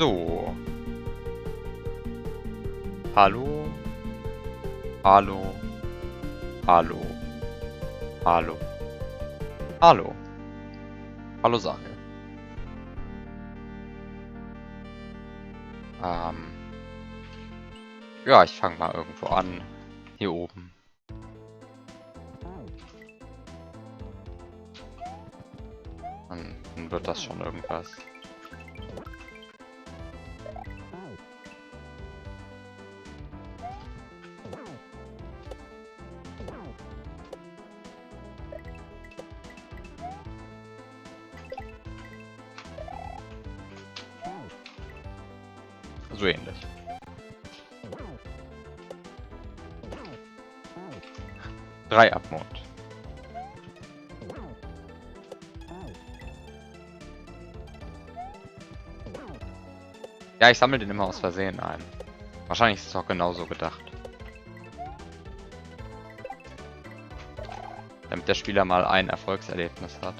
So. Hallo. Hallo. Hallo. Hallo. Hallo. Hallo Samuel. Ja, ich fange mal irgendwo an. Hier oben. Dann wird das schon irgendwas. So ähnlich. Drei Abmond. Ja, ich sammle den immer aus Versehen ein. Wahrscheinlich ist es auch genauso gedacht. Damit der Spieler mal ein Erfolgserlebnis hat.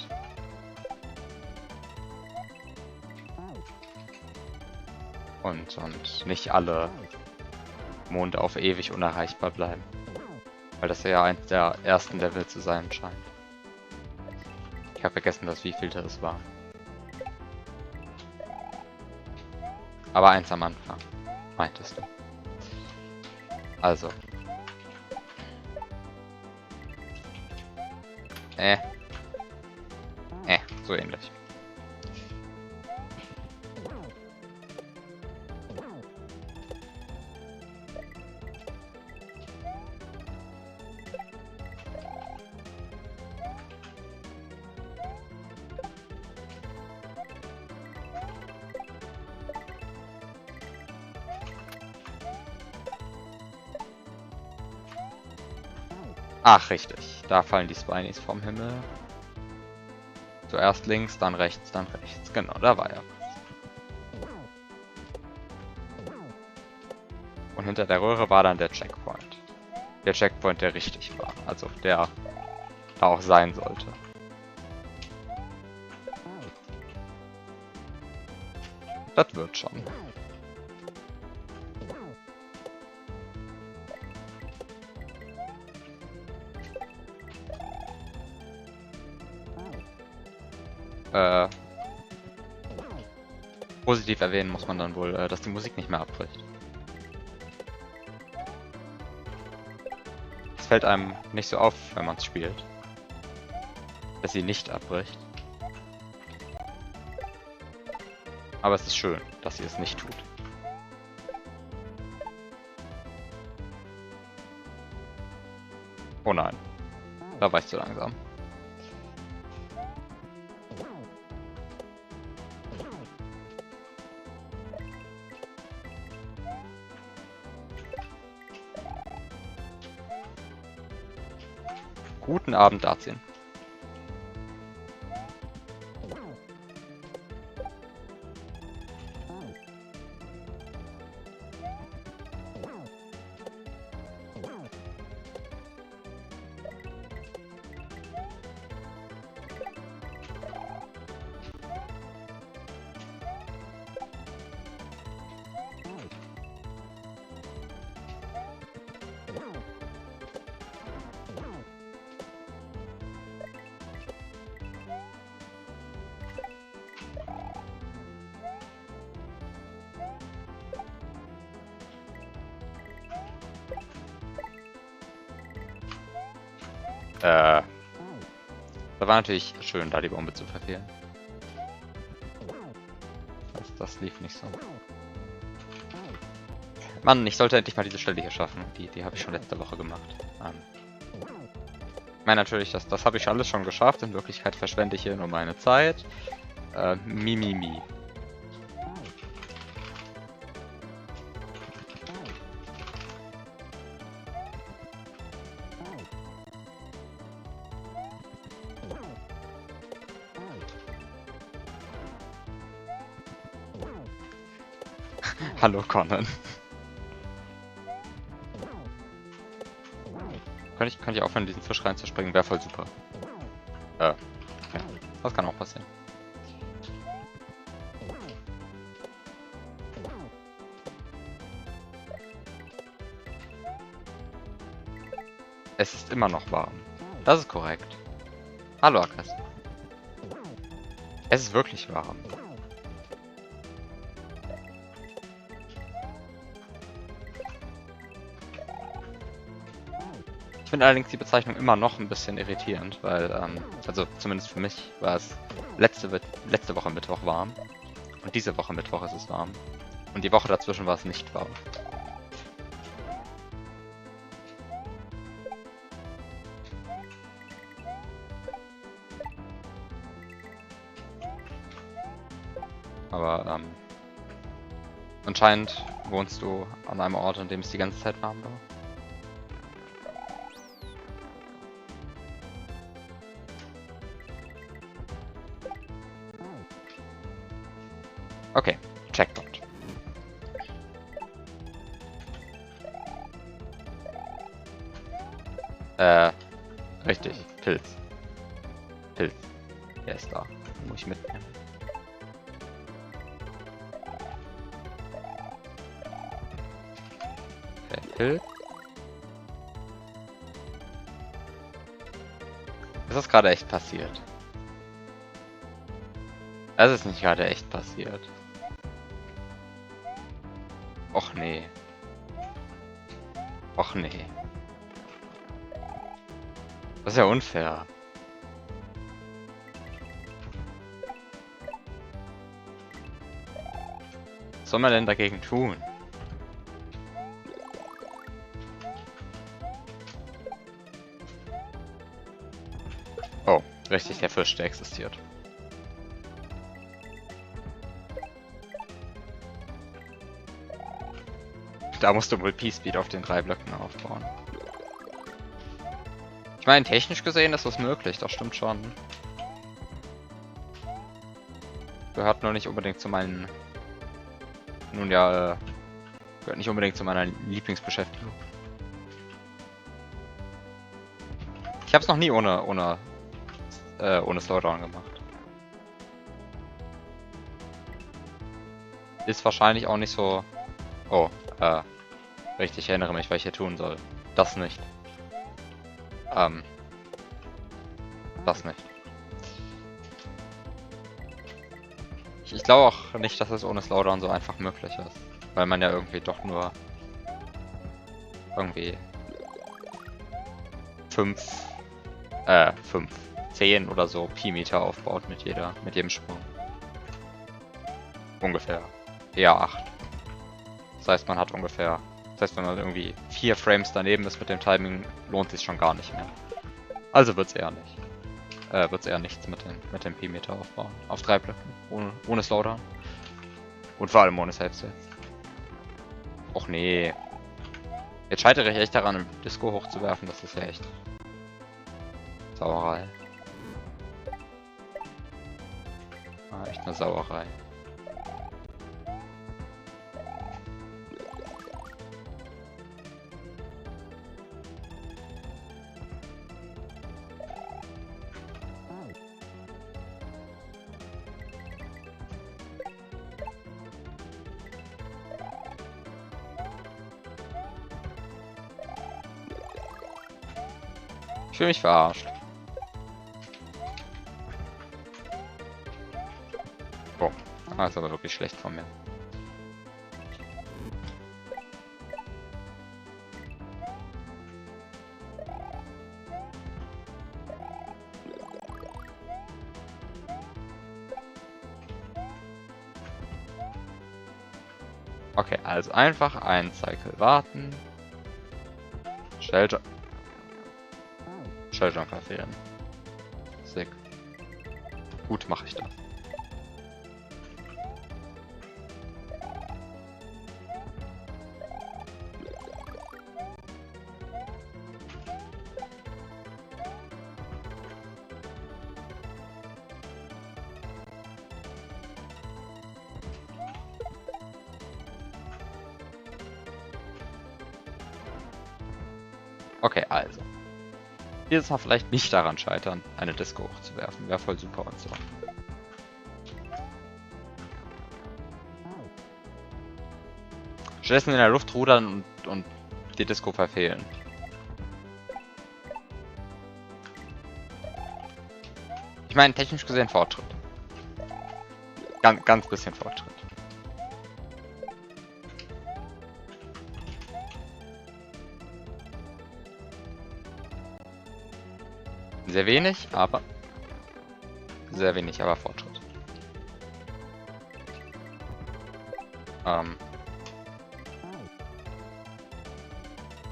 Und nicht alle Monde auf ewig unerreichbar bleiben. Weil das ja eins der ersten Level zu sein scheint. Ich habe vergessen, wie viel das war. Aber eins am Anfang, meintest du. Also. So ähnlich. Ach, richtig. Da fallen die Spinies vom Himmel. Zuerst links, dann rechts, dann rechts. Genau, da war ja was. Und hinter der Röhre war dann der Checkpoint. Der Checkpoint, der richtig war. Also der da auch sein sollte. Das wird schon. Positiv erwähnen muss man dann wohl, dass die Musik nicht mehr abbricht. Es fällt einem nicht so auf, wenn man es spielt, dass sie nicht abbricht. Aber es ist schön, dass sie es nicht tut. Oh nein, da war ich zu langsam. Guten Abend, Dazien. Das war natürlich schön, da die Bombe zu verfehlen. Das lief nicht so. Mann, ich sollte endlich mal diese Stelle hier schaffen. Die habe ich schon letzte Woche gemacht. Ich meine natürlich, das habe ich alles schon geschafft. In Wirklichkeit verschwende ich hier nur meine Zeit. Mimimi. Hallo Conan. Könnte ich aufhören, in diesen Fisch reinzuspringen? Wäre voll super. Ja, das kann auch passieren. Es ist immer noch warm. Das ist korrekt. Hallo, Akas. Es ist wirklich warm. Ich finde allerdings die Bezeichnung immer noch ein bisschen irritierend, weil, also zumindest für mich war es letzte Woche Mittwoch warm. Und diese Woche Mittwoch ist es warm. Und die Woche dazwischen war es nicht warm. Aber, anscheinend wohnst du an einem Ort, an dem es die ganze Zeit warm war. Okay, Checkpoint. Richtig, Pilz. Pilz. Der ist da. Den muss ich mitnehmen. Okay, Pilz. Ist das gerade echt passiert? Es ist nicht gerade echt passiert. Och nee. Och nee. Das ist ja unfair. Was soll man denn dagegen tun? Oh, richtig, der Fisch, der existiert. Da musst du wohl P-Speed auf den 3 Blöcken aufbauen. Ich meine, technisch gesehen ist das möglich, das stimmt schon. Gehört nur nicht unbedingt zu meinen... Nun ja, gehört nicht unbedingt zu meiner Lieblingsbeschäftigung. Ich habe es noch nie ohne Slowdown gemacht. Ist wahrscheinlich auch nicht so... Oh, richtig, ich erinnere mich, was ich hier tun soll. Das nicht. Das nicht. Ich glaube auch nicht, dass es ohne Slowdown so einfach möglich ist. Weil man ja irgendwie doch nur... irgendwie... 10 oder so Pi-Meter aufbaut mit jedem Sprung. Ungefähr. Eher 8. Das heißt, man hat ungefähr... Das heißt, wenn man irgendwie 4 Frames daneben ist mit dem Timing, lohnt es sich schon gar nicht mehr. Also wird's eher nicht. Wird's eher nichts mit dem Pi-Meter aufbauen. Auf 3 Blöcken. Ohne Slowdown. Und vor allem ohne Safe-Sets. Och nee. Jetzt scheitere ich echt daran, ein Disco hochzuwerfen. Das ist ja echt... Sauerei. Echt eine Sauerei. Ich fühle mich verarscht. Oh, das ist aber wirklich schlecht von mir. Okay, also einfach einen Cycle warten. Shelljump verfehlen. Sick. Gut, mache ich das. Okay, also. Dieses Mal vielleicht nicht daran scheitern, eine Disco hochzuwerfen. Wäre voll super und so. Stattdessen in der Luft rudern und die Disco verfehlen. meine, technisch gesehen Fortschritt. Ganz bisschen Fortschritt. Sehr wenig, aber Fortschritt.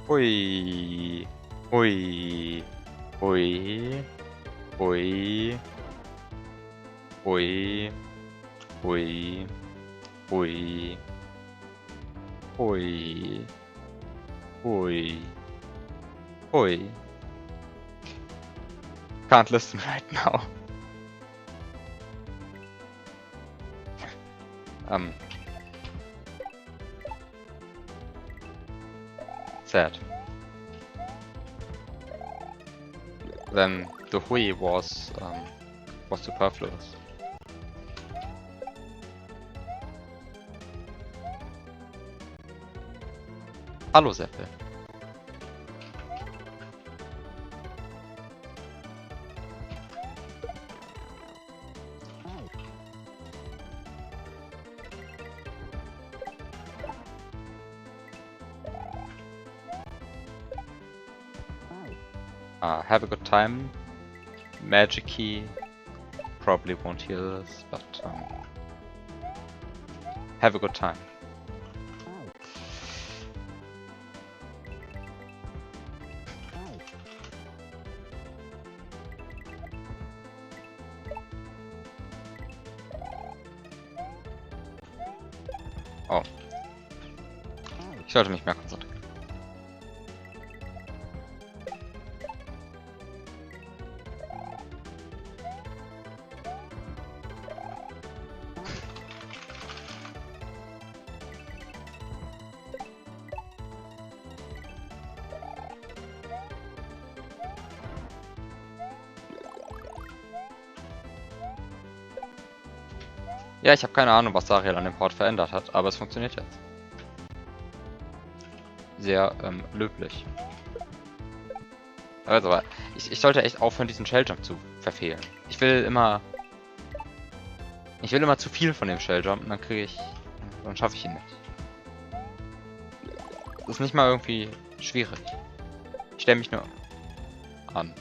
Hui. Hui. Hui. Hui. Hui. Hui. Hui. Hui. Hui. Hui. Can't listen right now. Sad. Then the hui was superfluous. Hallo Seppel. Have a good time. Magic key probably won't heal this, but have a good time. Oh. Ich sollte mich mehr konzentrieren. Ja, ich habe keine Ahnung, was Sariel an dem Port verändert hat, aber es funktioniert jetzt. Sehr löblich. Also, ich sollte echt aufhören, diesen Shelljump zu verfehlen. Ich will immer zu viel von dem Shelljump und dann schaffe ich ihn nicht. Das ist nicht mal irgendwie schwierig. Ich stelle mich nur an.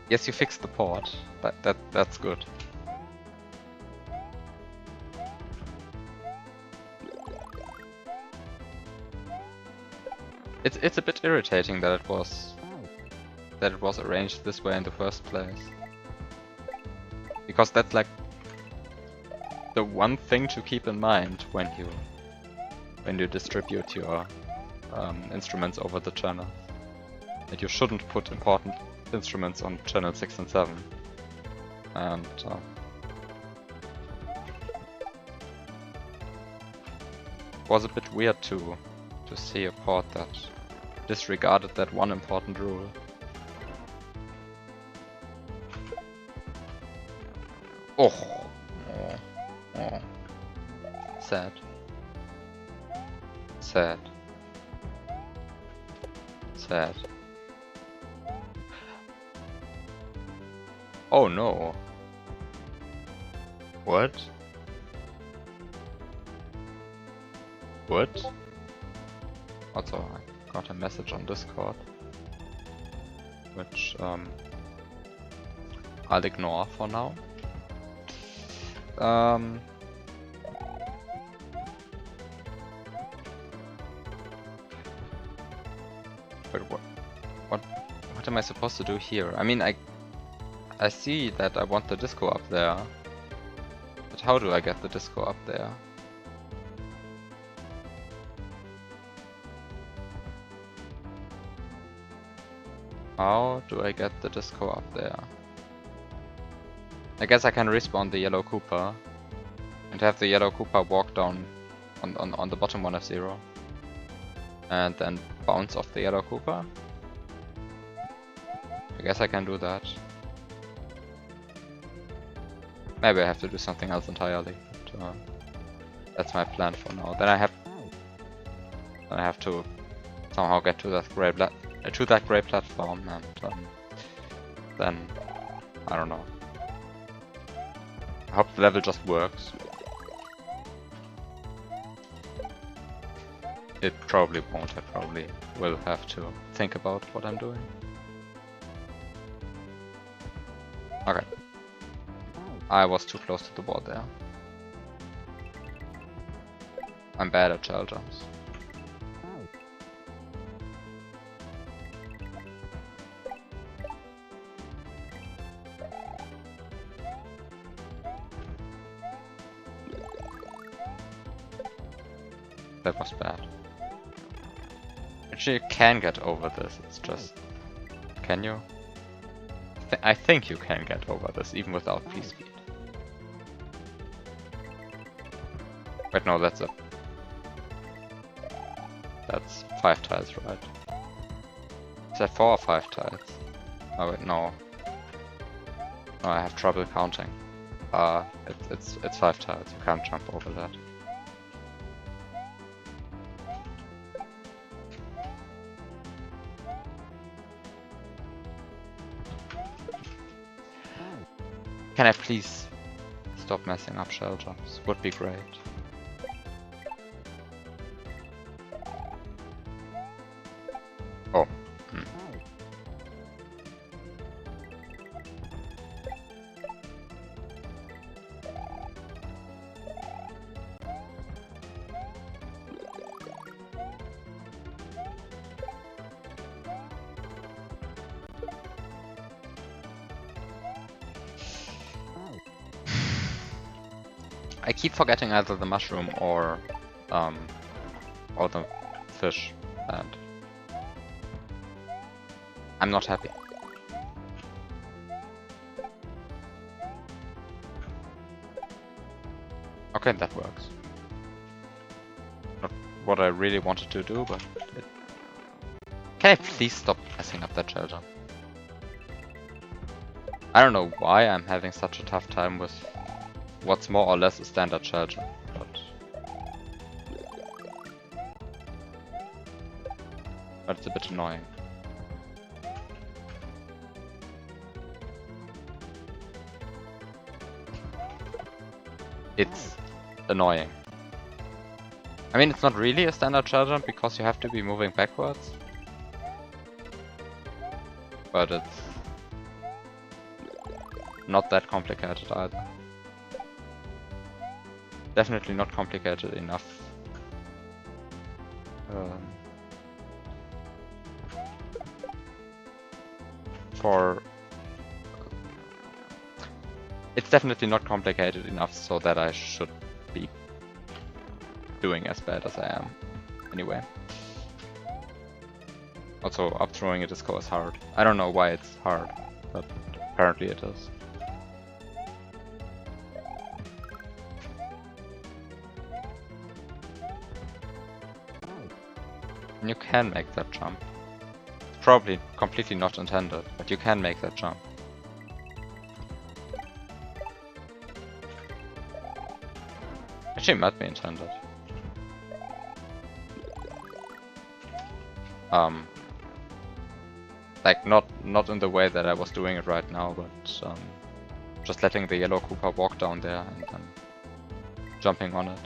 Yes, you fixed the port. That's good. It's a bit irritating that it was arranged this way in the first place. Because that's like the one thing to keep in mind when you distribute your instruments over the channel. That you shouldn't put important instruments on channel 6 and 7. And it was a bit weird to see a port that disregarded that one important rule. Oh. Sad. Sad. Sad. Oh no. What? What? Also, I got a message on Discord, which I'll ignore for now. But what am I supposed to do here? I mean, I see that I want the disco up there, but how do I get the disco up there? How do I get the disco up there? I guess I can respawn the yellow Koopa And have the yellow Koopa walk down on the bottom one of 0. And then bounce off the yellow Koopa. I guess I can do that. Maybe I have to do something else entirely. But, that's my plan for now. Then I have to somehow get to that gray platform, and then I don't know. I hope the level just works. It probably won't. I probably will have to think about what I'm doing. Okay. I was too close to the wall there. I'm bad at shell jumps. That was bad. Actually, you can get over this, it's just... Can you? I think you can get over this, even without P-Speed. Wait, no, that's 5 tiles, right? Is that 4 or 5 tiles? Oh wait, no. No, I have trouble counting. It's 5 tiles, you can't jump over that. Can I please stop messing up shell jumps? Would be great. Oh. I keep forgetting either the mushroom or the fish, and I'm not happy. Okay, that works. Not what I really wanted to do, but it... Can I please stop messing up that shell jump? I don't know why I'm having such a tough time with what's more or less a standard shell jump, but it's a bit annoying. It's annoying. I mean, it's not really a standard shell jump because you have to be moving backwards, but it's not that complicated either. Definitely not complicated enough. It's definitely not complicated enough so that I should be doing as bad as I am. Anyway. Also, up throwing a disco is hard. I don't know why it's hard, but apparently it is. And you can make that jump. It's probably completely not intended, but you can make that jump. Actually, it might be intended. Like not in the way that I was doing it right now, but just letting the yellow Koopa walk down there and then jumping on it.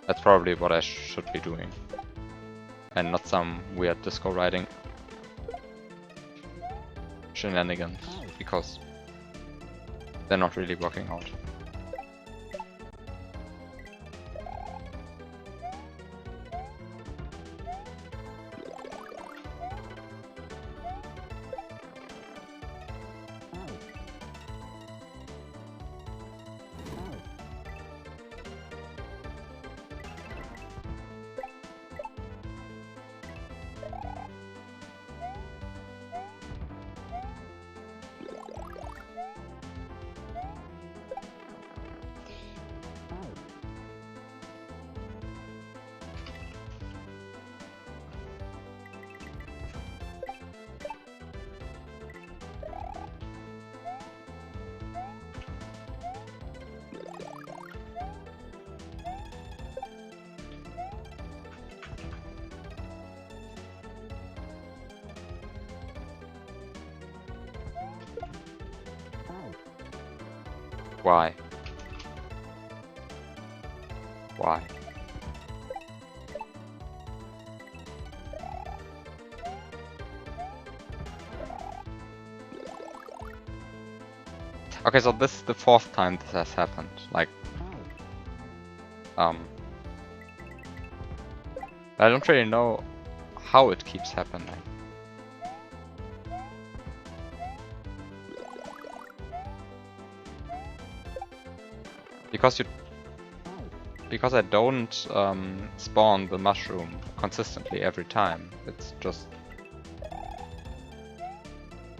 That's probably what I should be doing. And not some weird disco riding shenanigans, because they're not really working out. Why? Why? Okay, so this is the 4th time this has happened. Like, I don't really know how it keeps happening. Because I don't spawn the mushroom consistently every time. It's just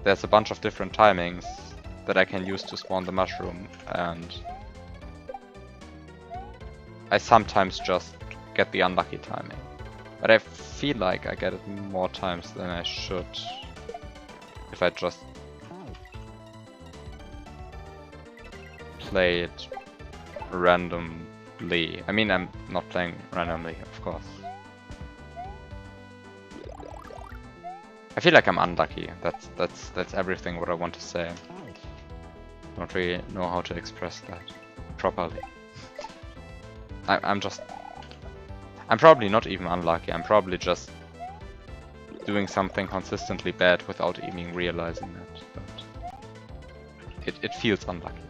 there's a bunch of different timings that I can use to spawn the mushroom, and I sometimes just get the unlucky timing. But I feel like I get it more times than I should if I just play it randomly. I mean, I'm not playing randomly, of course. I feel like I'm unlucky. That's everything what I want to say. Don't really know how to express that properly. I'm probably not even unlucky. I'm probably just doing something consistently bad without even realizing it. But it feels unlucky.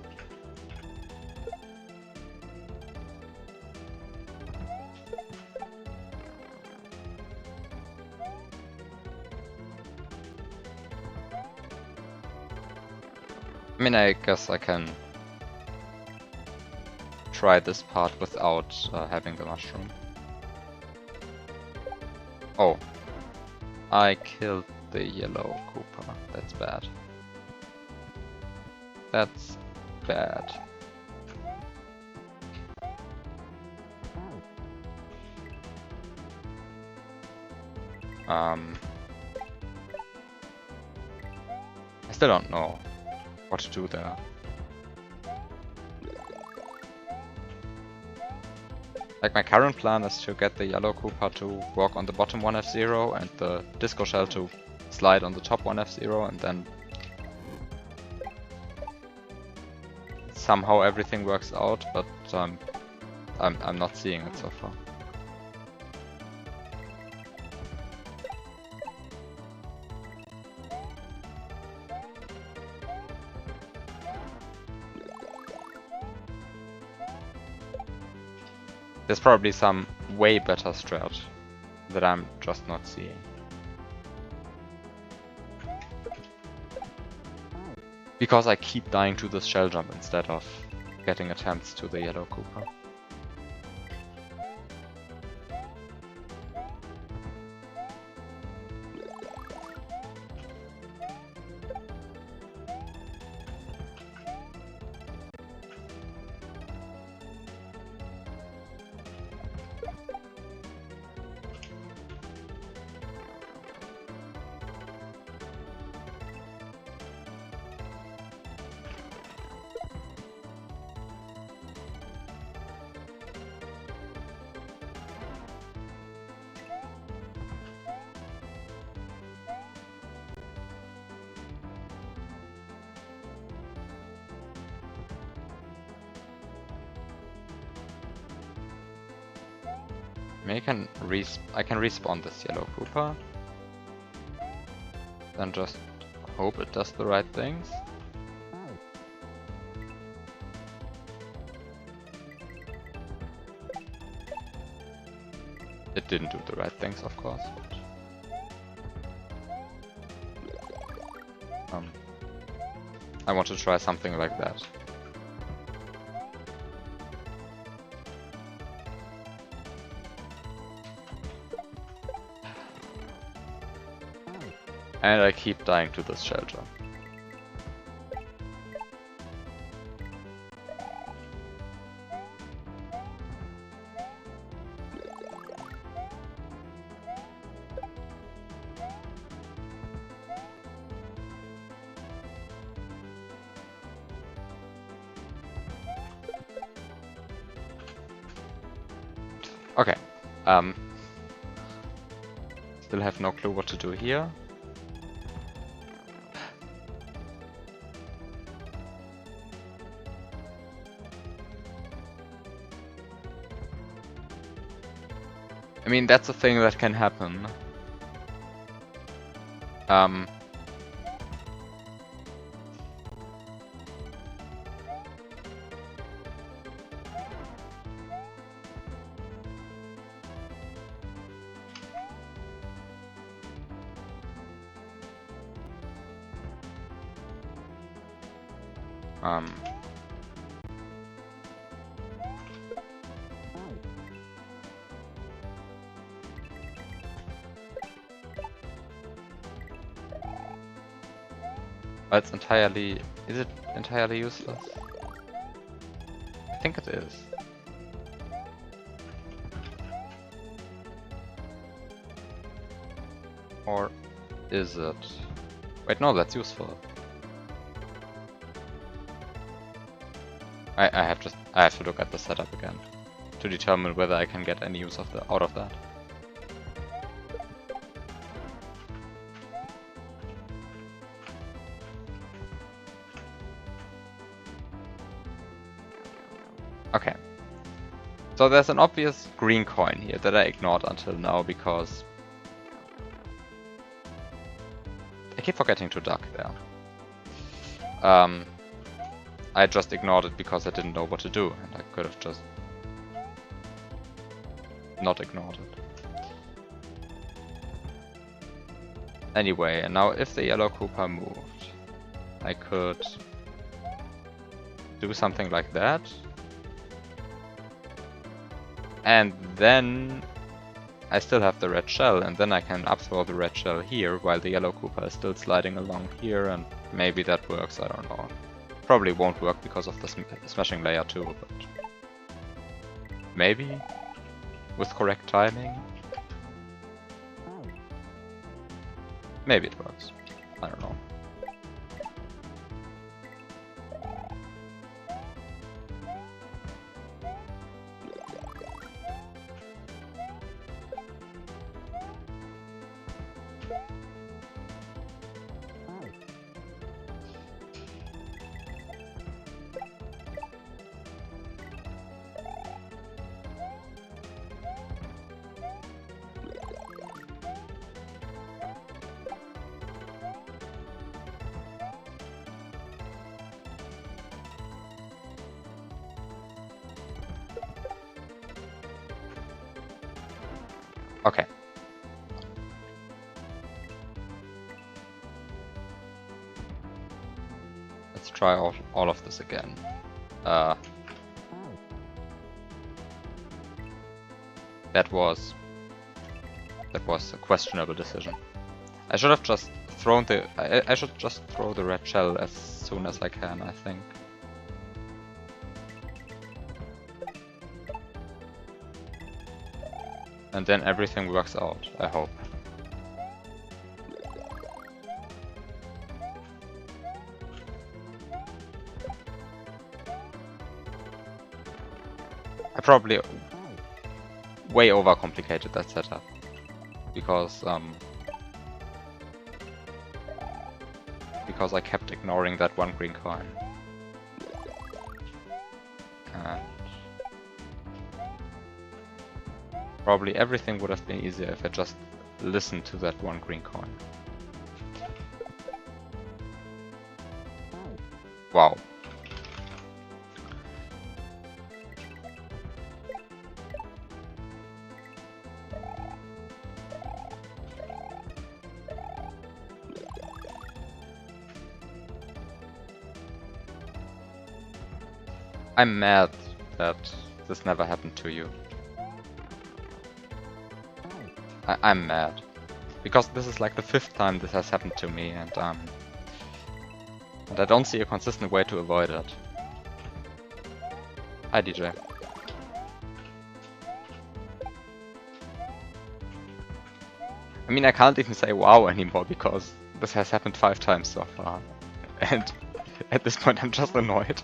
I mean, I guess I can try this part without having the mushroom. Oh. I killed the yellow Koopa. That's bad. That's bad. I still don't know what to do there. Like, my current plan is to get the yellow Koopa to walk on the bottom 1F0 and the Disco Shell to slide on the top 1F0, and then somehow everything works out, but I'm not seeing it so far. There's probably some way better strat that I'm just not seeing. Because I keep dying to this shell jump instead of getting attempts to the yellow Koopa. Maybe I can respawn this yellow Koopa. Then just hope it does the right things. It didn't do the right things, of course. But, I want to try something like that. And I keep dying to this shelter. Okay. Still have no clue what to do here. I mean, that's a thing that can happen. Um... It's entirely... Is it entirely useless? I think it is. Or is it? Wait, no, that's useful. I have to look at the setup again to determine whether I can get any use of out of that. Okay. So there's an obvious green coin here that I ignored until now because I keep forgetting to duck there. I just ignored it because I didn't know what to do, and I could have just not ignored it. Anyway, and now if the yellow Koopa moved, I could do something like that. And then I still have the red shell, and then I can upthrow the red shell here while the yellow Koopa is still sliding along here, and maybe that works, I don't know. Probably won't work because of the smashing layer too, but maybe with correct timing. Maybe it works. I don't know. Okay. Let's try all of this again. That was a questionable decision. I should have just thrown the... I should just throw the red shell as soon as I can, I think. And then everything works out, I hope. I probably way overcomplicated that setup. Because I kept ignoring that one green coin. And probably everything would have been easier if I just listened to that one green coin. Wow. I'm mad that this never happened to you. I'm mad. Because this is like the 5th time this has happened to me, and I don't see a consistent way to avoid it. Hi DJ. I mean, I can't even say wow anymore because this has happened 5 times so far. And at this point I'm just annoyed.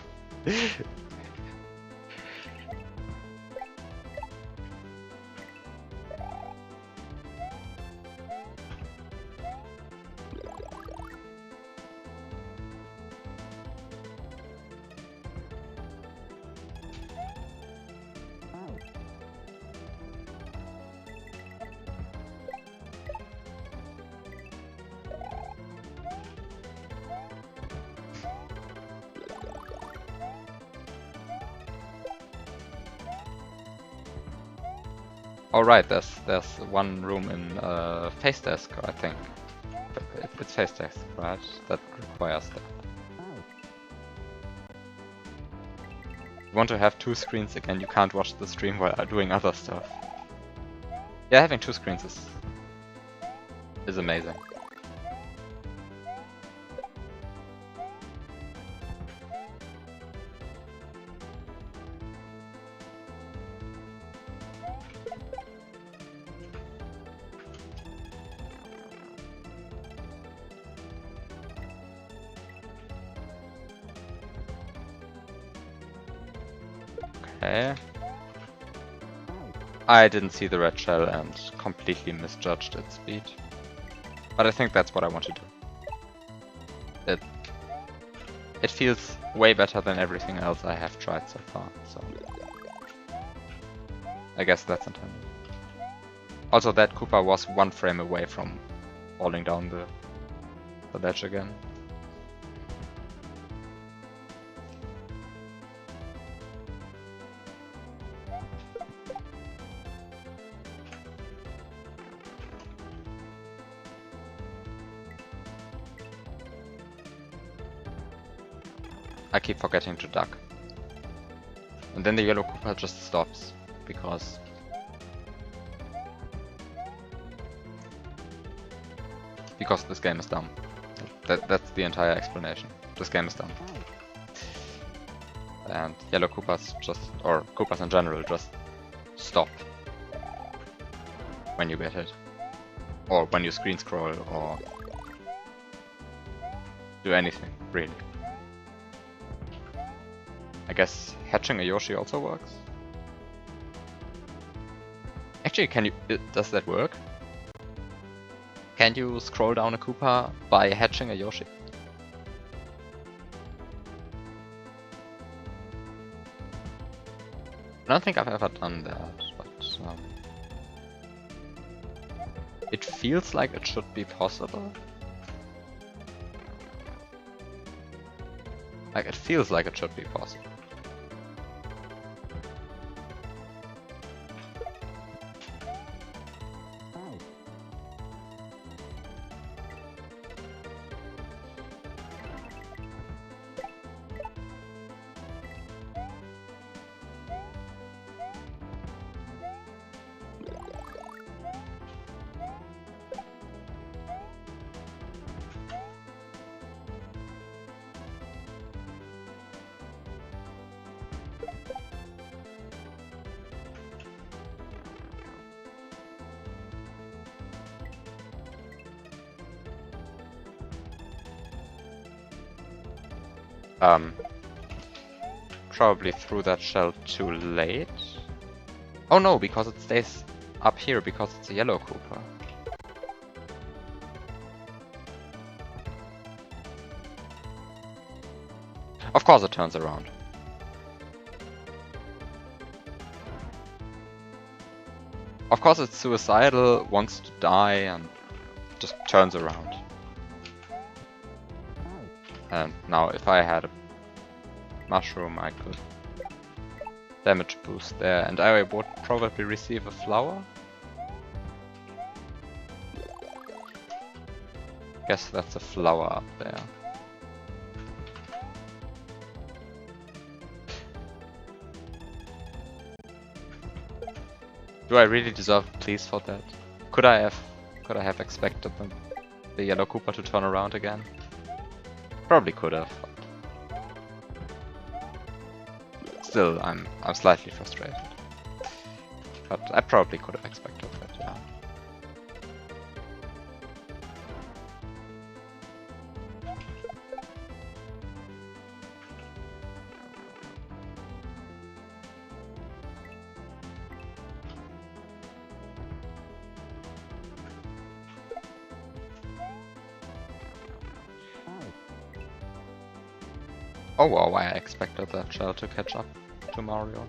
Oh right, there's one room in Face Desk, I think. It's Face Desk, right? That requires that. You want to have 2 screens again, you can't watch the stream while doing other stuff. Yeah, having 2 screens is amazing. Okay. I didn't see the red shell and completely misjudged its speed. But I think that's what I want to do. It feels way better than everything else I have tried so far, so I guess that's intended. Also, that Koopa was 1 frame away from falling down the ledge again. I keep forgetting to duck. And then the yellow Koopa just stops, because this game is dumb. That's the entire explanation. This game is dumb. And yellow Koopas just, or Koopas in general, just stop when you get hit. Or when you screen scroll, or do anything, really. I guess hatching a Yoshi also works? Actually, can you, does that work? Can you scroll down a Koopa by hatching a Yoshi? I don't think I've ever done that, but it feels like it should be possible. Like, it feels like it should be possible. Probably threw that shell too late. Oh no, because it stays up here because it's a yellow Koopa. Of course it turns around. Of course it's suicidal, wants to die, and just turns around. And now if I had a mushroom, I could damage boost there, and I would probably receive a flower. Guess that's a flower up there. Do I really deserve a please for that? Could I have expected the yellow Koopa to turn around again? Probably could have. Still, I'm slightly frustrated. But I probably could have expected that, yeah. Oh wow, I expected that shell to catch up to Mario.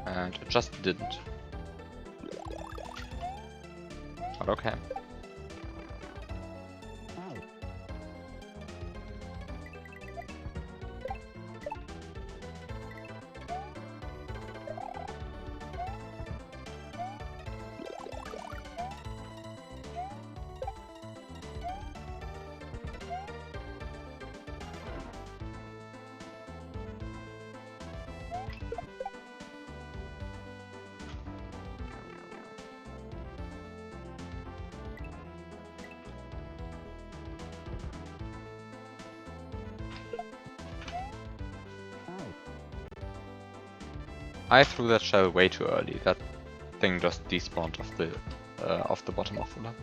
And it just didn't. But okay. I threw that shell way too early. That thing just despawned off the bottom of the level.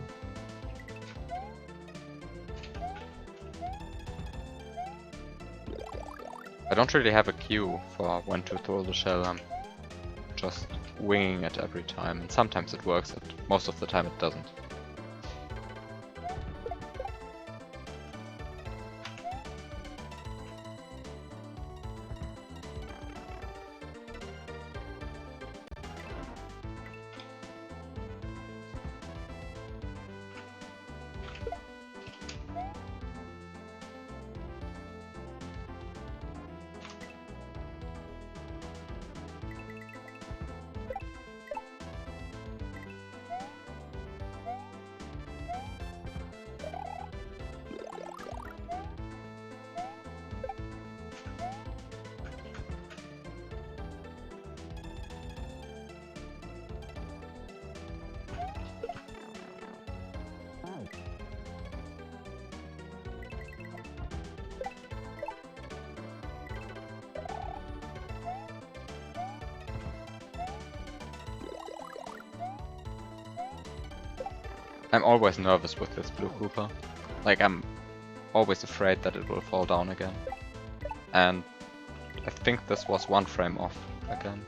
I don't really have a cue for when to throw the shell. I'm just winging it every time, and sometimes it works, and most of the time it doesn't. I'm always nervous with this blue Koopa. Like, I'm always afraid that it will fall down again. And I think this was 1 frame off again.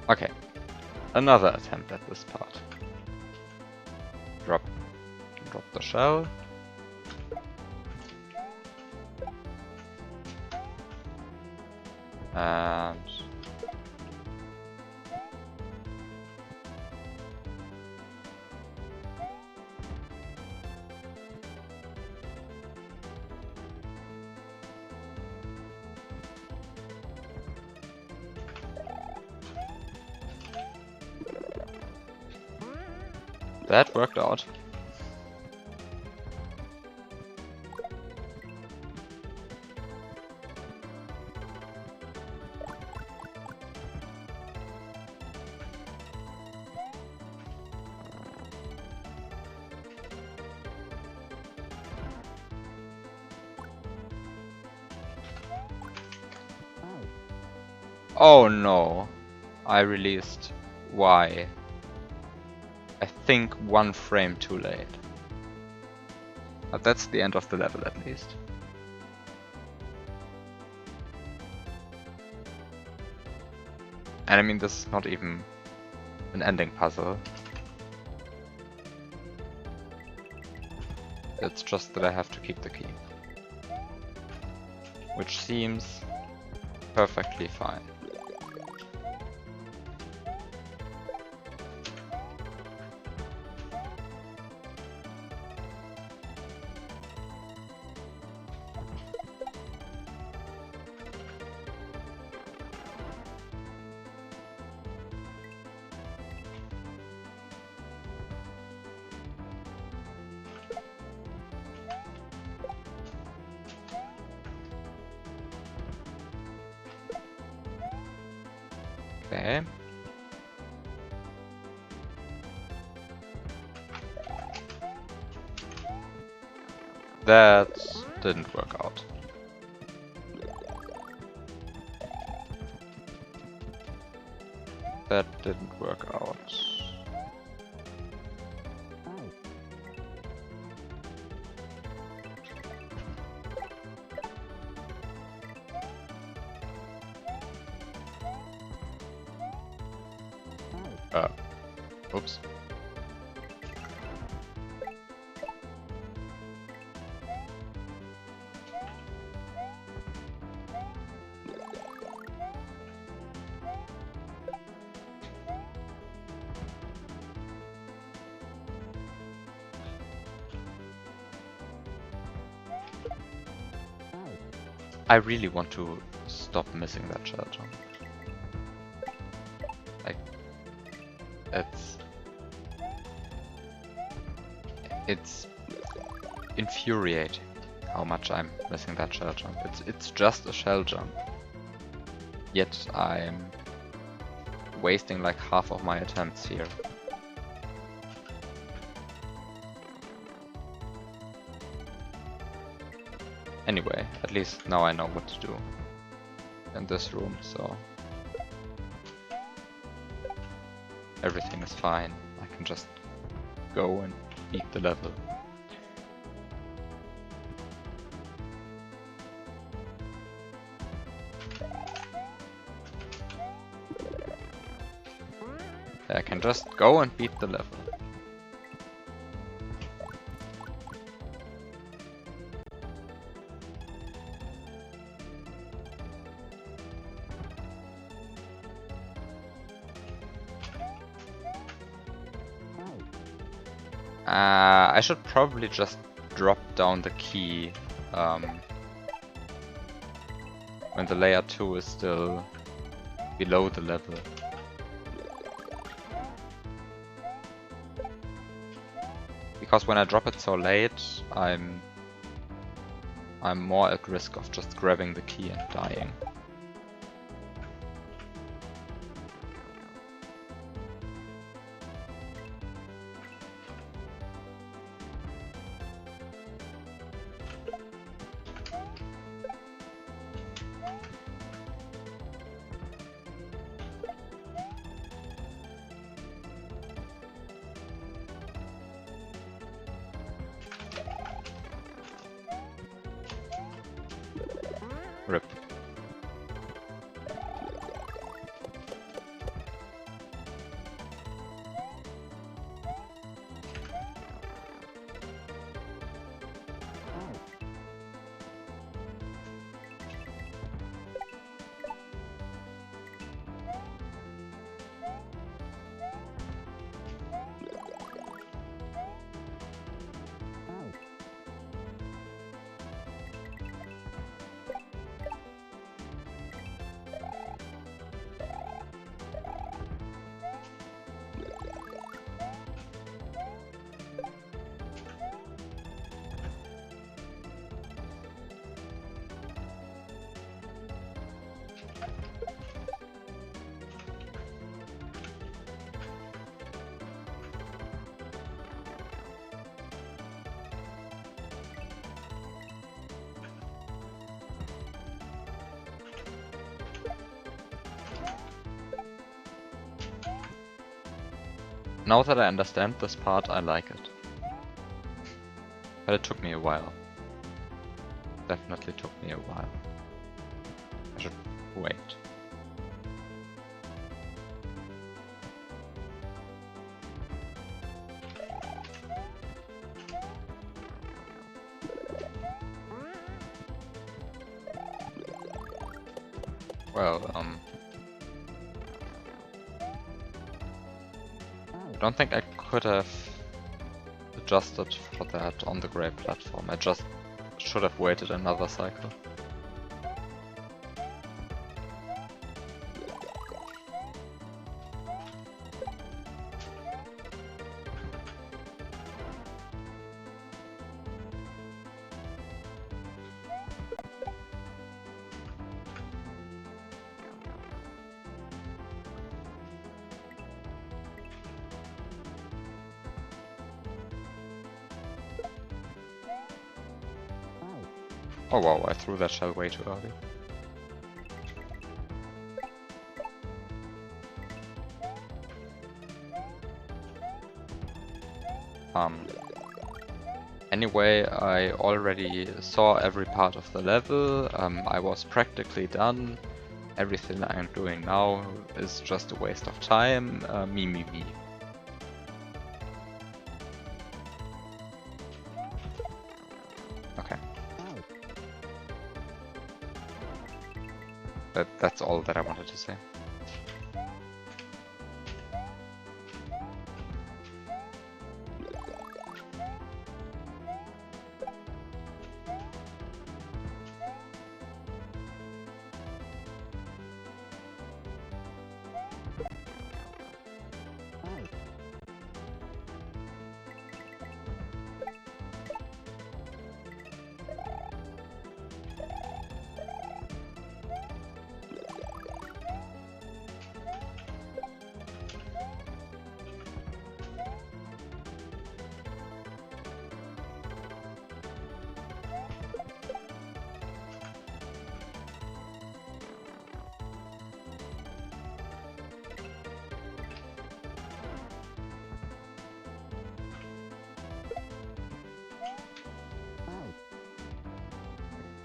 Okay, another attempt at this part. Drop the shell. And that worked out. Oh no, I released Y. I think 1 frame too late. But that's the end of the level at least. And I mean, this is not even an ending puzzle. It's just that I have to keep the key. Which seems perfectly fine. Okay. That didn't work out. That didn't work out. Oops. I really want to stop missing that shell jump. Like, it's infuriating how much I'm missing that shell jump. It's just a shell jump. Yet I'm wasting like half of my attempts here. Anyway, at least now I know what to do in this room, so everything is fine. I can just go and beat the level. I can just go and beat the level. I should probably just drop down the key when the layer 2 is still below the level. Because when I drop it so late, I'm more at risk of just grabbing the key and dying. Rip. Now that I understand this part, I like it. But it took me a while. Definitely took me a while. I should wait. Well, I don't think I could have adjusted for that on the grey platform. I just should have waited another cycle. Oh wow, I threw that shell way too early. Anyway, I already saw every part of the level. I was practically done. Everything I'm doing now is just a waste of time. Me. Okay. That's all that I wanted to say.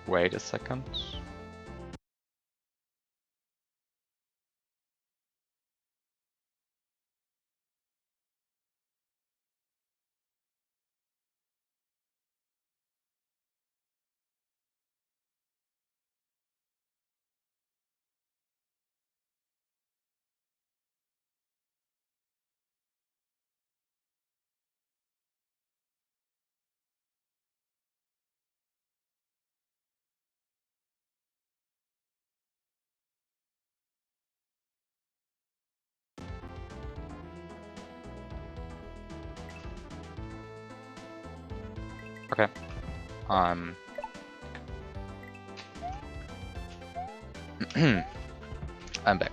Wait a second. Okay. I'm back.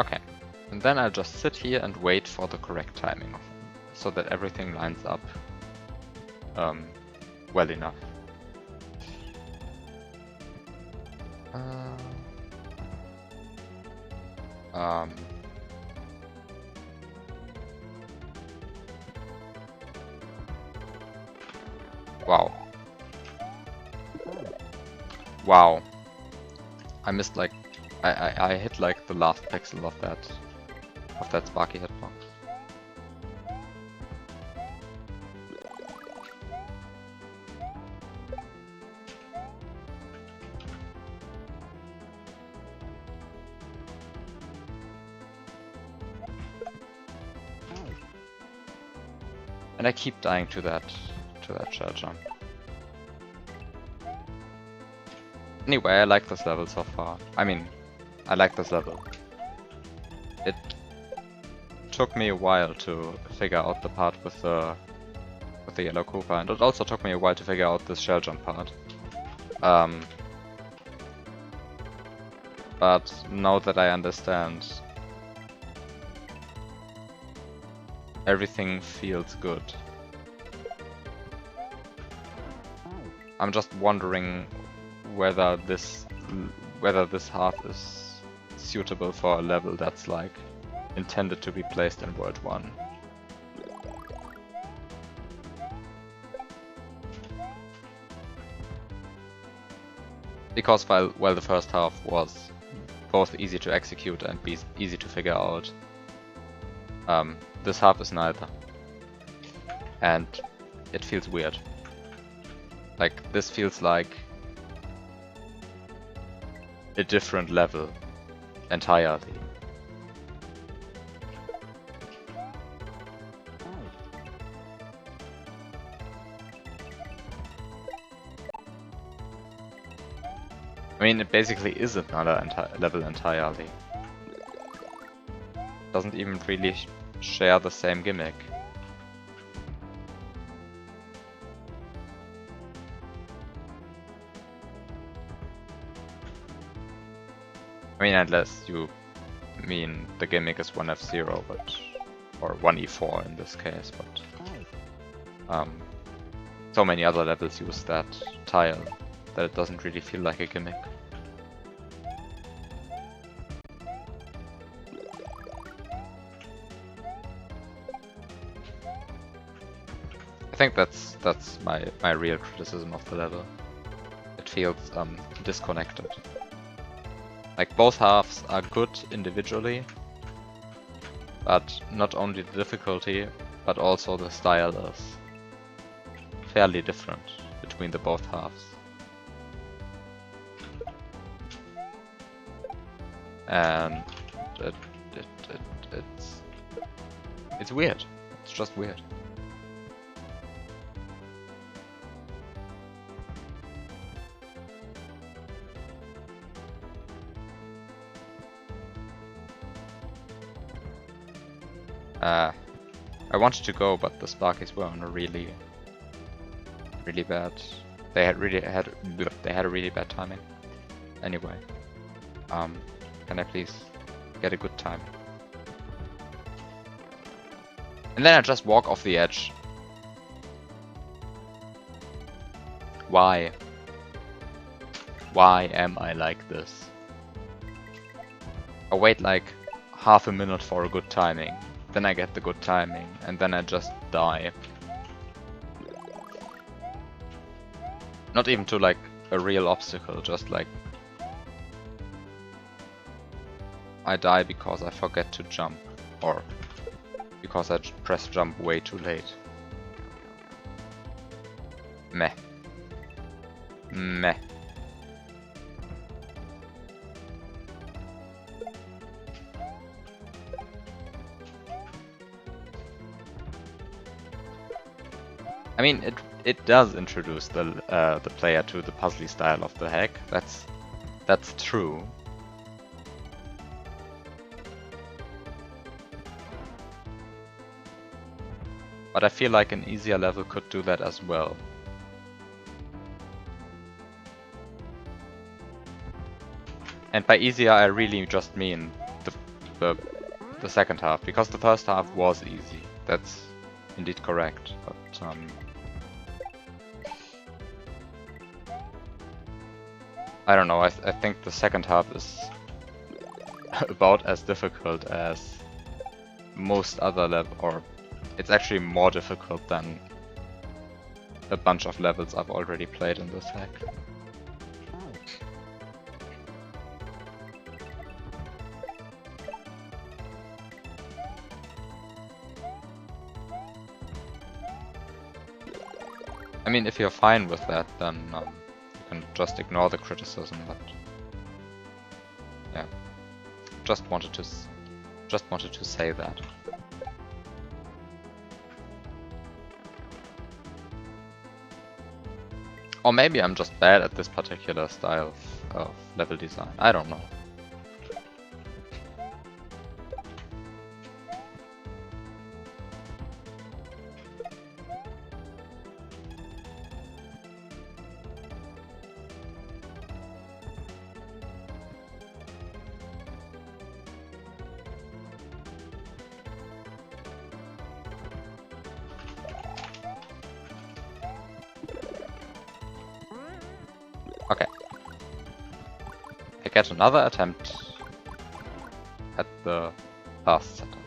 Okay. And then I'll just sit here and wait for the correct timing, so that everything lines up well enough. Wow. Wow. I missed like I hit like the last pixel of that Sparky hitbox. And I keep dying to that shell jump. Anyway, I like this level so far. I mean, I like this level. It took me a while to figure out the part with the yellow Koopa, and it also took me a while to figure out this shell jump part. But now that I understand, everything feels good. I'm just wondering whether this half is suitable for a level that's like intended to be placed in World 1. Because while the first half was both easy to execute and easy to figure out, this half is neither. And it feels weird. Like, this feels like a different level entirely. I mean, it basically is another level entirely. Doesn't even really share the same gimmick. I mean, unless you mean the gimmick is 1F0, but or 1E4 in this case, but so many other levels use that tile that it doesn't really feel like a gimmick. I think that's my real criticism of the level. It feels disconnected. Like, both halves are good individually, but not only the difficulty, but also the style is fairly different between the both halves. And it's weird. It's just weird. I wanted to go, but the Sparkies were on a really bad. They had a really bad timing. Anyway, can I please get a good time? And then I just walk off the edge. Why? Why am I like this? I wait like half a minute for a good timing. Then I get the good timing, and then I just die. Not even to like a real obstacle, just like I die because I forget to jump, or because I press jump way too late. Meh. Meh. I mean, it does introduce the player to the puzzly style of the hack. That's true. But I feel like an easier level could do that as well. And by easier, I really just mean the second half, because the first half was easy. That's indeed correct. But I don't know. I think the second half is about as difficult as most other level, or it's actually more difficult than a bunch of levels I've already played in this hack. I mean, if you're fine with that, then you can just ignore the criticism. But yeah, just wanted to say that. Or maybe I'm just bad at this particular style of level design. I don't know. Okay. I get another attempt at the last setup.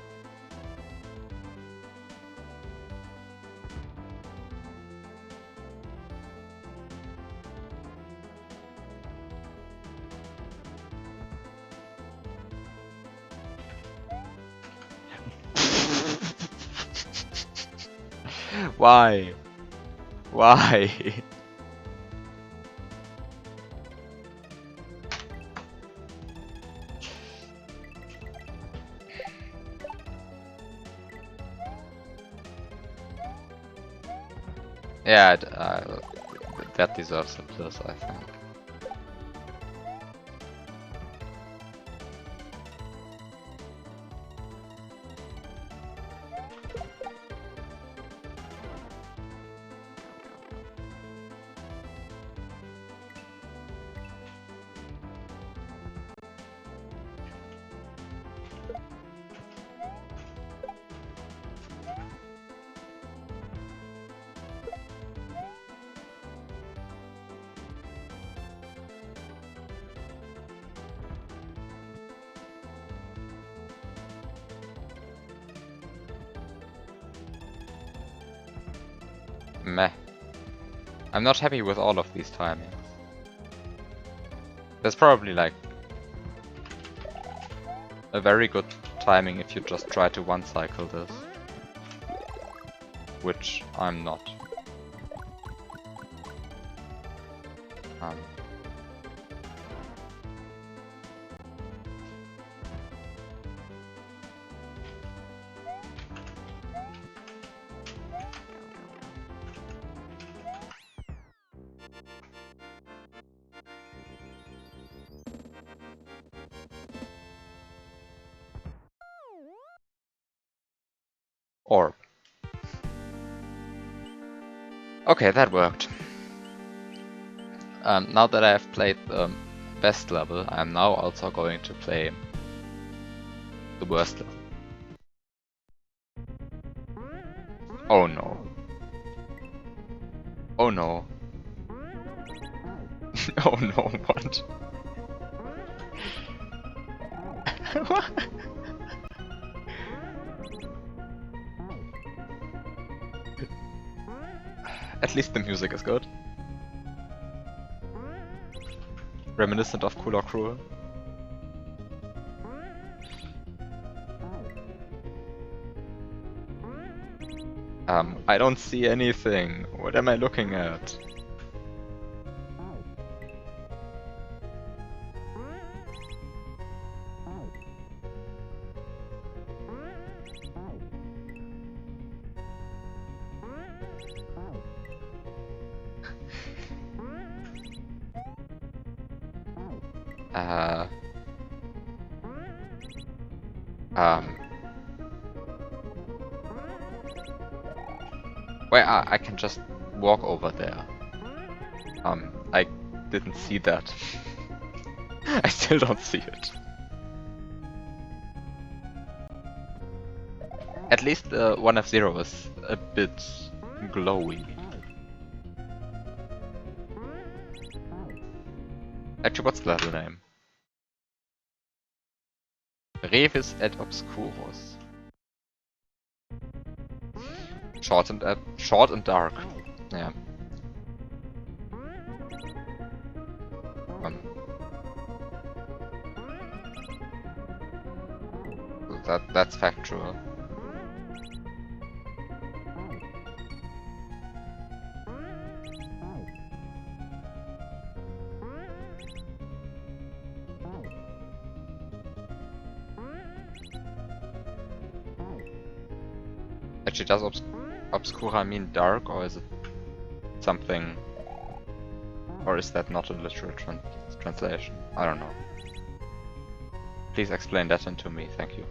Why? Why? Yeah, that deserves a plus, I think. Meh. I'm not happy with all of these timings. There's probably like a very good timing if you just try to one cycle this. Which I'm not. Orb. Okay, that worked. Now that I have played the best level, I am now also going to play the worst level. Oh no. Oh no. Oh no, what? What? At least the music is good. Reminiscent of Cool or Cruel. I don't see anything. What am I looking at? Wait, I can just walk over there. I didn't see that. I still don't see it. At least the 1F0 is a bit glowy. Actually, what's the level name? Revis et Obscurus. Short and dark. Yeah. That's factual. Actually, does Obscura mean dark, or is it something... Or is that not a literal translation? I don't know. Please explain that into me, thank you.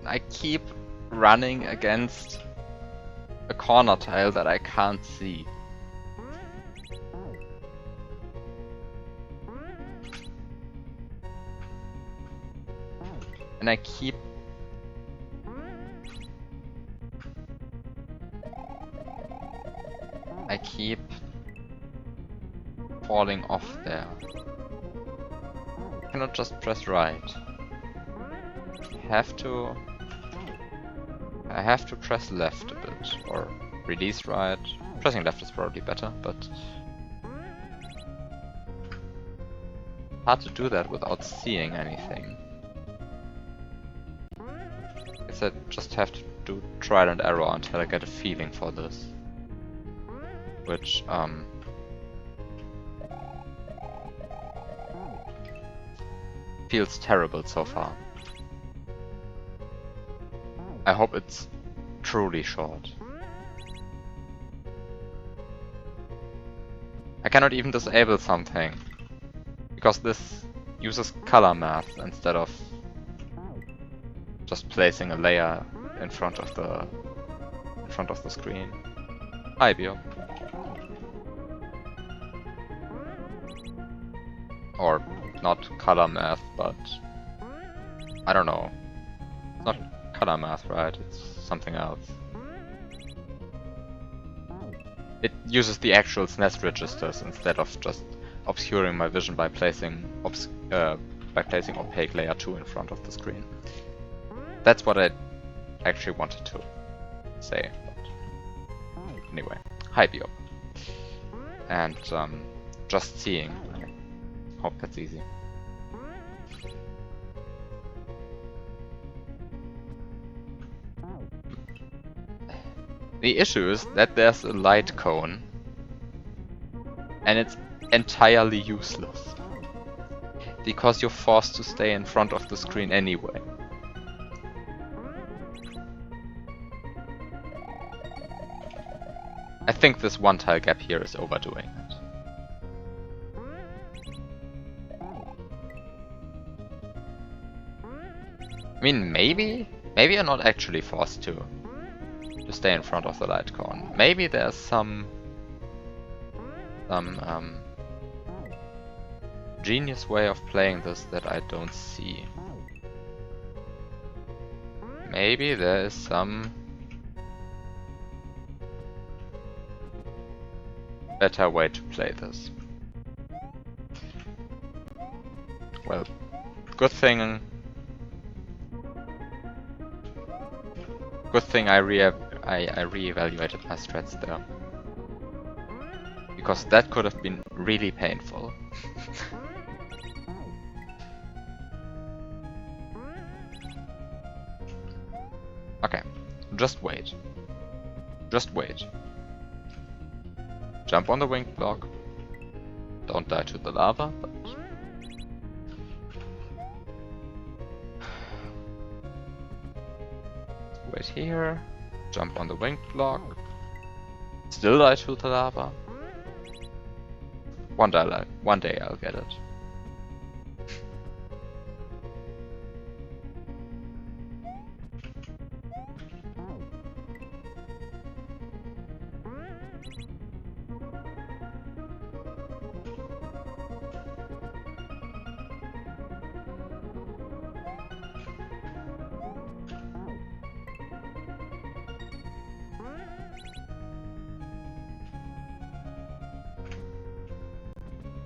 I keep running against a corner tile that I can't see. And I keep... falling off there. I cannot just press right. I have to press left a bit, or release right. Pressing left is probably better, but hard to do that without seeing anything. I guess I just have to do trial and error until I get a feeling for this. Which, feels terrible so far. I hope it's truly short. I cannot even disable something, because this uses color math instead of just placing a layer in front of the screen. Hi, Bio. Or not color math, but I don't know. It's not color math, right? It's something else. It uses the actual SNES registers instead of just obscuring my vision by placing opaque layer 2 in front of the screen. That's what I actually wanted to say. Anyway, hi Bio. And just seeing. Hope that's easy. The issue is that there's a light cone and it's entirely useless because you're forced to stay in front of the screen anyway. I think this one tile gap here is overdoing it. I mean, maybe you're not actually forced to stay in front of the light cone. Maybe there's some genius way of playing this that I don't see. Maybe there is some better way to play this. Well, good thing I re-evaluated my strats there. Because that could have been really painful. Okay, just wait. Just wait. Jump on the winged block. Don't die to the lava, but... Wait here. Jump on the winged block. Still die to the lava. One day I'll get it.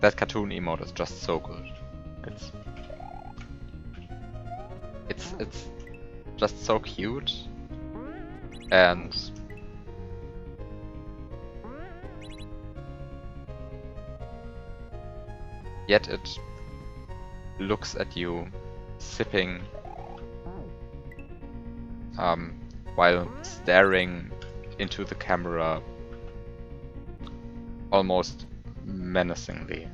That cartoon emote is just so good. It's just so cute, and yet it looks at you sipping while staring into the camera almost menacingly.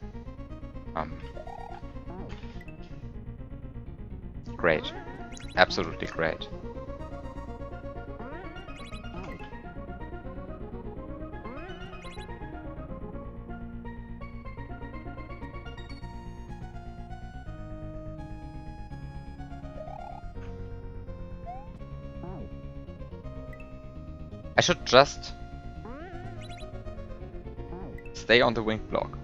Great. Absolutely great. I should just stay on the winged block.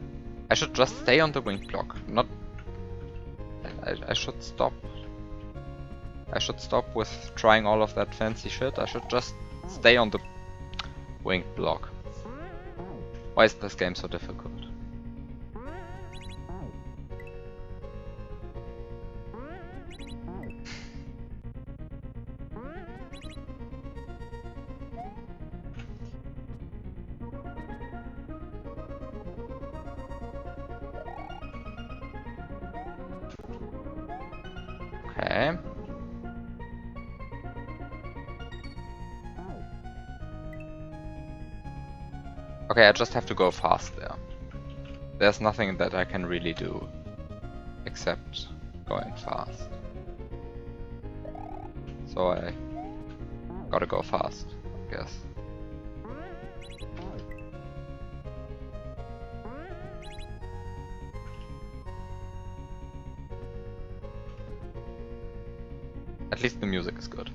I should just stay on the winged block. Not. I should stop. I should stop with trying all of that fancy shit. I should just stay on the winged block. Why is this game so difficult? Okay. Okay, I just have to go fast there. There's nothing that I can really do except going fast. So I gotta go fast, I guess. At least the music is good.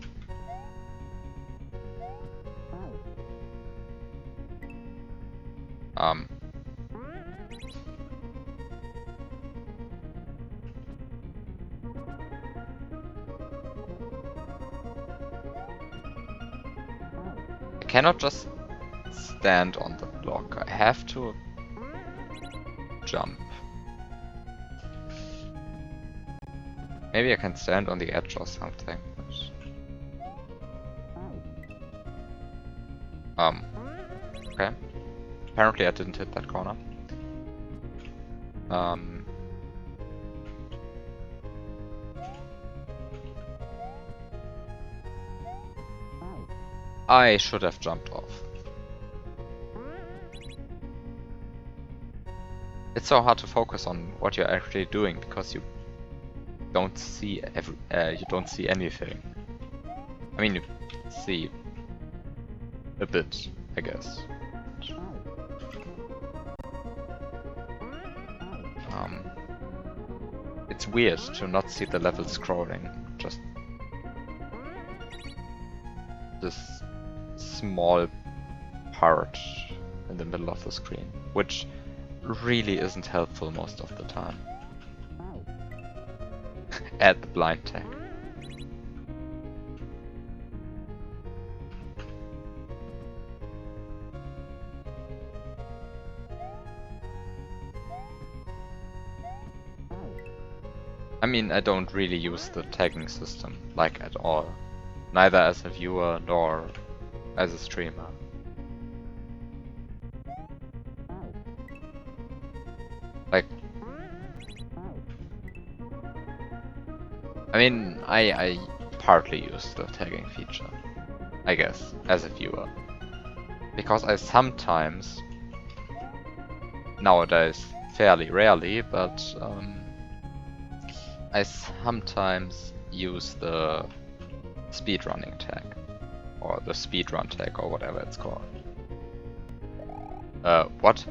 I cannot just stand on the block. I have to jump. Maybe I can stand on the edge or something. Okay. Apparently I didn't hit that corner. I should have jumped off. It's so hard to focus on what you're actually doing because you don't see anything. I mean, you see a bit, I guess. It's weird to not see the level scrolling, just this small part in the middle of the screen, which really isn't helpful most of the time. Add the blind tag. I mean, I don't really use the tagging system, like, at all. Neither as a viewer nor as a streamer. Like, I mean, I partly use the tagging feature, I guess, as a viewer. Because I sometimes, nowadays fairly rarely, but I sometimes use the speedrunning tag, or the speedrun tag, or whatever it's called. What?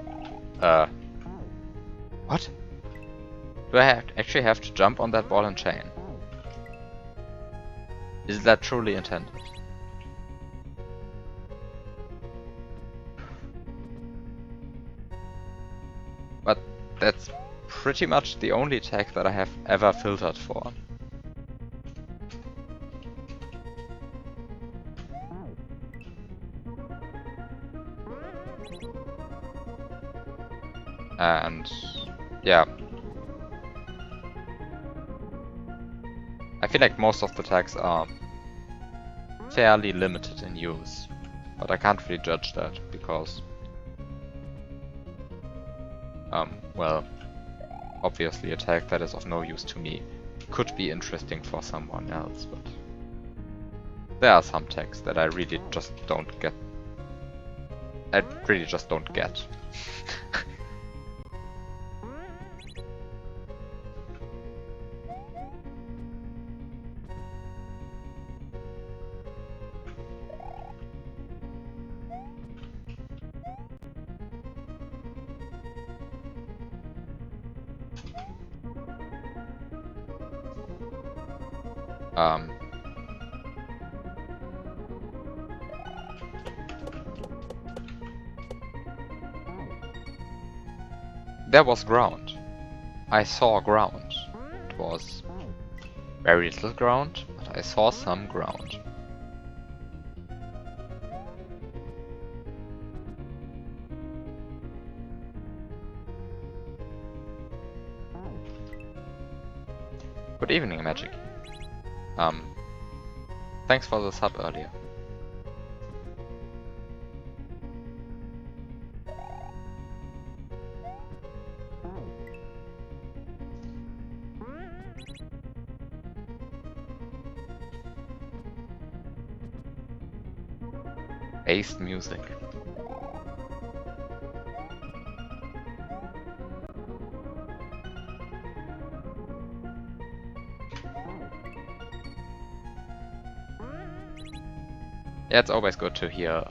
What? Do I actually have to jump on that ball and chain? Is that truly intended? But that's pretty much the only tag that I have ever filtered for. And yeah, I feel like most of the tags are fairly limited in use, but I can't really judge that because well, obviously a tag that is of no use to me could be interesting for someone else, but there are some tags that I really just don't get. I really just don't get. There was ground. I saw ground. It was very little ground, but I saw some ground. Good evening, Magic. Thanks for the sub earlier. Based music. Yeah, it's always good to hear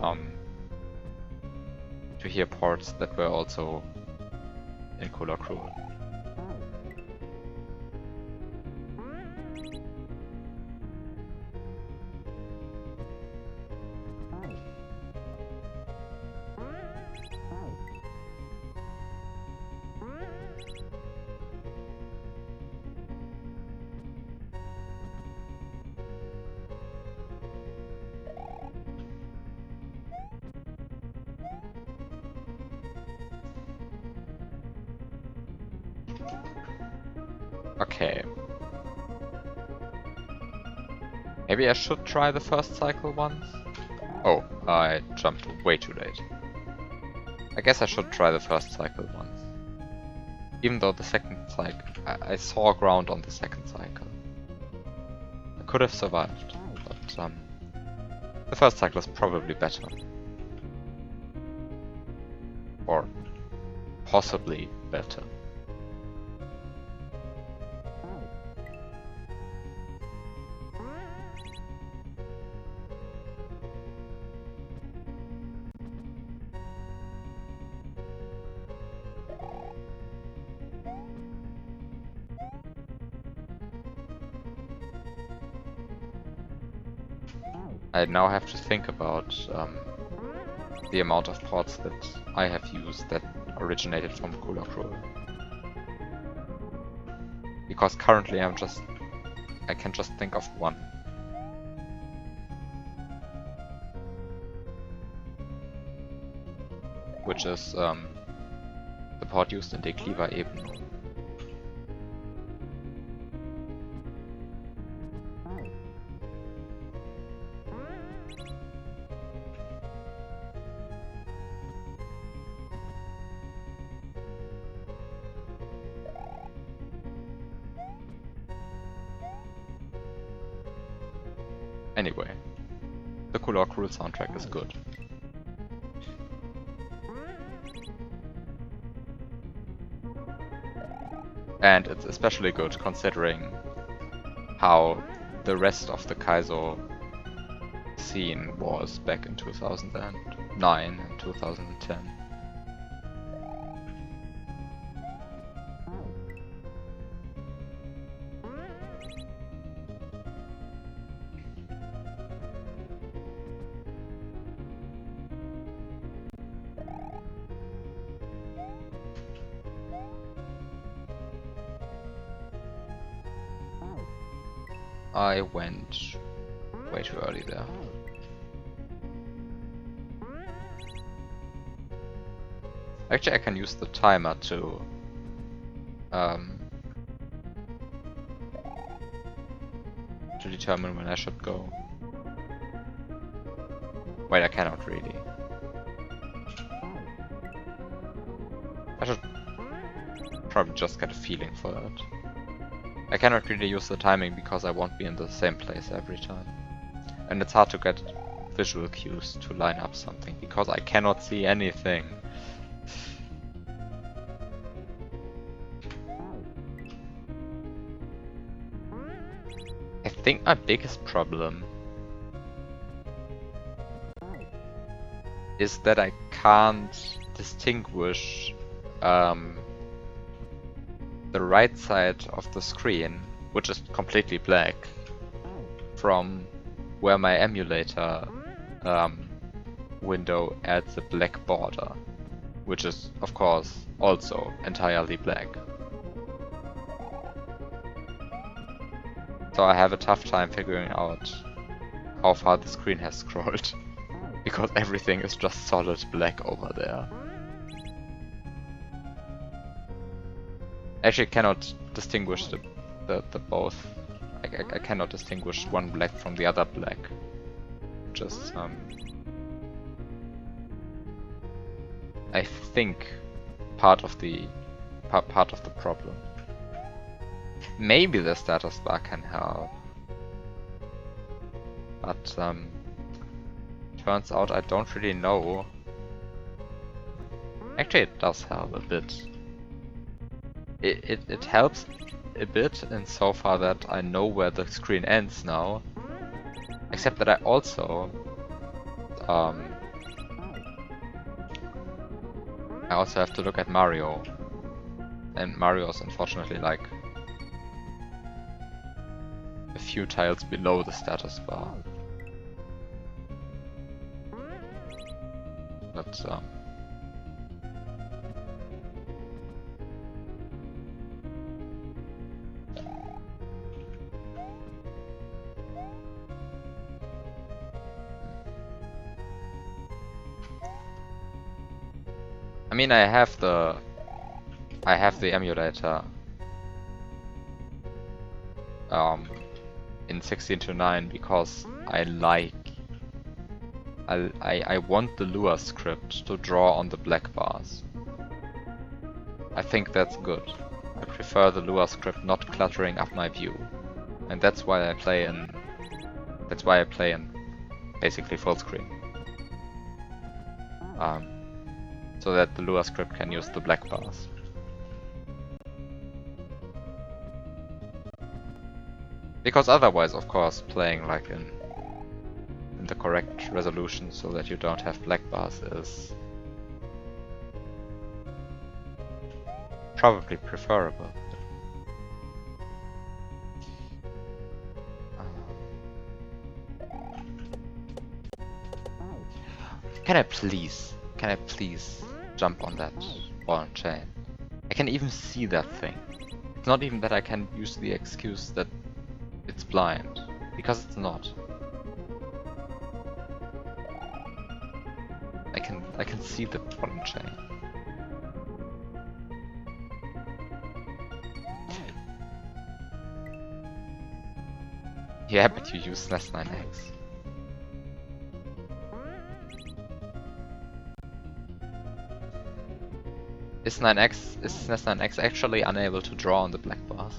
parts that were also in Color Cruel. Okay. Maybe I should try the first cycle once? Oh, I jumped way too late. I guess I should try the first cycle once. Even though the second cycle, I saw ground on the second cycle. I could have survived, but the first cycle is probably better. Or possibly better. I now have to think about the amount of pods that I have used that originated from Cooler Cruel. Because currently I can just think of one. Which is the pod used in Decliva Ebene. Anyway, the Cooler Cruel soundtrack is good. And it's especially good considering how the rest of the Kaizo scene was back in 2009 and 2010. I went way too early there. Actually, I can use the timer to determine when I should go. Wait, I cannot really. I should probably just get a feeling for that. I cannot really use the timing because I won't be in the same place every time. And it's hard to get visual cues to line up something because I cannot see anything. I think my biggest problem is that I can't distinguish the right side of the screen, which is completely black, from where my emulator window adds a black border, which is of course also entirely black. So I have a tough time figuring out how far the screen has scrolled, because everything is just solid black over there. Actually, I cannot distinguish the both. I cannot distinguish one black from the other black. Just I think part of the problem. Maybe the status bar can help, but turns out I don't really know. Actually, it does help a bit. It helps a bit insofar that I know where the screen ends now, except that I also have to look at Mario, and Mario is unfortunately like a few tiles below the status bar. But I mean, I have the emulator in 16:9 because I like I want the Lua script to draw on the black bars. I think that's good. I prefer the Lua script not cluttering up my view. And that's why I play in basically full screen. So that the Lua script can use the black bars. Because otherwise, of course, playing like in the correct resolution so that you don't have black bars is probably preferable. Can I please jump on that ball and chain? I can even see that thing. It's not even that I can use the excuse that it's blind, because it's not. I can see the ball and chain. Yeah, but you use SNES 9X. Is SNES 9X actually unable to draw on the black bars?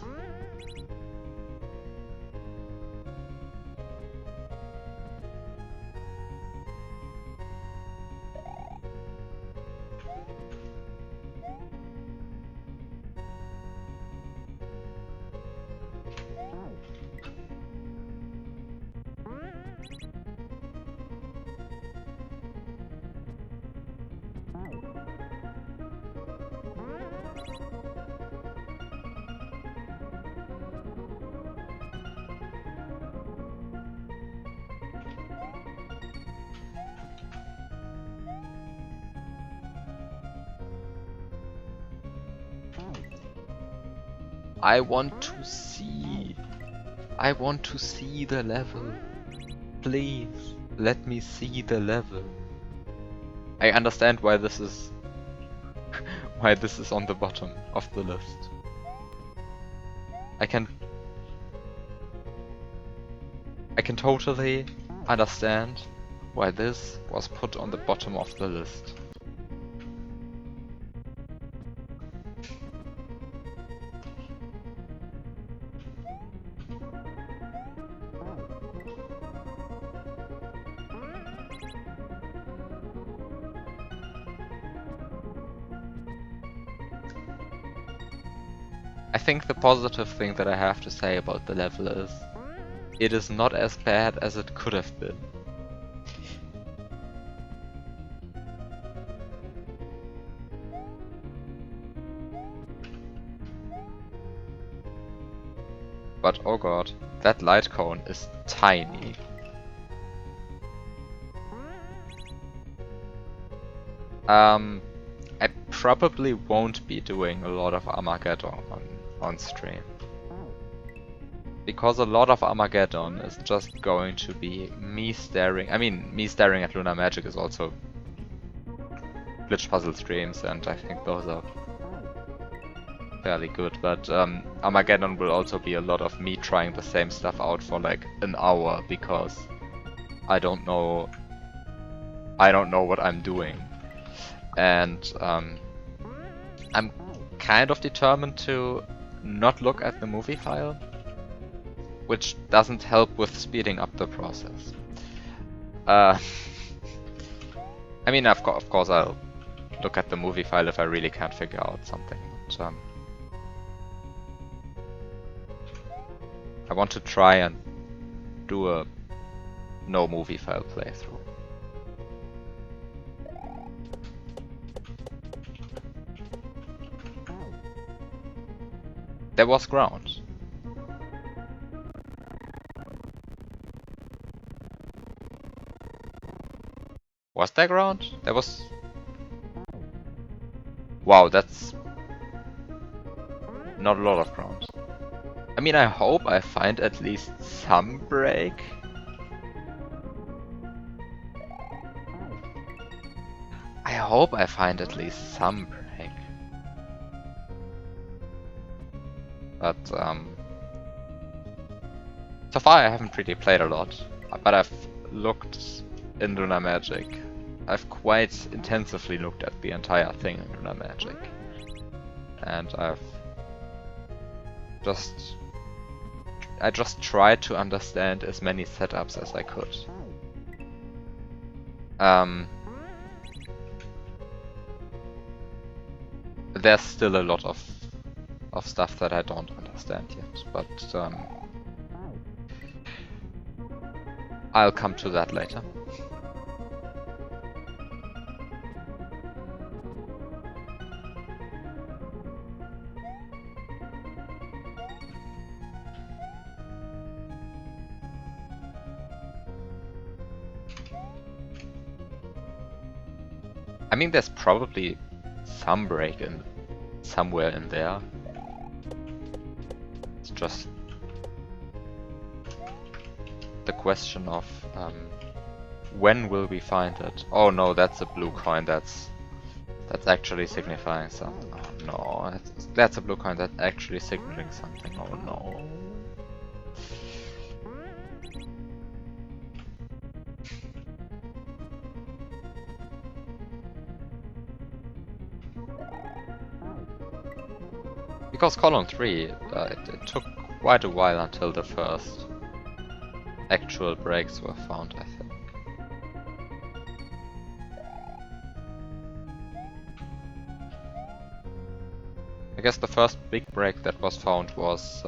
I want to see the level. Please, let me see the level. I understand why this is on the bottom of the list. I can totally understand why this was put on the bottom of the list. I think the positive thing that I have to say about the level is it is not as bad as it could have been. But oh god, that light cone is tiny. I probably won't be doing a lot of Armageddon on stream. Because a lot of Armageddon is just going to be me staring. I mean, me staring at Lunar Magic is also glitch puzzle streams, and I think those are fairly good. But Armageddon will also be a lot of me trying the same stuff out for like an hour because I don't know what I'm doing. And I'm kind of determined to not look at the movie file, which doesn't help with speeding up the process. I mean, of course I'll look at the movie file if I really can't figure out something. But, I want to try and do a no movie file playthrough. There was ground. Was there ground? There was... Wow, that's not a lot of ground. I mean, I hope I find at least some break. I hope I find at least some break. But, so far I haven't really played a lot. But I've looked in Lunar Magic. I've quite intensively looked at the entire thing in Lunar Magic. And I just tried to understand as many setups as I could. There's still a lot of stuff that I don't understand yet, but I'll come to that later. I mean, there's probably some break in somewhere in there. It's just the question of when will we find it? Oh no, that's a blue coin. That's actually signifying something. Oh no, that's a blue coin that's actually signaling something. Oh no. Because column 3, it took quite a while until the first actual breaks were found, I think. I guess the first big break that was found was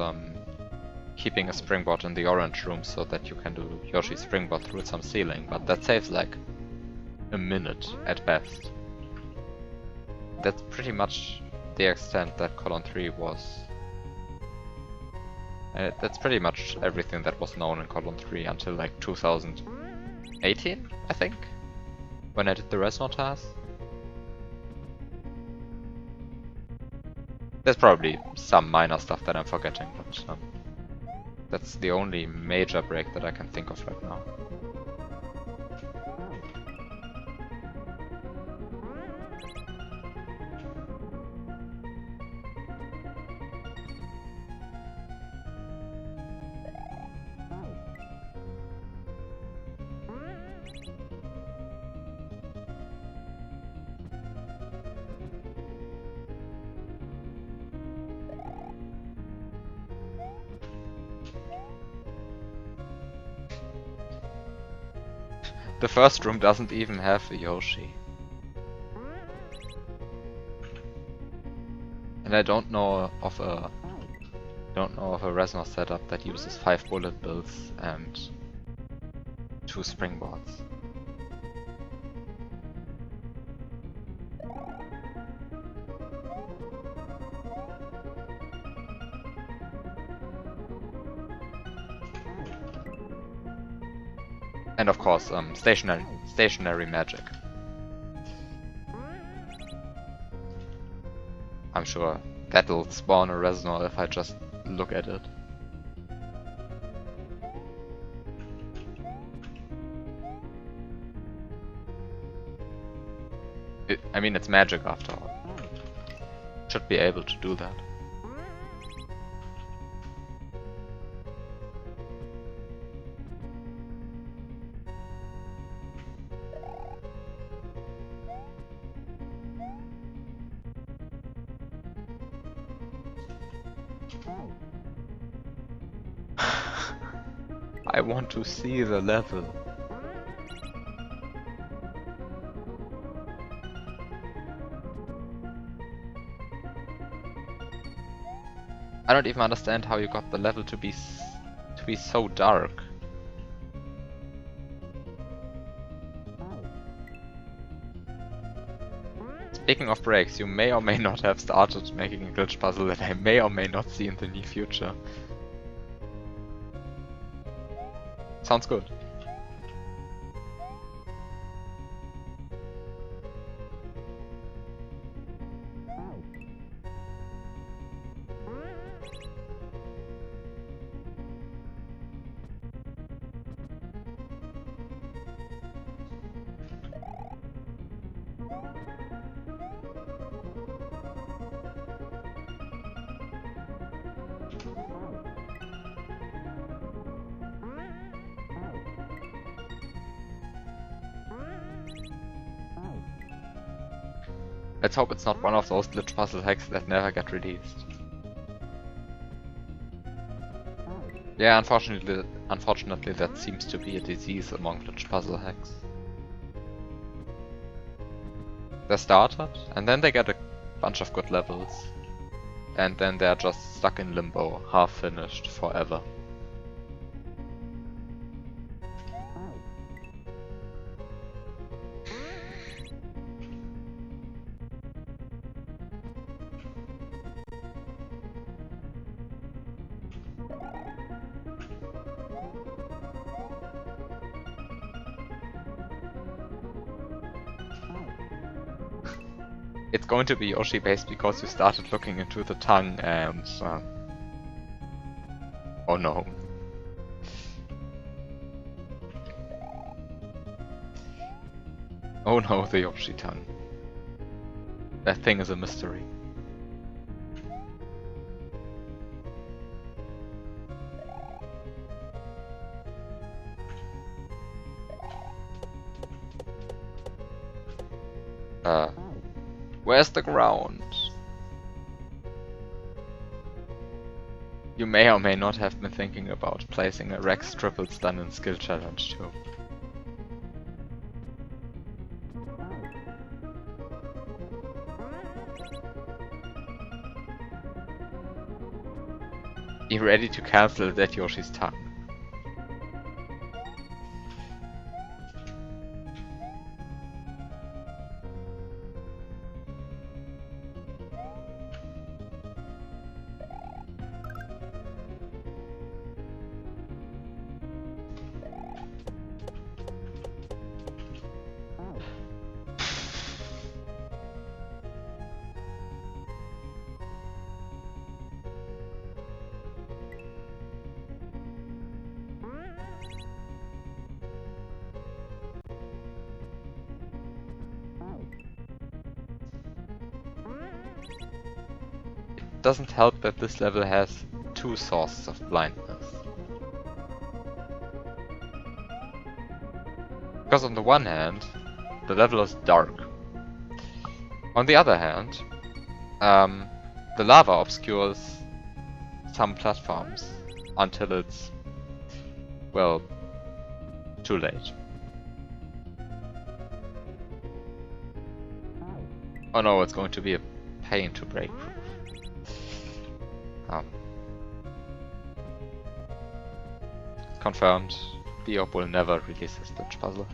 keeping a springboard in the orange room so that you can do Yoshi's springboard through some ceiling, but that saves like a minute at best. That's pretty much the extent that column 3 was. That's pretty much everything that was known in column 3 until like 2018, I think, when I did the Resno task. There's probably some minor stuff that I'm forgetting, but that's the only major break that I can think of right now. The first room doesn't even have a Yoshi. And I don't know of a Resonor setup that uses 5 bullet bills and 2 springboards. And of course, stationary magic. I'm sure that'll spawn a Resonor if I just look at it. I mean, it's magic after all. Should be able to do that. I want to see the level. I don't even understand how you got the level to be so dark. Speaking of breaks, you may or may not have started making a glitch puzzle that I may or may not see in the near future. Sounds good. Let's hope it's not one of those glitch puzzle hacks that never get released. Yeah, unfortunately that seems to be a disease among glitch puzzle hacks. They're started, and then they get a bunch of good levels. And then they're just stuck in limbo, half finished, forever. It's going to be Yoshi based because you started looking into the tongue and... oh no. Oh no, the Yoshi tongue. That thing is a mystery. Where's the ground? You may or may not have been thinking about placing a Rex triple stun in skill challenge too. Be ready to cancel that Yoshi's tongue. Doesn't help that this level has two sources of blindness. Because on the one hand, the level is dark. On the other hand, the lava obscures some platforms until it's, well, too late. Oh no, it's going to be a pain to break proof. Confirmed, Biop will never release this glitch puzzle.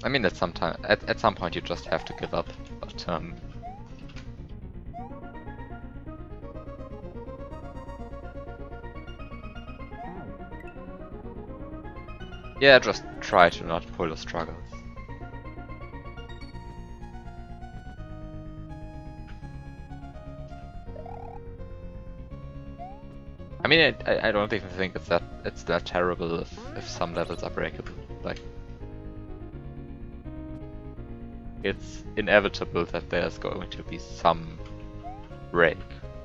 I mean, at some point you just have to give up, but yeah, just try to not pull the struggles. I mean, I don't even think it's that terrible if some levels are breakable. Like, it's inevitable that there's going to be some break,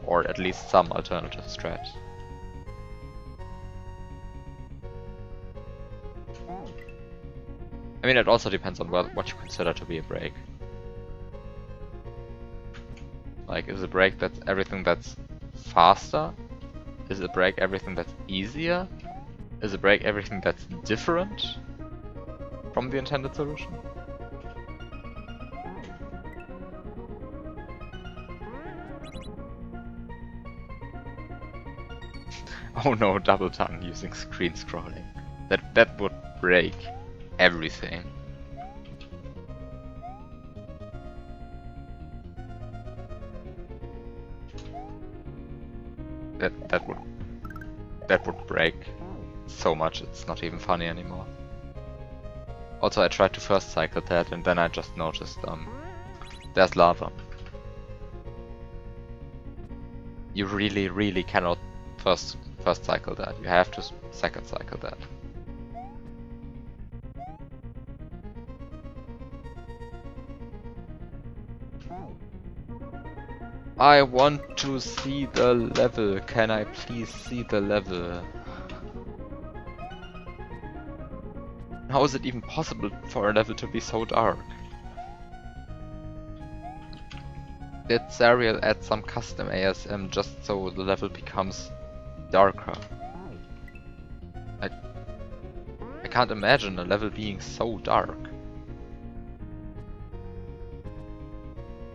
or at least some alternative strat. I mean, it also depends on what you consider to be a break. Like, is a break that's everything that's faster? Is a break everything that's easier? Is a break everything that's different from the intended solution? Oh no, double tongue using screen scrolling. That would break everything. That would break so much it's not even funny anymore. Also, I tried to first cycle that and then I just noticed there's lava. You really cannot first cycle that. You have to second cycle that. I want to see the level. Can I please see the level? How is it even possible for a level to be so dark? Did Zariel add some custom ASM just so the level becomes darker? I can't imagine a level being so dark.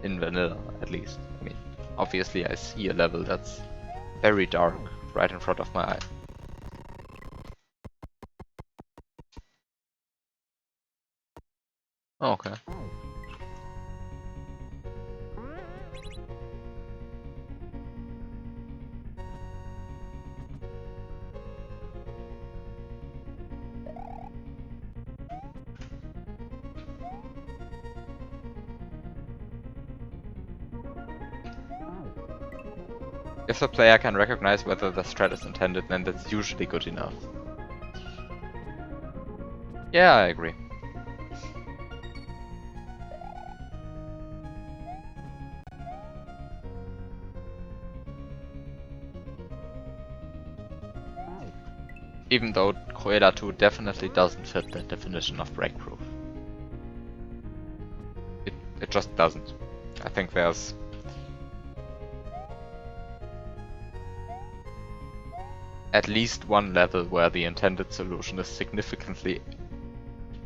In vanilla, at least. I mean, obviously I see a level that's very dark right in front of my eye. Oh, okay. If the player can recognize whether the strat is intended, then that's usually good enough. Yeah, I agree. Even though Cruella 2 definitely doesn't fit the definition of breakproof. It just doesn't. I think there's at least one level where the intended solution is significantly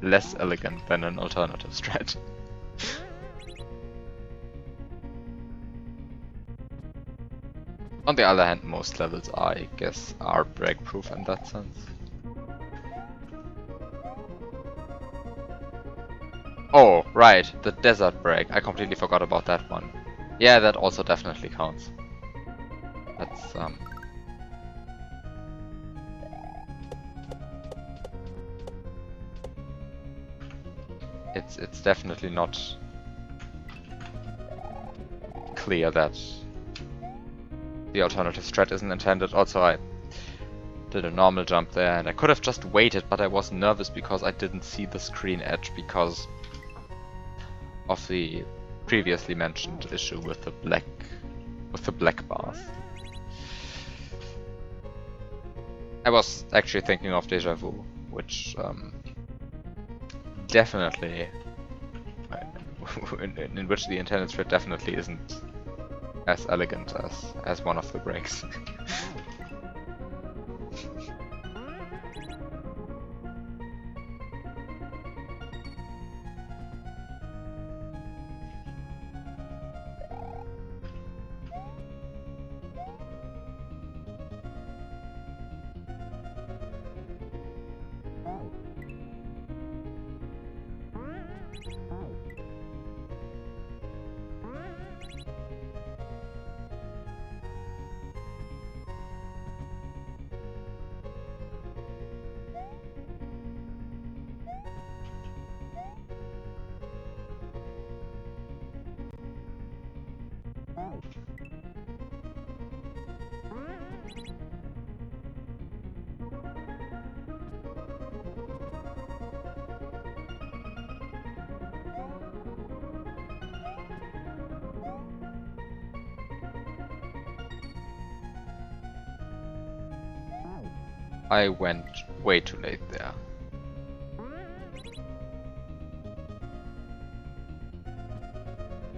less elegant than an alternative strat. On the other hand, most levels, I guess, are breakproof in that sense. Oh, right, the desert break. I completely forgot about that one. Yeah, that also definitely counts. That's, It's definitely not clear that the alternative strat isn't intended. Also, I did a normal jump there, and I could have just waited, but I was nervous because I didn't see the screen edge because of the previously mentioned issue with the black bars. I was actually thinking of Deja Vu, which definitely in which the intended strat definitely isn't as elegant as one of the breaks. I went way too late there.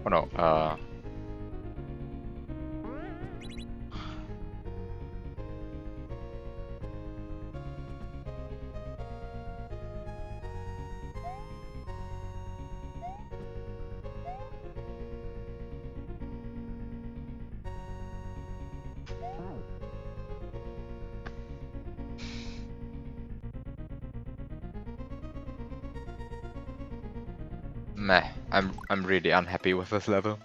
Oh no, meh, I'm really unhappy with this level.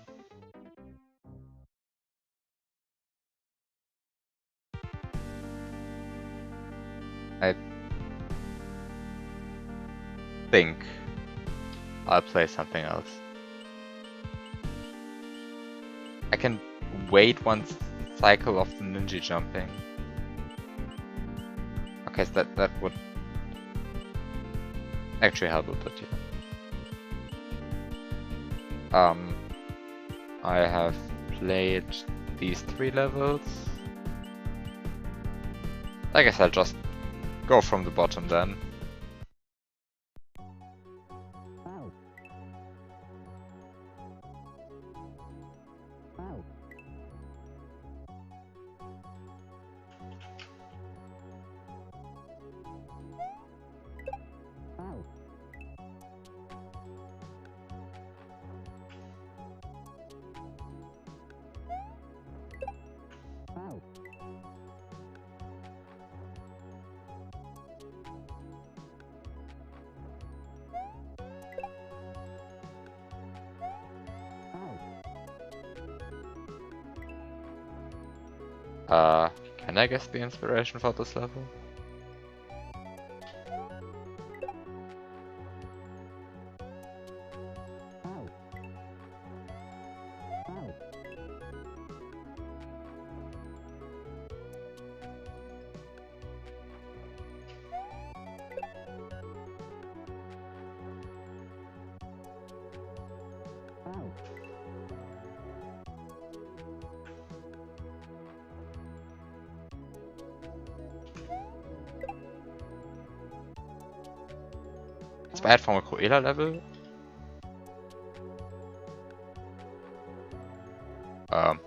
I think I'll play something else. I can wait one cycle of the ninja jumping. Okay, so that would actually help a bit, yeah. I have played these 3 levels. I guess I'll just go from the bottom then. Can I guess the inspiration for this level? Inspired from a Cruella level? Um.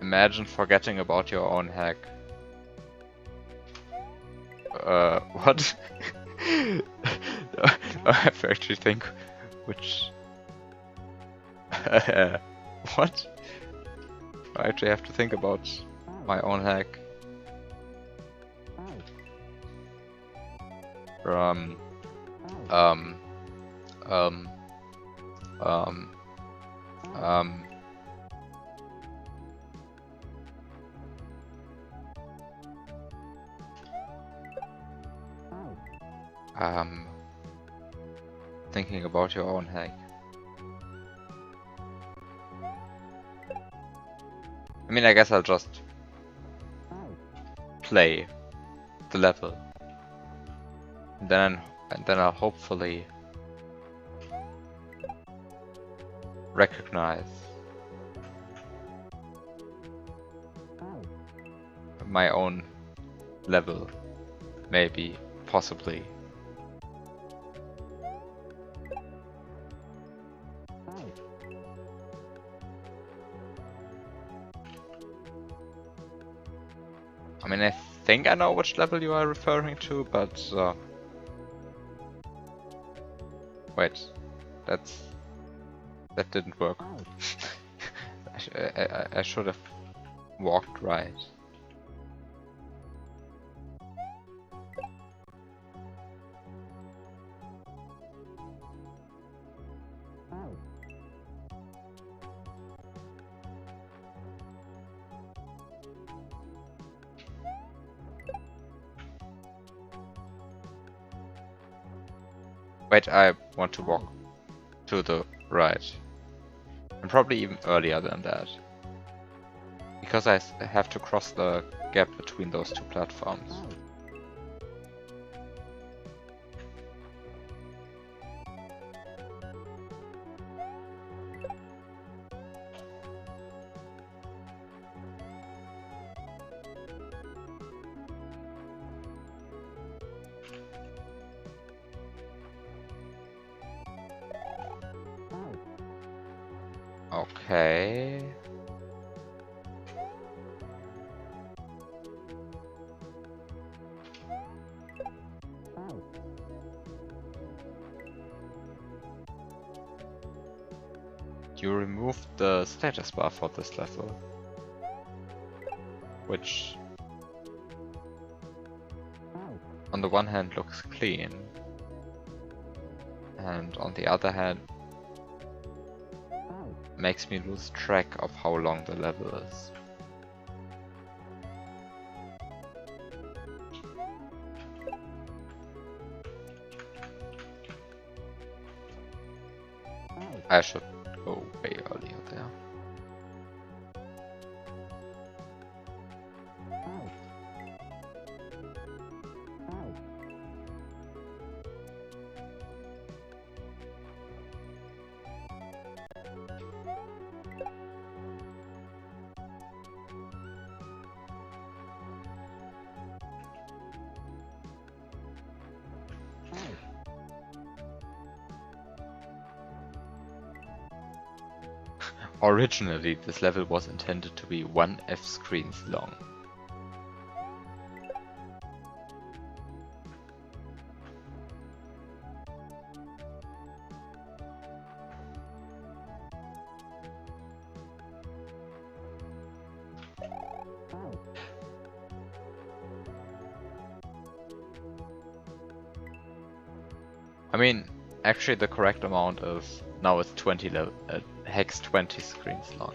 Imagine forgetting about your own hack. What? I have to actually think which... what? I actually have to think about my own hack. Um... Um... Um... Thinking about your own hack. I mean, I guess I'll just play the level, and then I'll hopefully recognize my own level, maybe, possibly. I mean, I think I know which level you are referring to, but wait, that didn't work. I should have walked right. Wait, I want to walk to the right. And probably even earlier than that. Because I have to cross the gap between those 2 platforms. Okay. You removed the status bar for this level, which on the one hand looks clean, and on the other hand makes me lose track of how long the level is. I should go way earlier there. Originally, this level was intended to be 1 F screens long. I mean, actually the correct amount is, now it's 20 hex 20 screens long.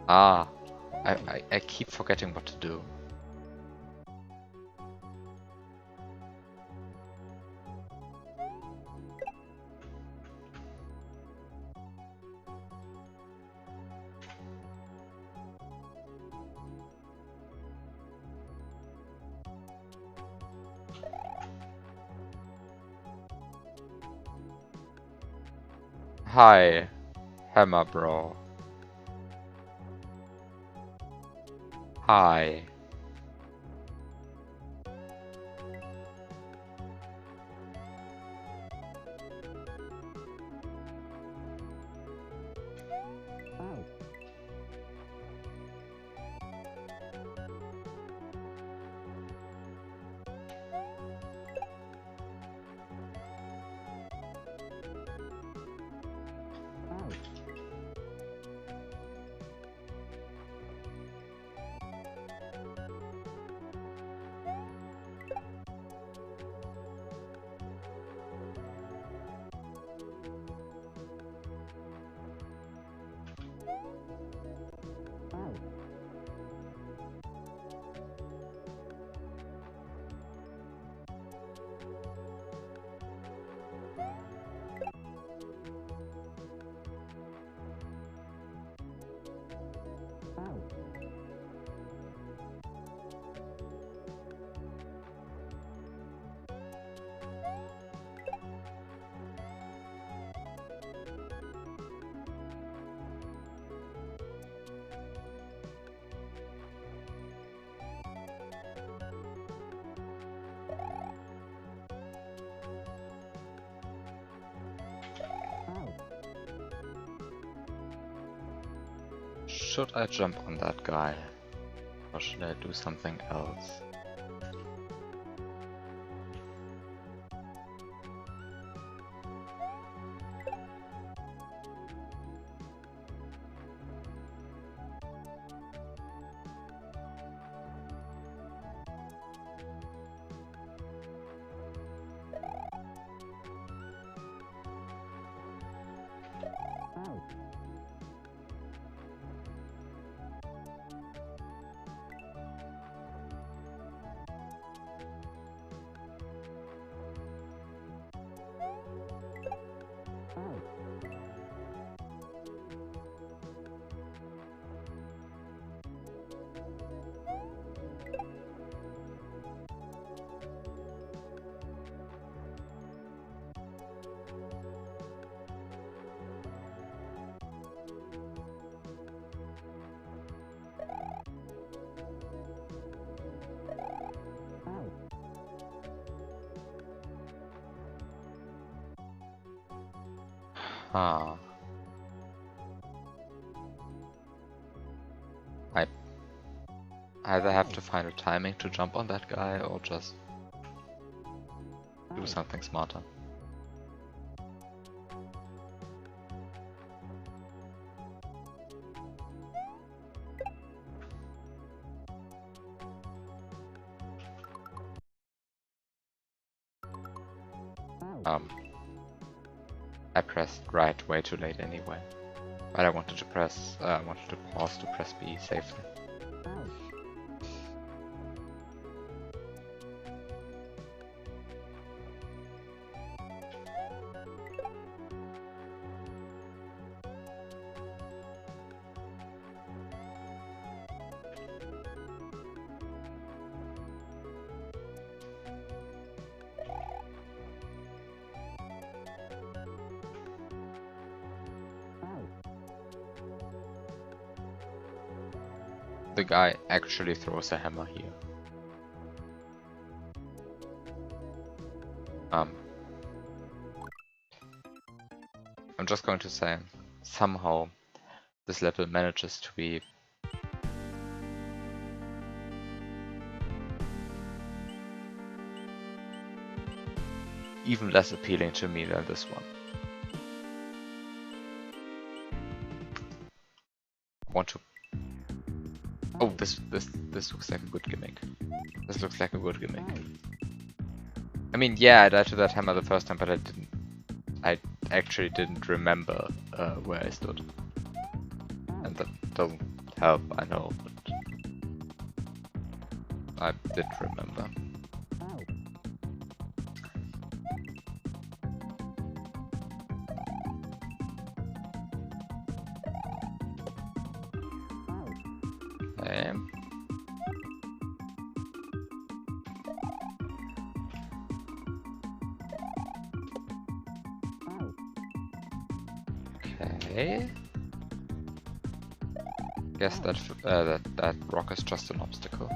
Ah, I keep forgetting what to do. Hi, Hammer Bro. Hi. Should I jump on that guy? Or should I do something else? Ah. I either have to find a timing to jump on that guy or just do something smarter. I pressed right way too late anyway. But I wanted to pause to press B safely. The guy actually throws a hammer here. I'm just going to say, somehow this level manages to be even less appealing to me than this one. I want to... Oh, this looks like a good gimmick. This looks like a good gimmick. I mean, yeah, I died to that hammer the first time, but I actually didn't remember where I stood. And that doesn't help, I know, but I did remember. Okay. Guess that rock is just an obstacle.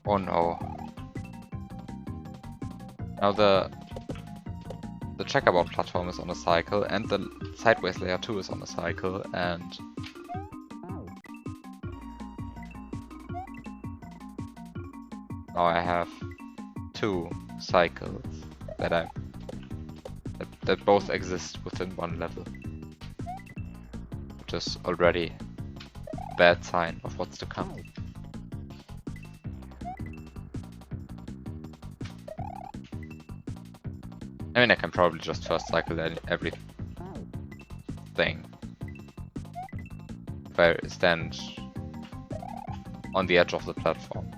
Oh no. Now the checkerboard platform is on a cycle and the sideways layer 2 is on a cycle, and now I have 2 cycles that that both exist within one level, which is already a bad sign of what's to come. I mean, I can probably just first cycle everything if I stand on the edge of the platform.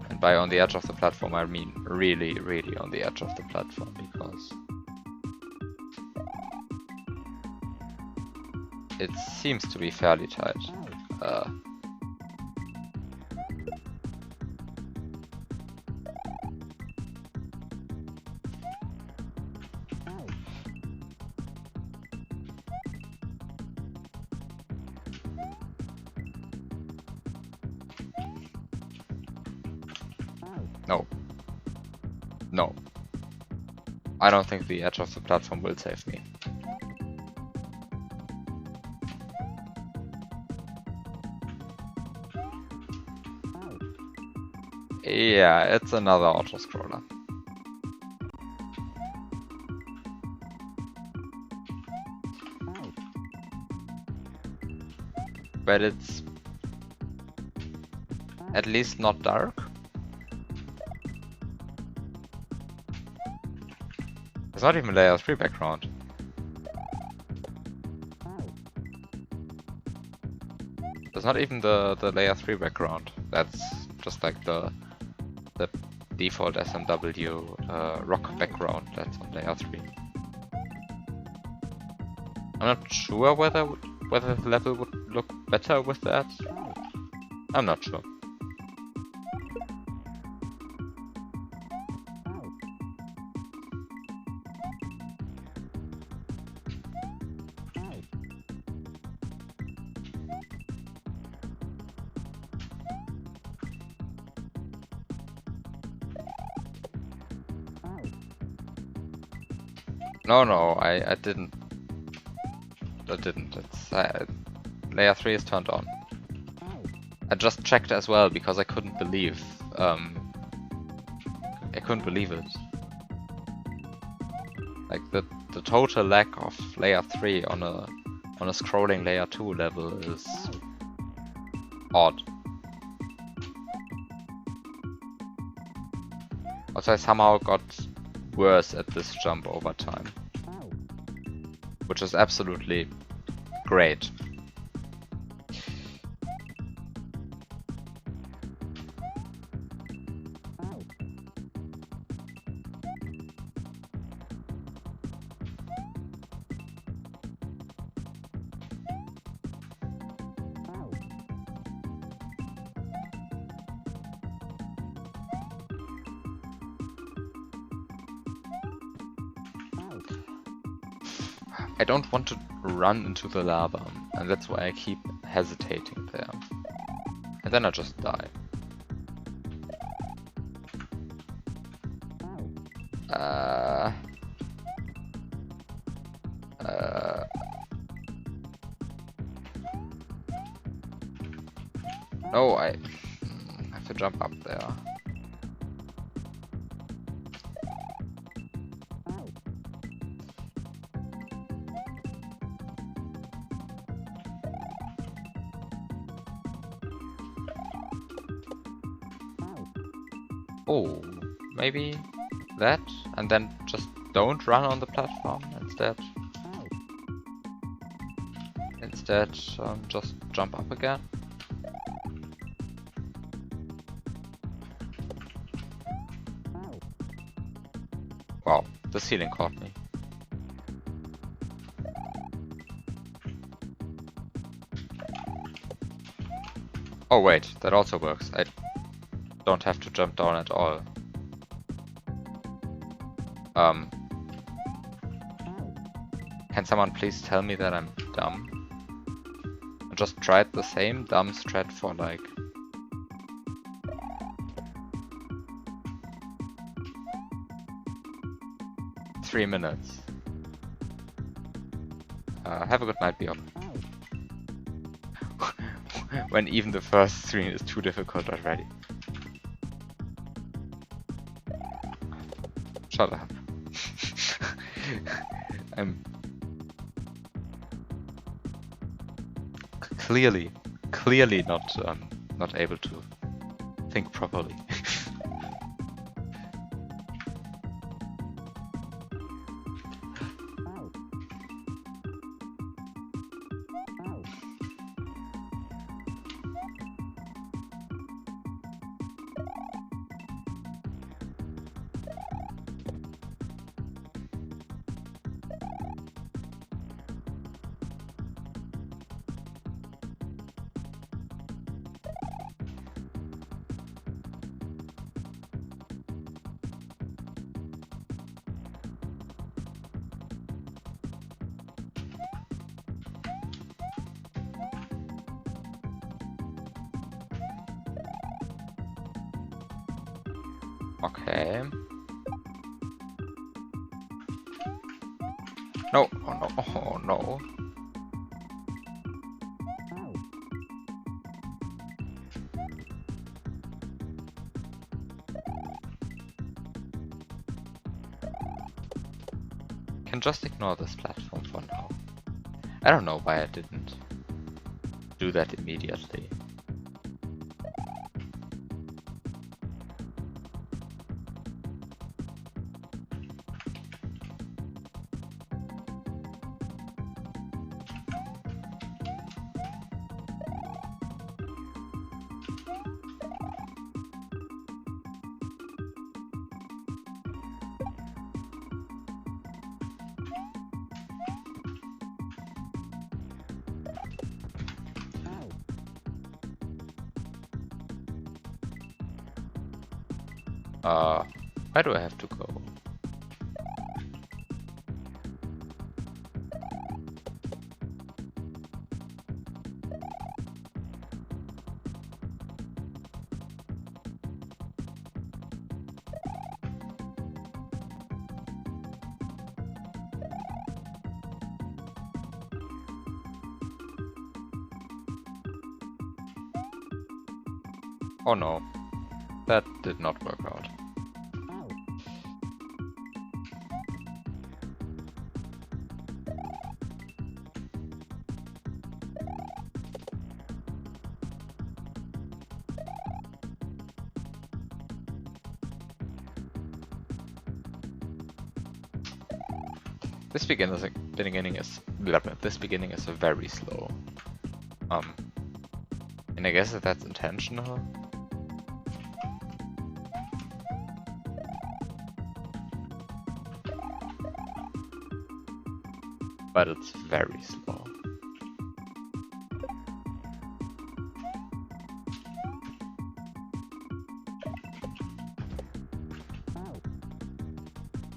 And by on the edge of the platform, I mean really, really on the edge of the platform, because it seems to be fairly tight. No. No. I don't think the edge of the platform will save me. Yeah, it's another auto-scroller. But it's at least not dark. It's not even layer 3 background. There's not even the layer 3 background. That's just like the default SMW rock background that's on layer 3. I'm not sure whether the level would look better with that? I'm not sure. No, I didn't. It's layer 3 is turned on. I just checked as well because I couldn't believe it. Like the total lack of layer 3 on a scrolling layer 2 level is odd. Also, I somehow got worse at this jump over time, which is absolutely great. I don't want to run into the lava, and that's why I keep hesitating there. And then I just die. No, I have to jump up there. Oh, maybe that, and then just don't run on the platform instead. Instead, just jump up again. Wow, the ceiling caught me. Oh wait, that also works. I don't have to jump down at all. Can someone please tell me that I'm dumb? I just tried the same dumb strat for like 3 minutes. Have a good night, Bjorn. When even the first screen is too difficult already. Shut up. I'm clearly not able to think properly. Okay. No, oh no, oh no. Can just ignore this platform for now. I don't know why I didn't do that immediately. Where do I have to go? Oh no, that did not work out. This beginning is very slow. And I guess that's intentional. But it's very slow.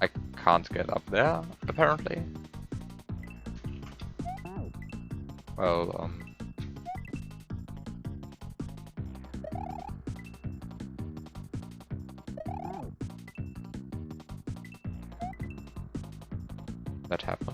I can't get up there, apparently. Well, that happened.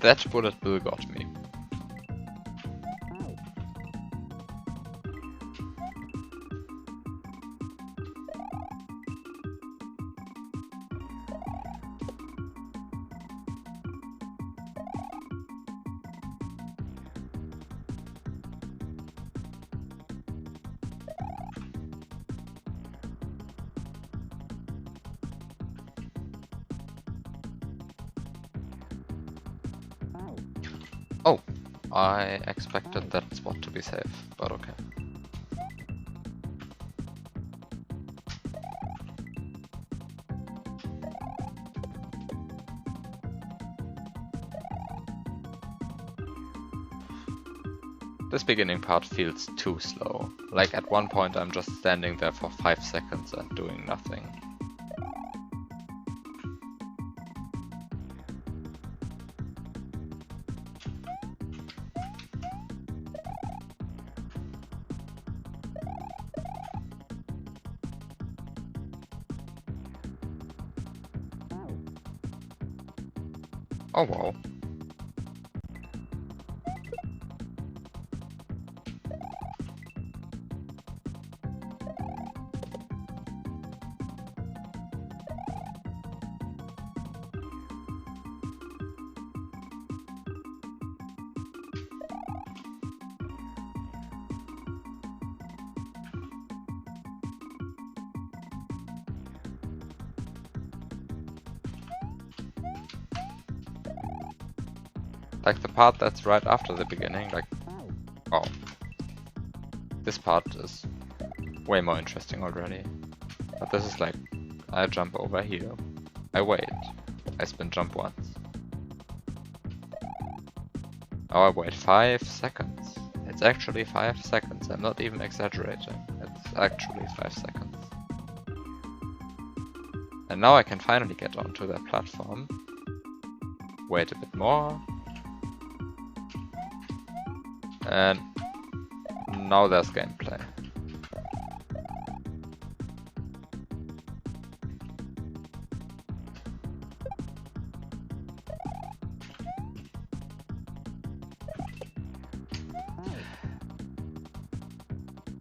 That bullet bill got me. Oh, I expected that spot to be safe, but okay. This beginning part feels too slow. Like at one point I'm just standing there for 5 seconds and doing nothing. Oh wow. Like the part that's right after the beginning, like, oh. This part is way more interesting already. But this is like, I jump over here, I wait, I spin jump once. Now I wait 5 seconds. It's actually 5 seconds, I'm not even exaggerating. It's actually 5 seconds. And now I can finally get onto that platform. Wait a bit more. And now there's gameplay.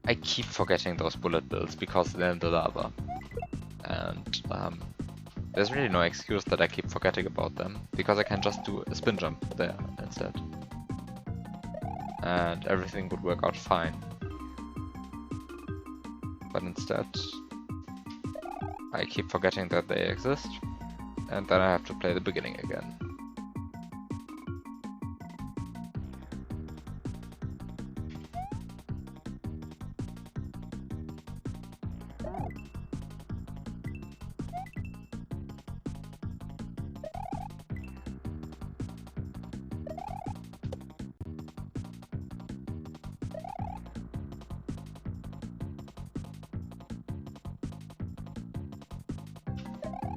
I keep forgetting those bullet bills because they're in the lava. And there's really no excuse that I keep forgetting about them, because I can just do a spin jump there instead. And everything would work out fine. But instead, I keep forgetting that they exist, and then I have to play the beginning again.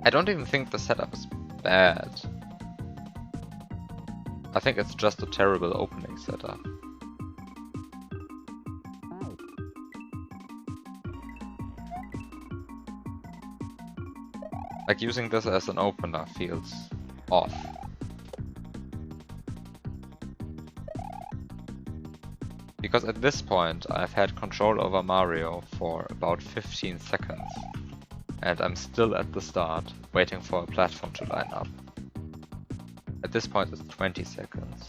I don't even think the setup is bad. I think it's just a terrible opening setup. Like, using this as an opener feels off. Because at this point I've had control over Mario for about 15 seconds. And I'm still at the start, waiting for a platform to line up. At this point it's 20 seconds.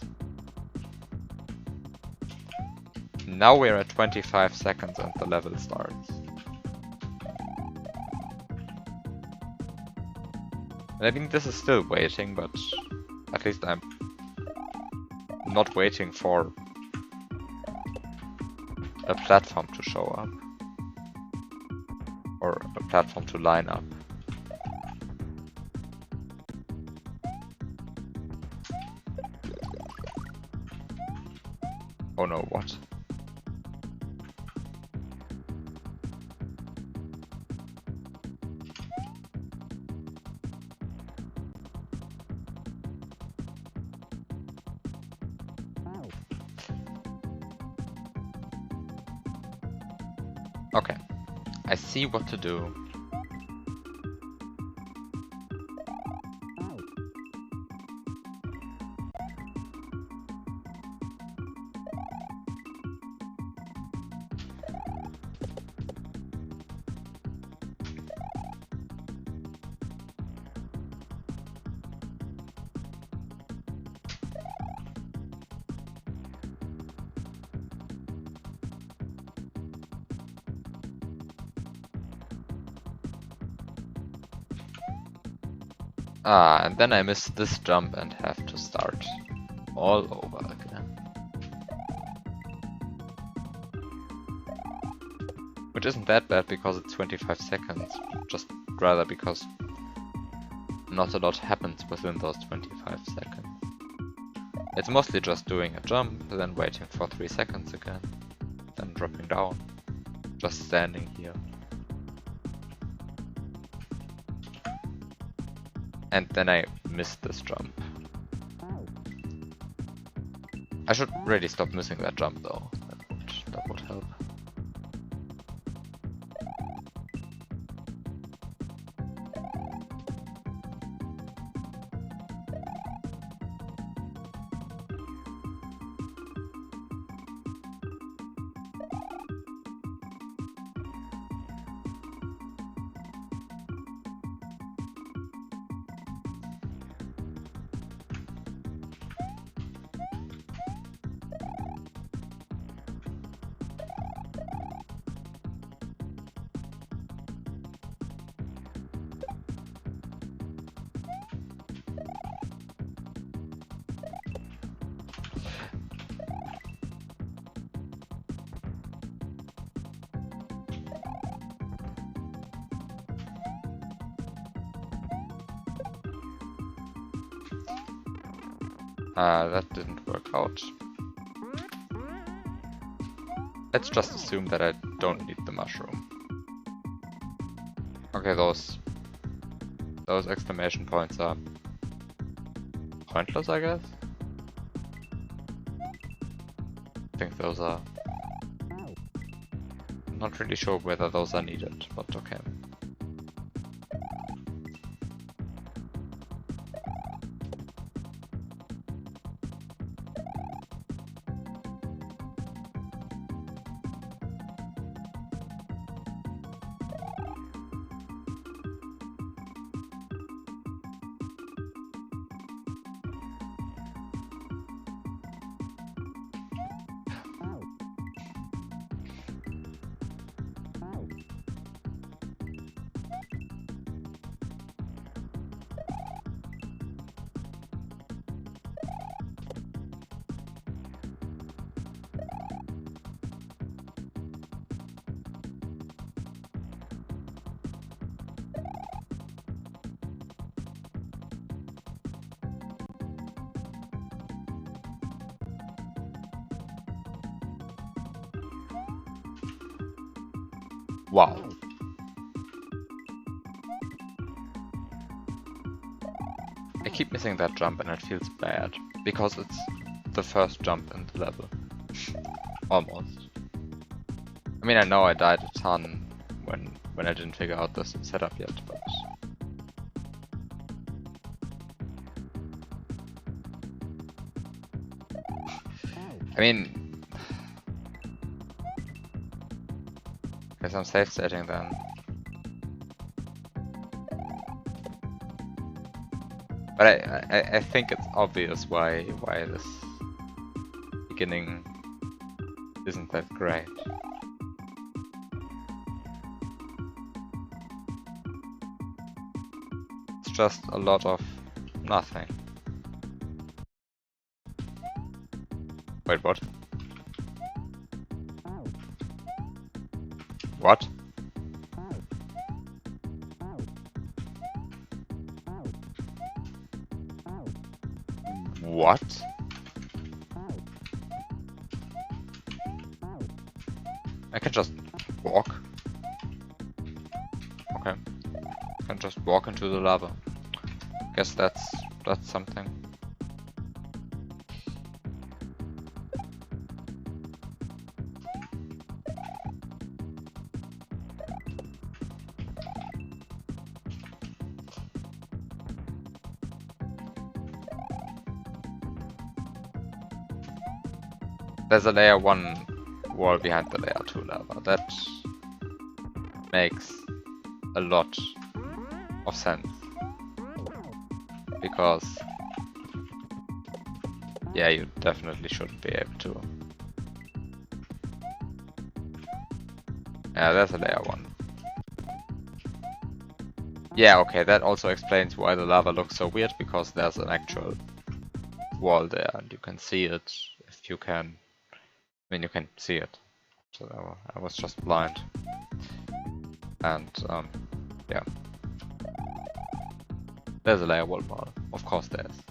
Now we're at 25 seconds and the level starts. And I mean, this is still waiting, but at least I'm not waiting for a platform to show up. Or a platform to line up. Oh no, what? Okay, I see what to do. Ah, and then I miss this jump and have to start all over again. Which isn't that bad because it's 25 seconds, just rather because not a lot happens within those 25 seconds. It's mostly just doing a jump, then waiting for 3 seconds again, then dropping down, just standing here. And then I missed this jump. I should really stop missing that jump though, that would help. That didn't work out. Let's just assume that I don't need the mushroom. Okay, those exclamation points are pointless, I guess? I think those are... not really sure whether those are needed, but okay. Wow. I keep missing that jump and it feels bad, because it's the first jump in the level. Almost. I mean, I know I died a ton when I didn't figure out this setup yet, but... I mean... Guess I'm safe setting then. But I think it's obvious why this beginning isn't that great. It's just a lot of nothing. Wait, what? What? What? I can just walk. Okay. I can just walk into the lava. Guess that's something. There's a layer 1 wall behind the layer 2 lava. That makes a lot of sense. Because, yeah, you definitely shouldn't be able to. Yeah, there's a layer 1. Yeah, okay, that also explains why the lava looks so weird, because there's an actual wall there and you can see it if you can. I mean, you can see it. So I was just blind. And, yeah. There's a layer 1 wall. Of course there is.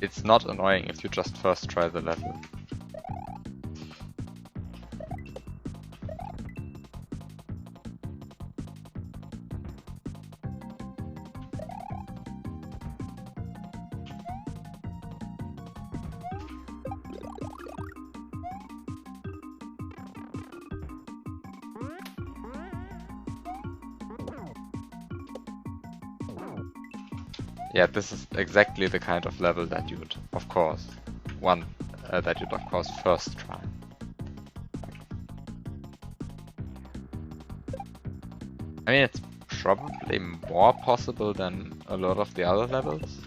It's not annoying if you just first try the level. Yeah, this is exactly the kind of level that you'd, of course, first try. I mean, it's probably more possible than a lot of the other levels.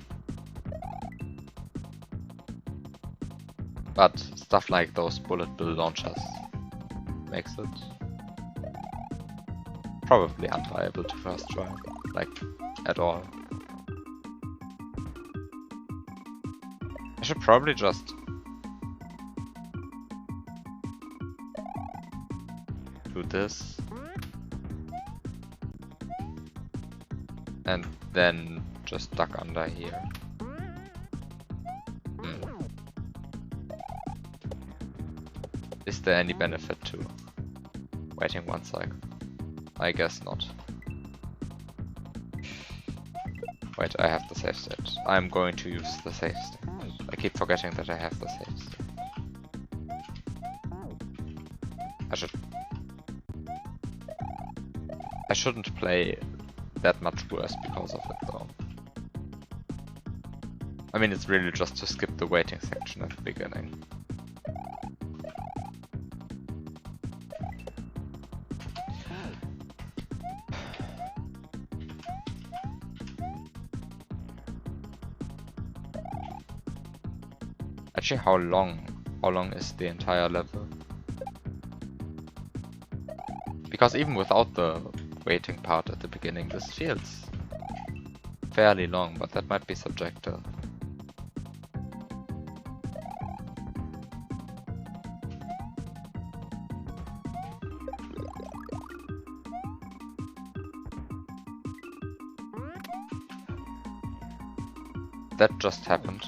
But stuff like those bullet bill launchers makes it probably unviable to first try, like, at all. I should probably just do this and then just duck under here. Is there any benefit to waiting 1 cycle? I guess not. Wait, I have the save state. I'm going to use the save state. I keep forgetting that I have the save state. I shouldn't play that much worse because of it though. I mean, it's really just to skip the waiting section at the beginning. Actually, how long is the entire level? Because even without the waiting part at the beginning, this feels fairly long, but that might be subjective. that just happened?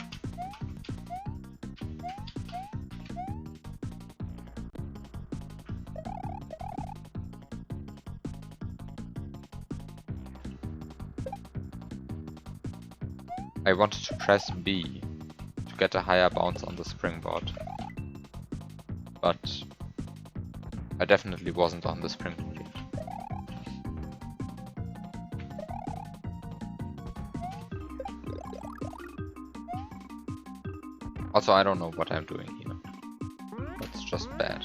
I wanted to press B to get a higher bounce on the springboard, but I definitely wasn't on the springboard. Also, I don't know what I'm doing here. That's just bad.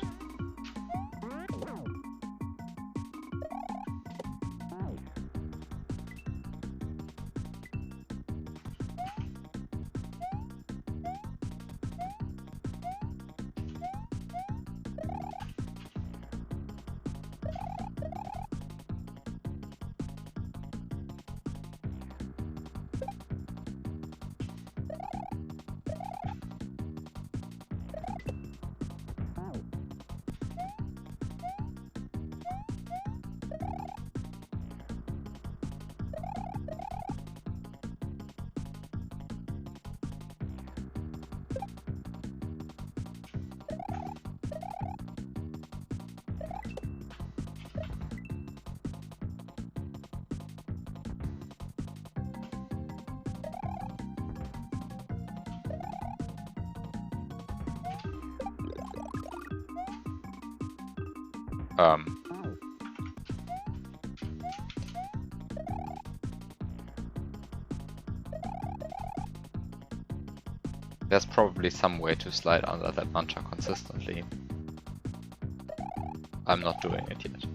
There's probably some way to slide under that mantra consistently. I'm not doing it yet.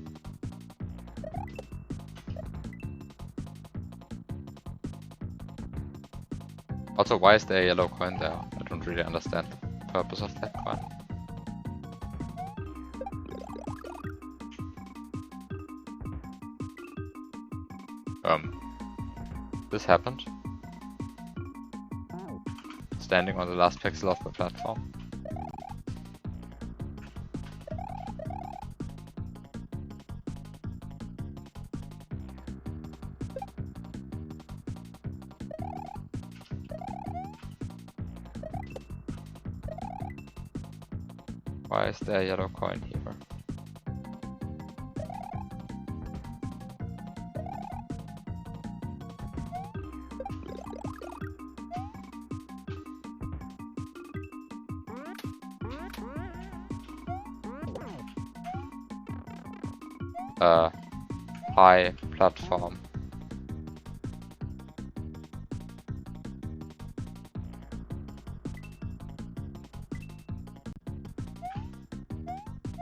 Also, why is there a yellow coin there? I don't really understand the purpose of that coin. This happened. Standing on the last pixel of the platform. Why is there a yellow coin here? High platform.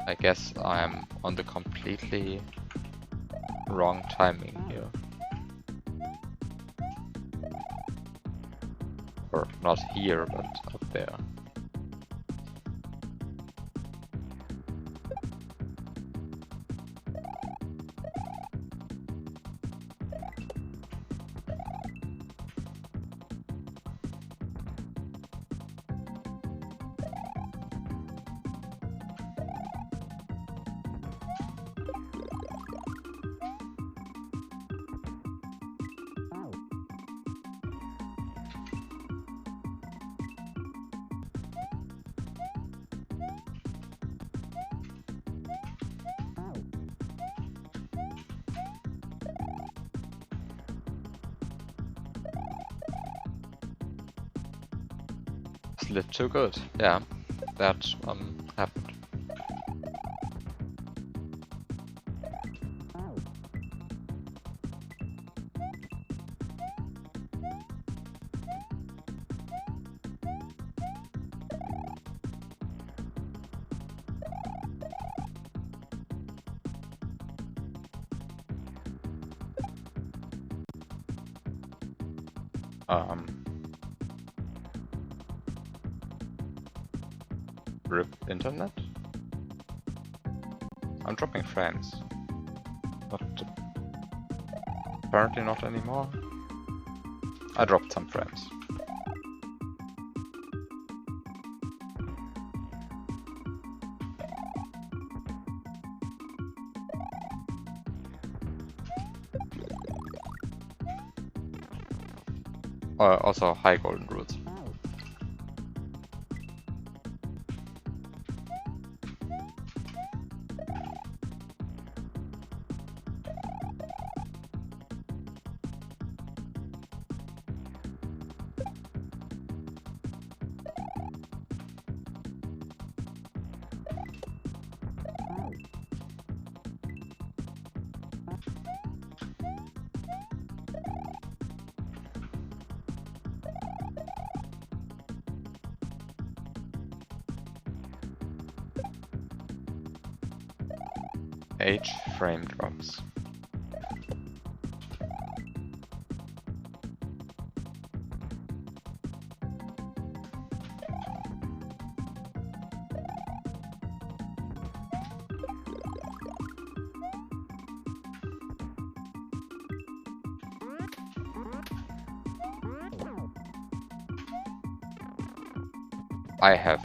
I guess I'm on the completely wrong timing here. Or not here, but up there. Lit too good. Yeah, that happened. RIP internet? I'm dropping frames. But apparently not anymore. I dropped some frames. Also high golden roots. H frame drops. I have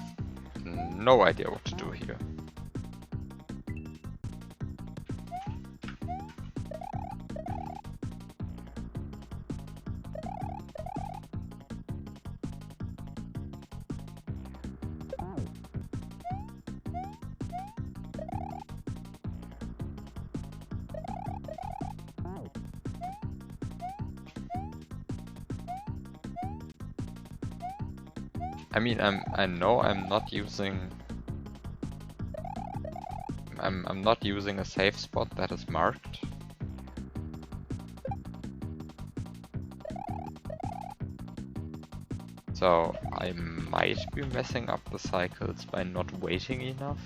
no idea what to do here. I mean, I know I'm not using. I'm not using a safe spot that is marked. So I might be messing up the cycles by not waiting enough.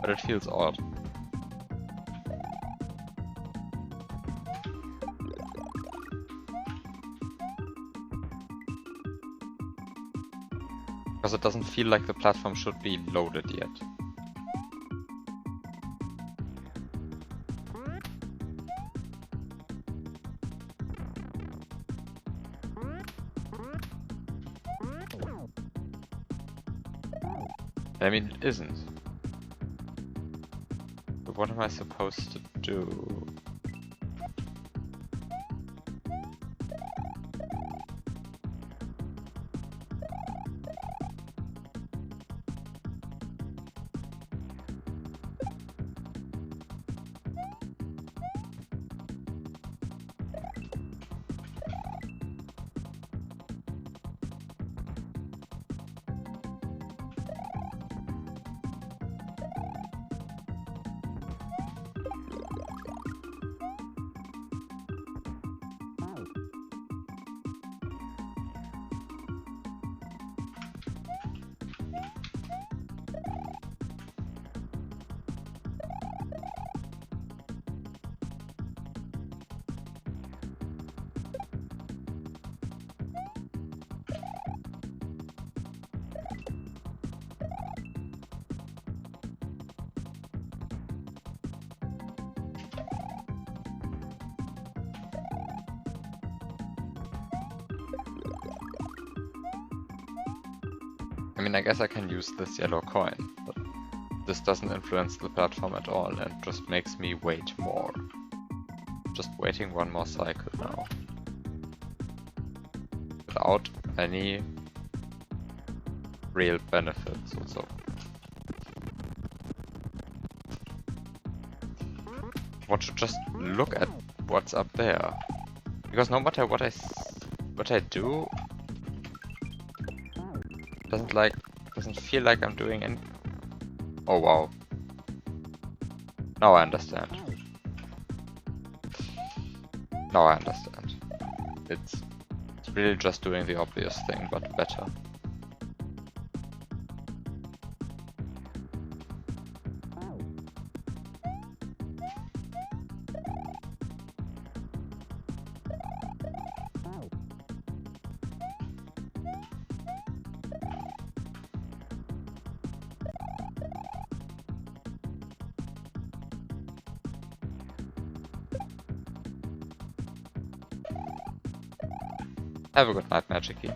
But it feels odd. Because it doesn't feel like the platform should be loaded yet. I mean, it isn't. But what am I supposed to do? I mean, I guess I can use this yellow coin, but this doesn't influence the platform at all and just makes me wait more. Just waiting one more cycle now. Without any real benefits also. I want to just look at what's up there. Because no matter what I do, doesn't feel like I'm doing any. Oh wow. Now I understand. Now I understand. It's really just doing the obvious thing, but better. Have a good night, Magicy.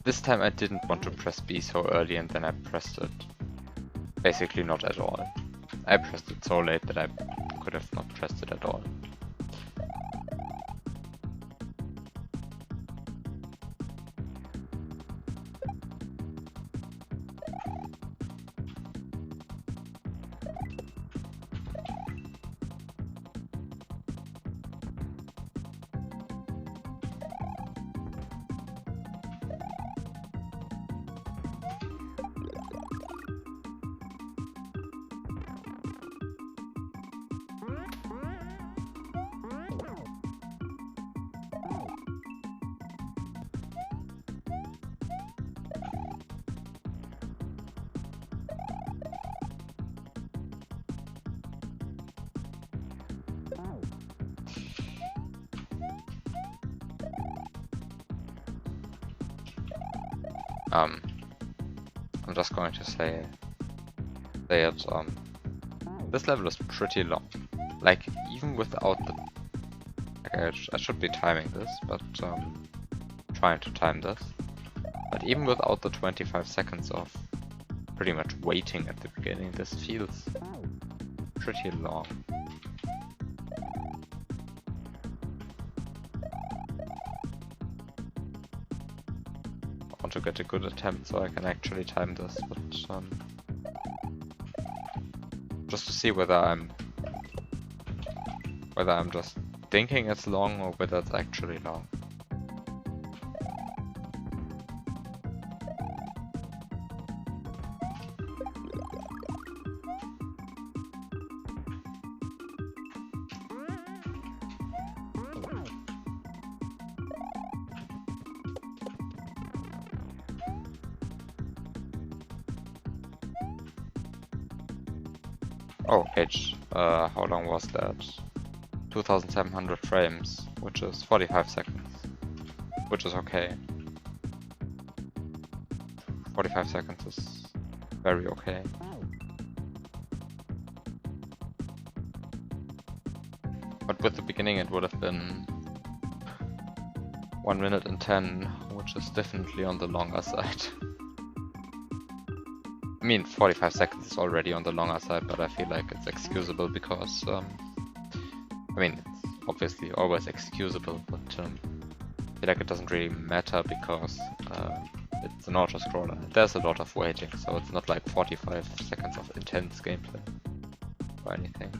This time I didn't want to press B so early and then I pressed it basically not at all. I pressed it so late that I could have not pressed it at all. I'm just going to say that this level is pretty long. Like, even without the... Okay, I should be timing this, but trying to time this. But even without the 25 seconds of pretty much waiting at the beginning, this feels pretty long. I want to get a good attempt so I can actually time this, but just to see whether I'm just thinking it's long or whether it's actually long. Oh, page. How long was that? 2700 frames, which is 45 seconds. Which is okay. 45 seconds is very okay. But with the beginning it would have been 1 minute and 10, which is definitely on the longer side. I mean, 45 seconds is already on the longer side, but I feel like it's excusable because, I mean, it's obviously always excusable, but I feel like it doesn't really matter because it's an auto-scroller. There's a lot of waiting, so it's not like 45 seconds of intense gameplay or anything.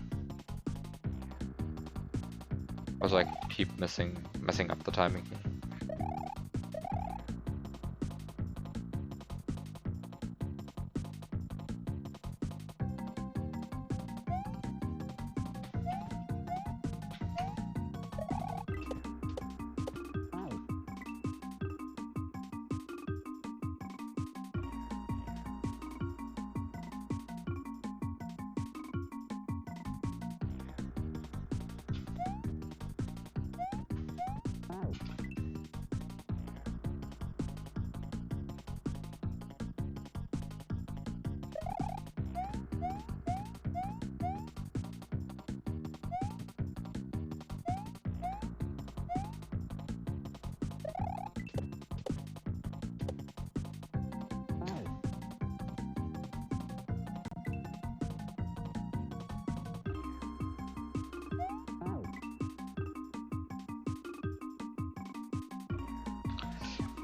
Also, I keep messing up the timing here.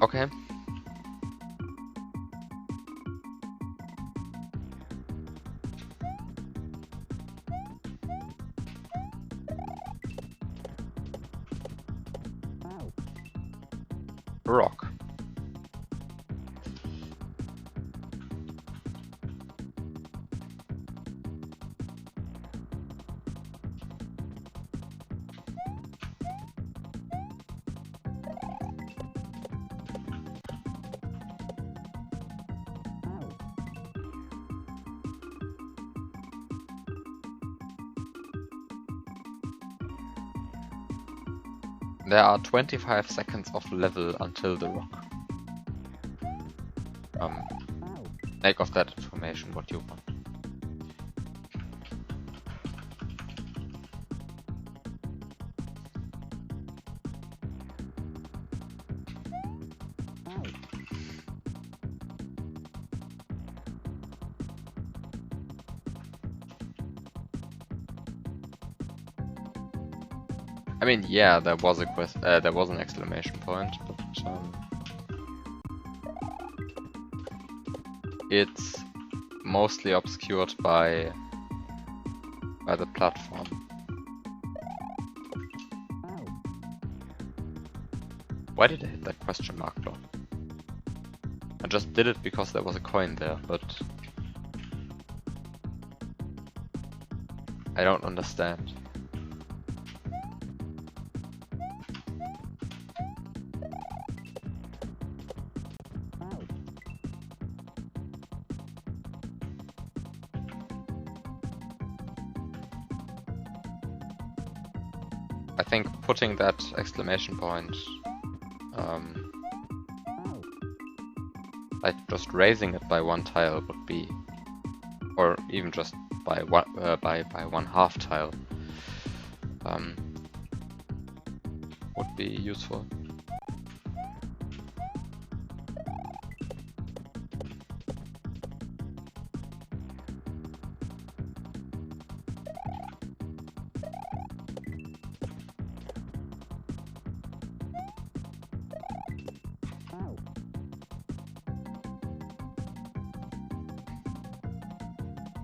Okay. Rock. There are 25 seconds of level until the rock. Make of that information what you want. I mean, yeah, there was a there was an exclamation point, but it's mostly obscured by the platform. Why did I hit that question mark block? I just did it because there was a coin there, but I don't understand. I think putting that exclamation point, like just raising it by one tile would be, or even just by one half tile, would be useful.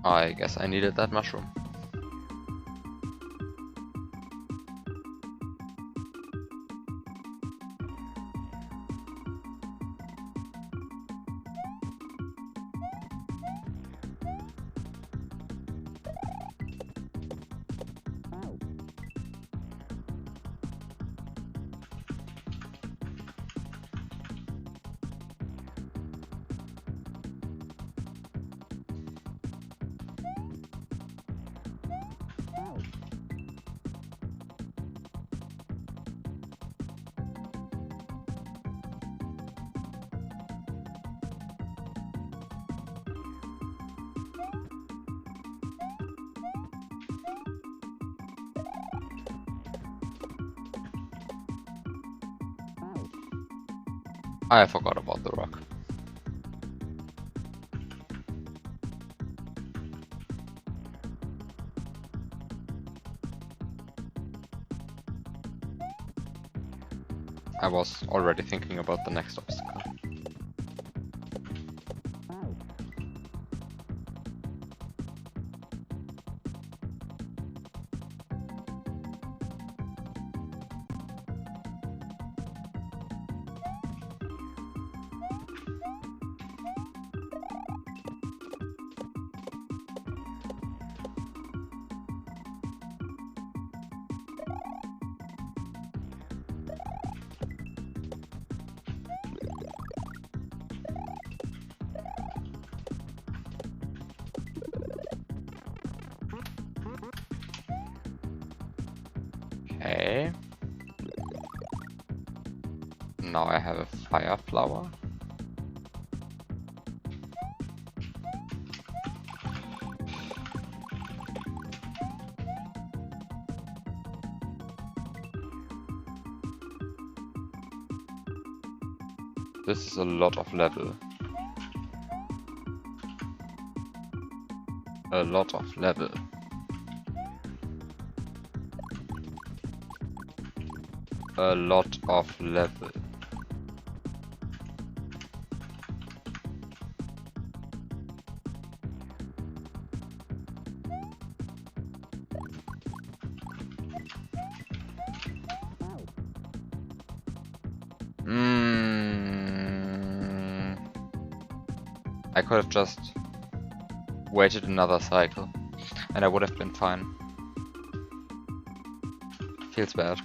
I guess I needed that mushroom. I forgot about the rock. I was already thinking about the next obstacle. Okay. Now I have a fire flower. This is a lot of level. A lot of level. A lot of level. I could have just waited another cycle and I would have been fine. Feels bad.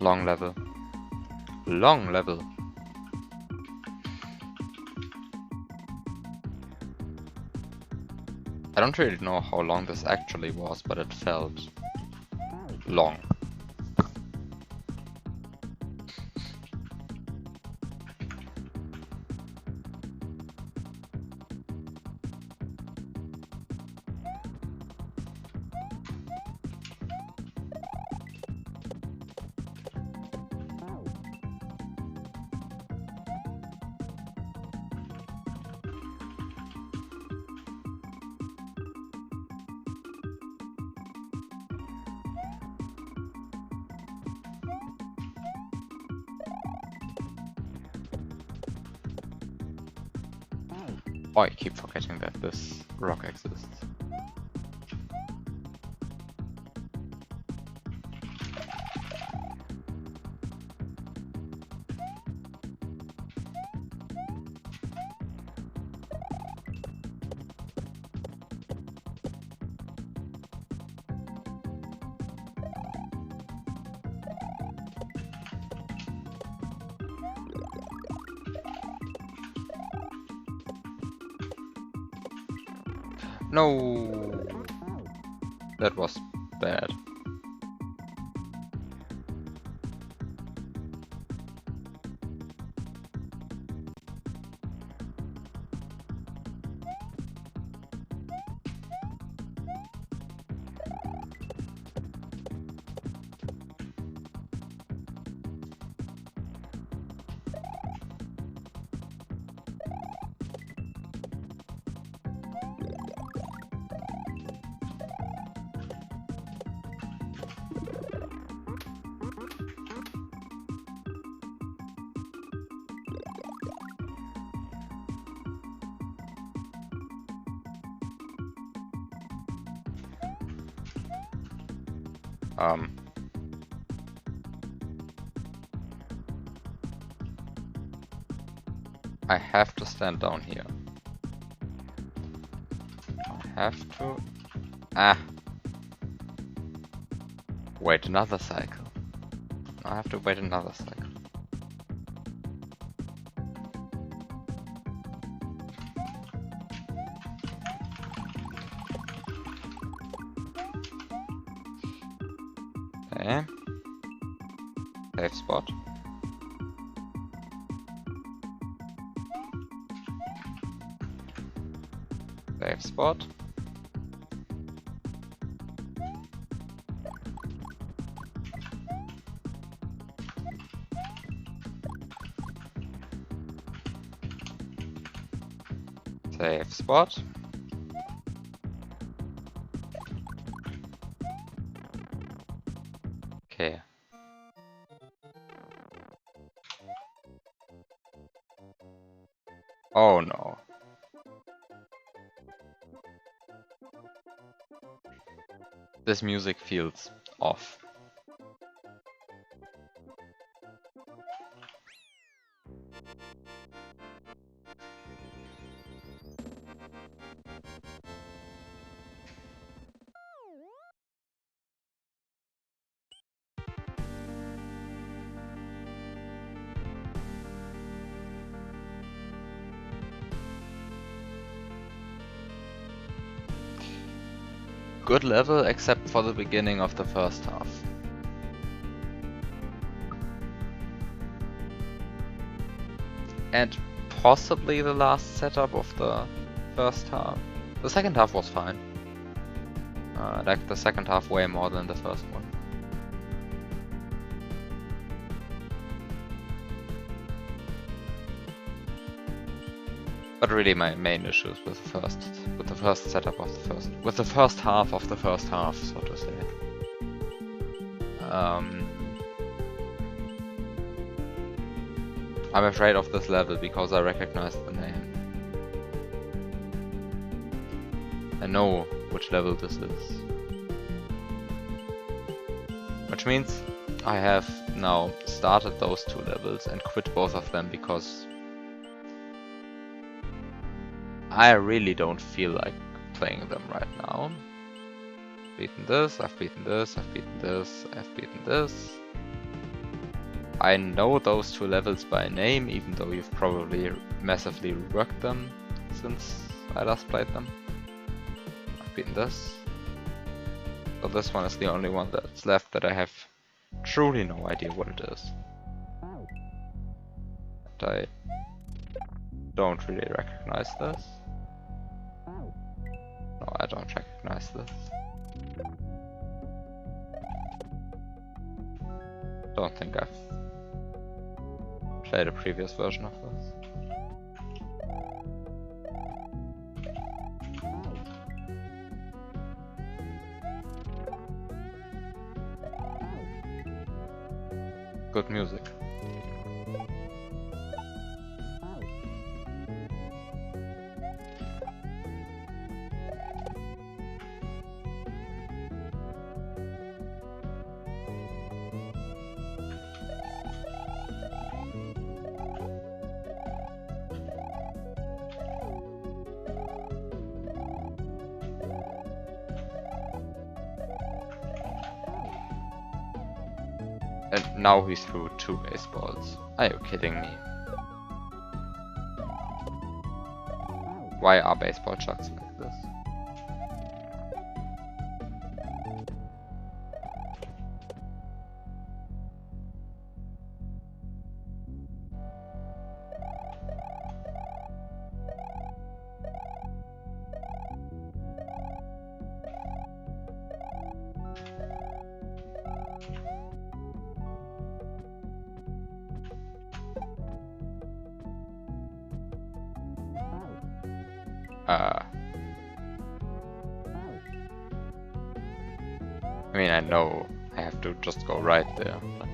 Long level. Long level. I don't really know how long this actually was, but it felt long. Oh, I keep forgetting that this rock exists. No, that was bad. I have to stand down here. I have to... Ah! Wait another cycle. I have to wait another cycle. Okay. Safe spot. Safe spot. Safe spot. Okay. Oh no. This music feels off. Good level, except for the beginning of the first half. And possibly the last setup of the first half. The second half was fine. I liked the second half way more than the first one. But really, my main issue is with the first setup of the first half of the first half, so to say. I'm afraid of this level because I recognize the name. I know which level this is. Which means I have now started those two levels and quit both of them because I really don't feel like playing them right now. I've beaten this, I've beaten this, I've beaten this, I've beaten this. I know those two levels by name, even though you've probably massively reworked them since I last played them. I've beaten this. So this one is the only one that's left that I have truly no idea what it is. And I don't really recognize this. No, I don't recognize this. Don't think I've played a previous version of this. Good music. And now he threw 2 baseballs. Are you kidding me? Why are baseball chucks like this? I mean, I know I have to just go right there, but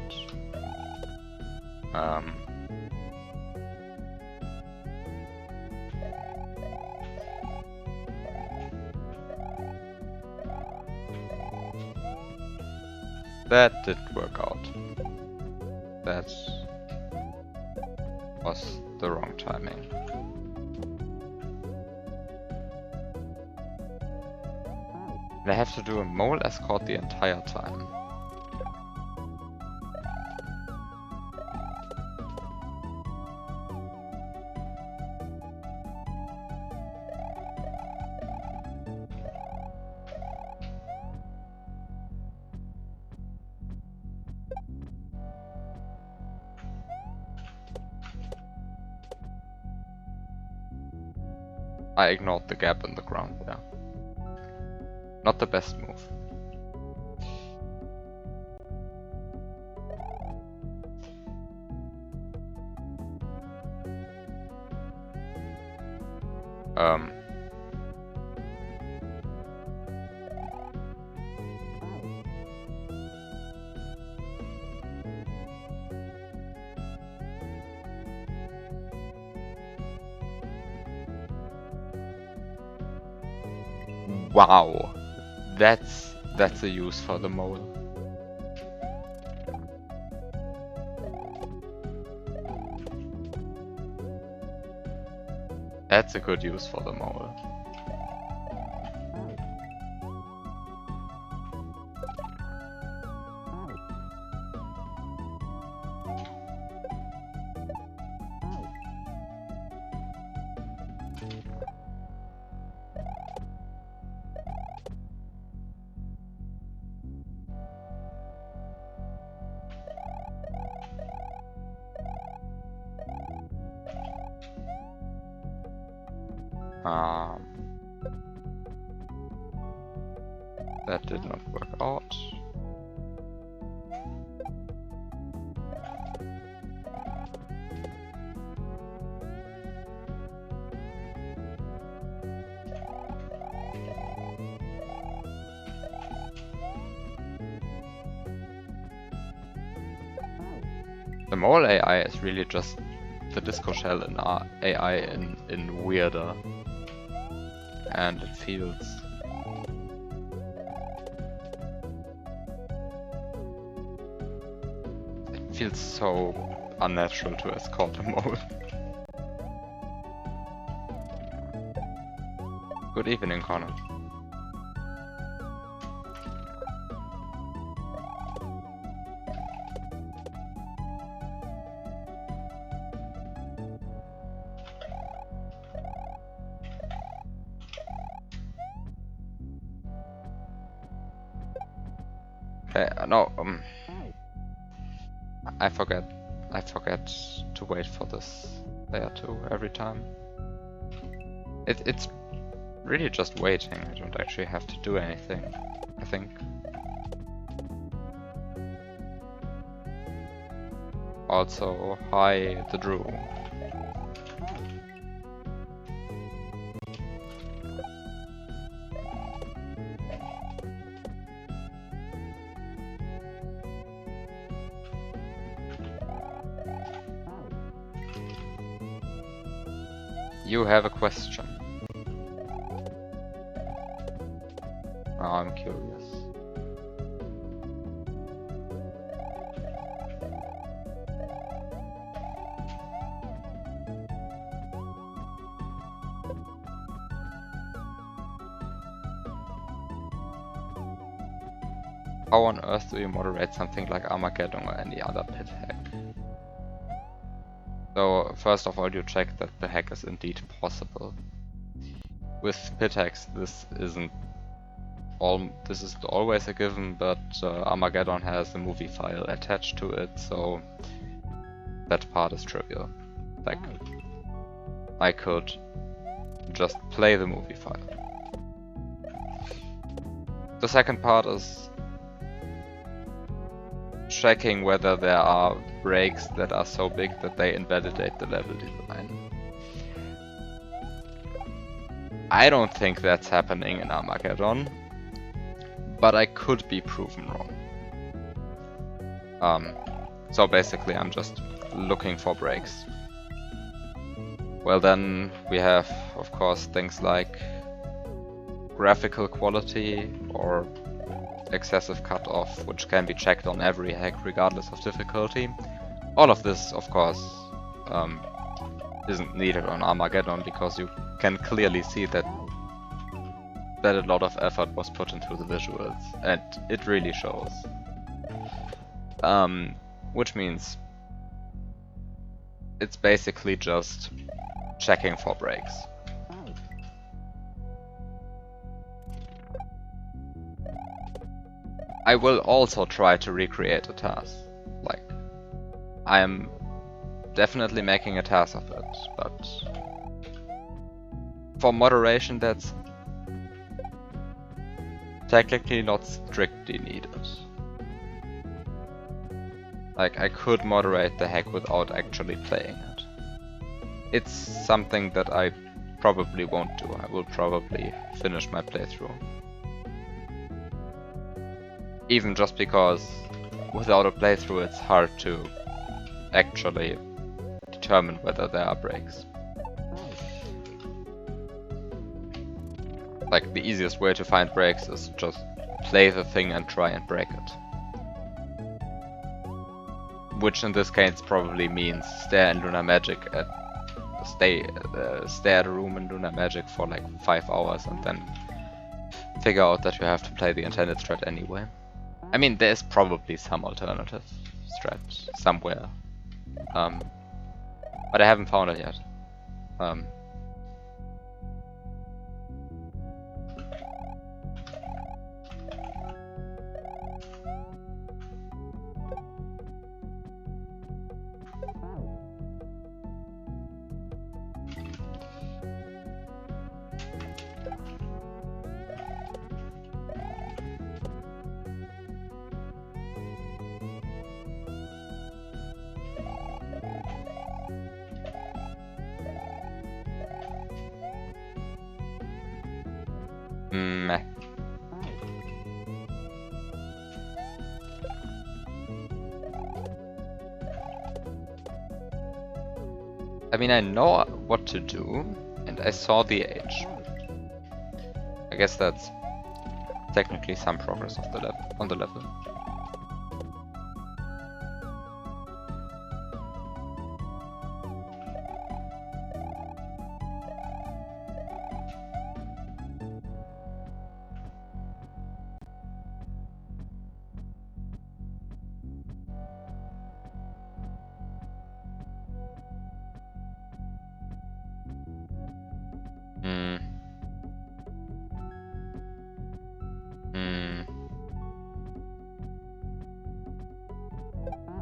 that didn't work out. That was the wrong timing. And I have to do a mole escort the entire time. I ignored the gap in the ground there. Not the best move. Wow. That's a use for the mole. That's a good use for the mole. That did not work out. The mole AI is really just the disco shell in AI in weirder. And it feels so unnatural to escort a mole. Good evening, Connor. No, I forget to wait for this there too every time. It's really just waiting. I don't actually have to do anything, I think. Also, hi, the Drew. You have a question. Oh, I'm curious. How on earth do you moderate something like Armageddon or any other pit hack? So, first of all, you check that the hack is indeed possible. With pit hacks, this isn't always a given, but Armageddon has a movie file attached to it, so that part is trivial. Like, I could just play the movie file. The second part is checking whether there are breaks that are so big that they invalidate the level design. I don't think that's happening in Armageddon, but I could be proven wrong. So basically I'm just looking for breaks. Well, then we have, of course, things like graphical quality or excessive cutoff, which can be checked on every hack regardless of difficulty. All of this, of course, isn't needed on Armageddon because you can clearly see that a lot of effort was put into the visuals, and it really shows. Which means it's basically just checking for breaks. I will also try to recreate a task. Like, I am definitely making a task of it, but for moderation that's technically not strictly needed. Like, I could moderate the hack without actually playing it. It's something that I probably won't do. I will probably finish my playthrough. Even just because without a playthrough it's hard to actually determine whether there are breaks. Like, the easiest way to find breaks is just play the thing and try and break it. Which in this case probably means stare at a room in Lunar Magic for like 5 hours and then figure out that you have to play the intended strat anyway. I mean, there's probably some alternative strat somewhere, but I haven't found it yet. Meh. I mean, I know what to do, and I saw the age. I guess that's technically some progress of the on the level.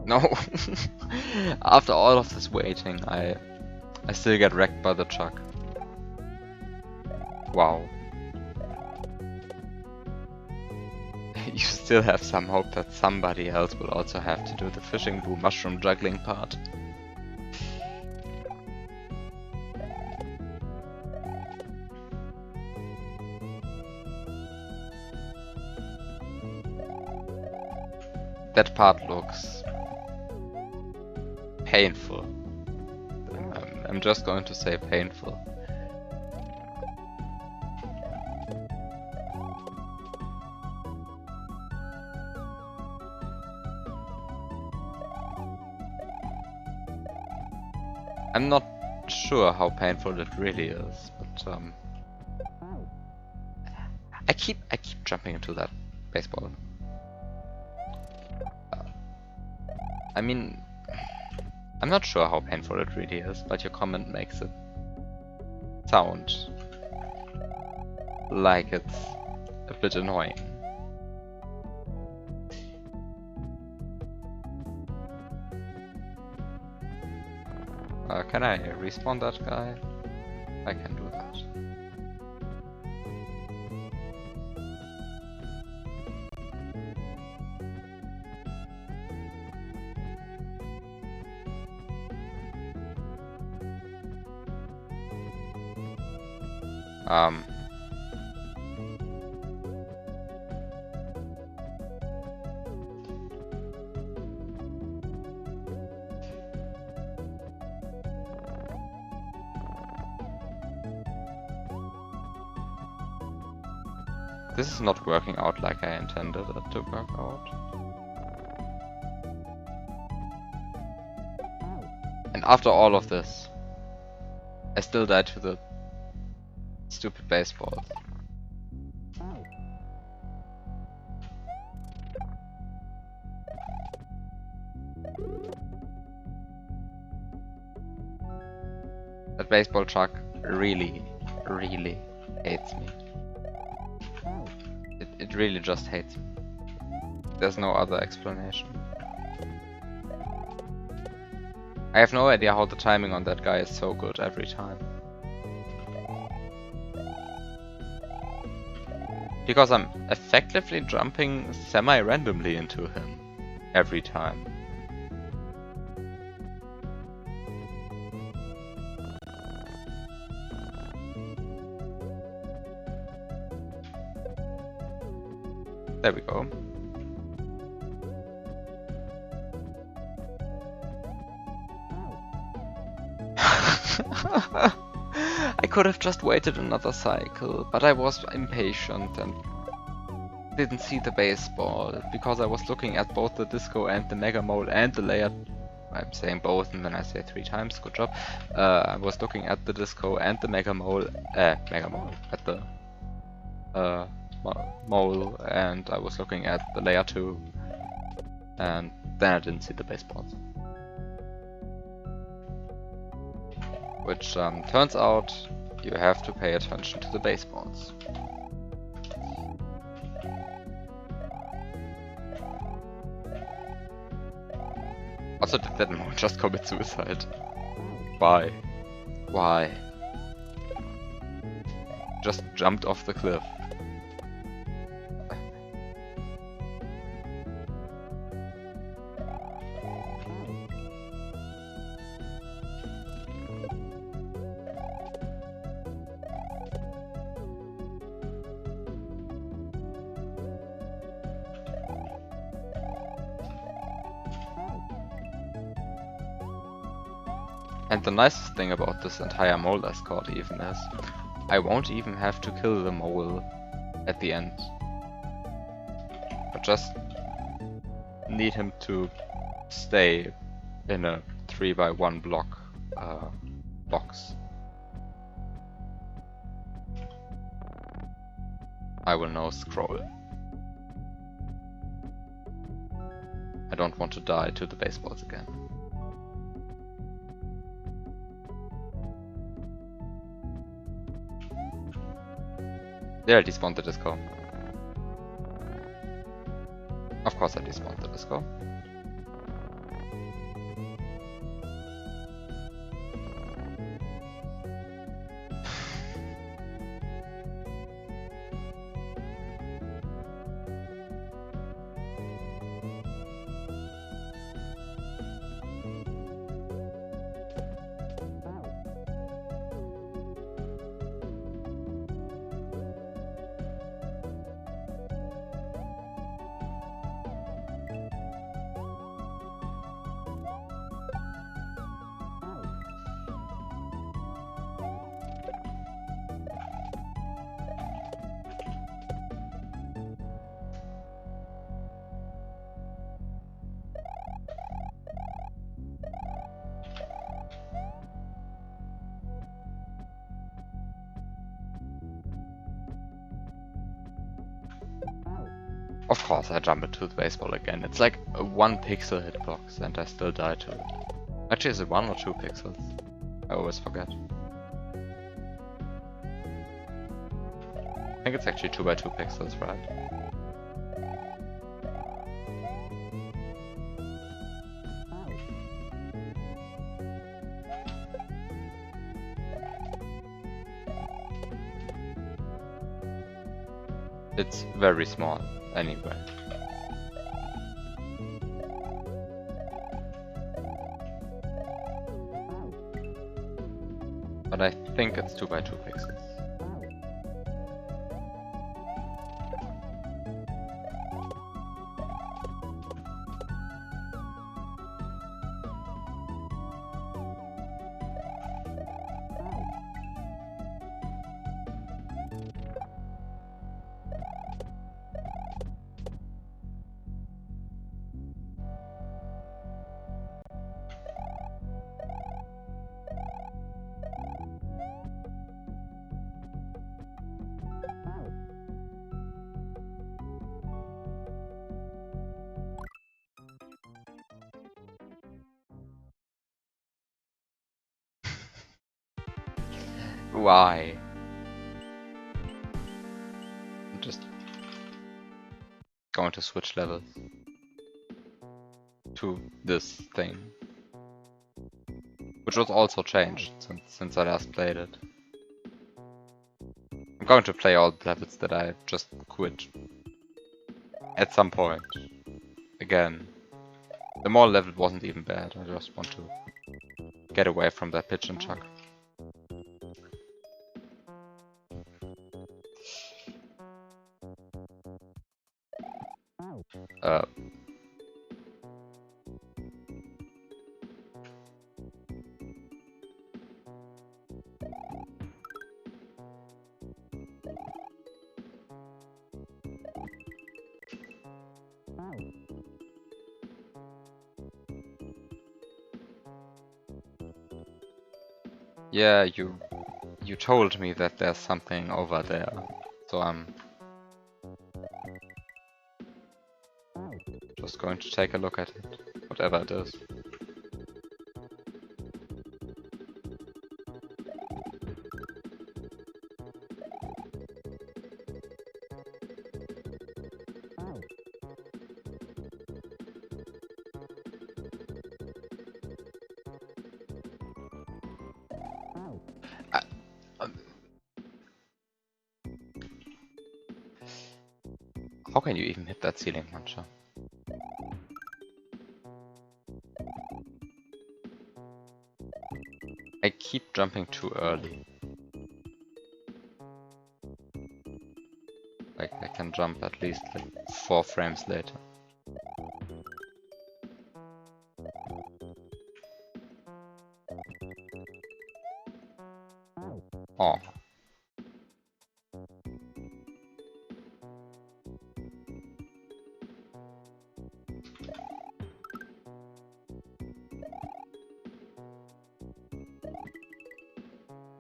No! After all of this waiting, I still get wrecked by the truck. Wow. You still have some hope that somebody else will also have to do the fishing boo mushroom juggling part. That part looks painful. I'm just going to say painful. I'm not sure how painful it really is, but I keep jumping into that baseball. I mean, I'm not sure how painful it really is, but your comment makes it sound like it's a bit annoying. Can I respawn that guy? I can do that. This is not working out like I intended it to work out. And after all of this, I still died to the stupid baseballs. That baseball truck really, really hates me. It really just hates me. There's no other explanation. I have no idea how the timing on that guy is so good every time. Because I'm effectively jumping semi-randomly into him every time. There we go. I could have just waited another cycle, but I was impatient and didn't see the baseball because I was looking at both the disco and the mega mole and the layer. I'm saying both, and then I say 3 times. Good job. I was looking at the disco and the mega mole at the mole, and I was looking at the layer 2, and then I didn't see the baseballs. Which turns out you have to pay attention to the baseballs. Also, did that mole just commit suicide? Why? Why? Just jumped off the cliff. And the nicest thing about this entire mole escort even is, I won't even have to kill the mole at the end. I just need him to stay in a 3x1 block box. I will now scroll. I don't want to die to the baseballs again. There, I despawned the disco. Of course I despawned the disco. Of course I jump into the baseball again. It's like a 1 pixel hitbox and I still die to it. Actually, is it 1 or 2 pixels? I always forget. I think it's actually 2 by 2 pixels, right? It's very small, anyway. But I think it's 2 by 2 pixels. Why? I'm just going to switch levels to this thing, which was also changed since I last played it. I'm going to play all the levels that I just quit at some point. Again, the mall level wasn't even bad. I just want to get away from that pitch and chuck. Yeah, you told me that there's something over there, so I'm just going to take a look at it, whatever it is. How can you even hit that ceiling launcher? I keep jumping too early. Like, I can jump at least like 4 frames later. Oh.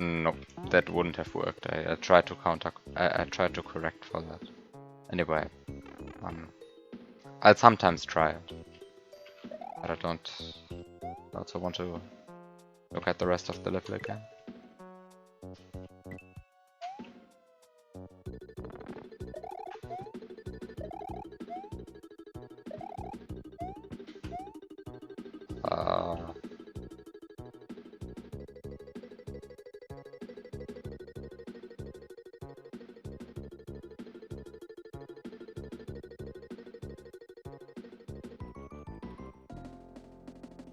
Nope, that wouldn't have worked. I tried to I tried to correct for that. Anyway, I'll sometimes try it, but I don't. I also want to look at the rest of the level again.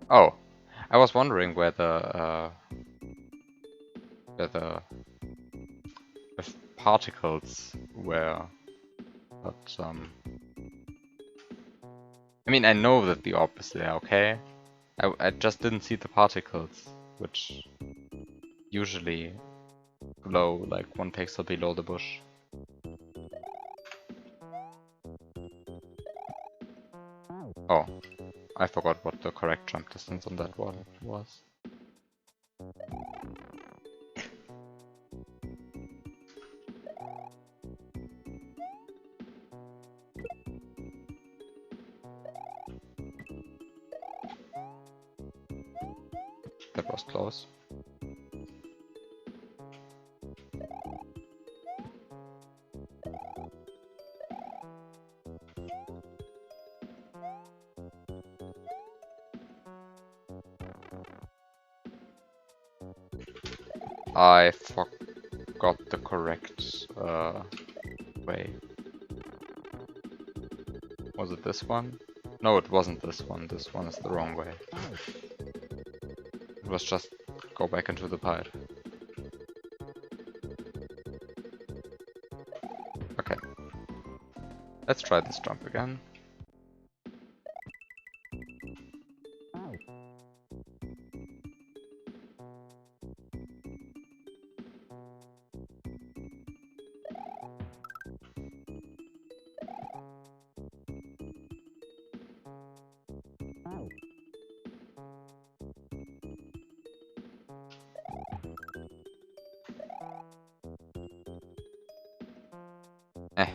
Oh, I was wondering whether if particles were, but I mean, I know that the orb is there, okay? I just didn't see the particles, which usually glow like 1 pixel below the bush. Oh, I forgot what the correct jump distance on that one was. That was close. I forgot the correct way. Was it this one? No, it wasn't this one. This one is the wrong way. It was just go back into the pipe. Okay. Let's try this jump again. Eh.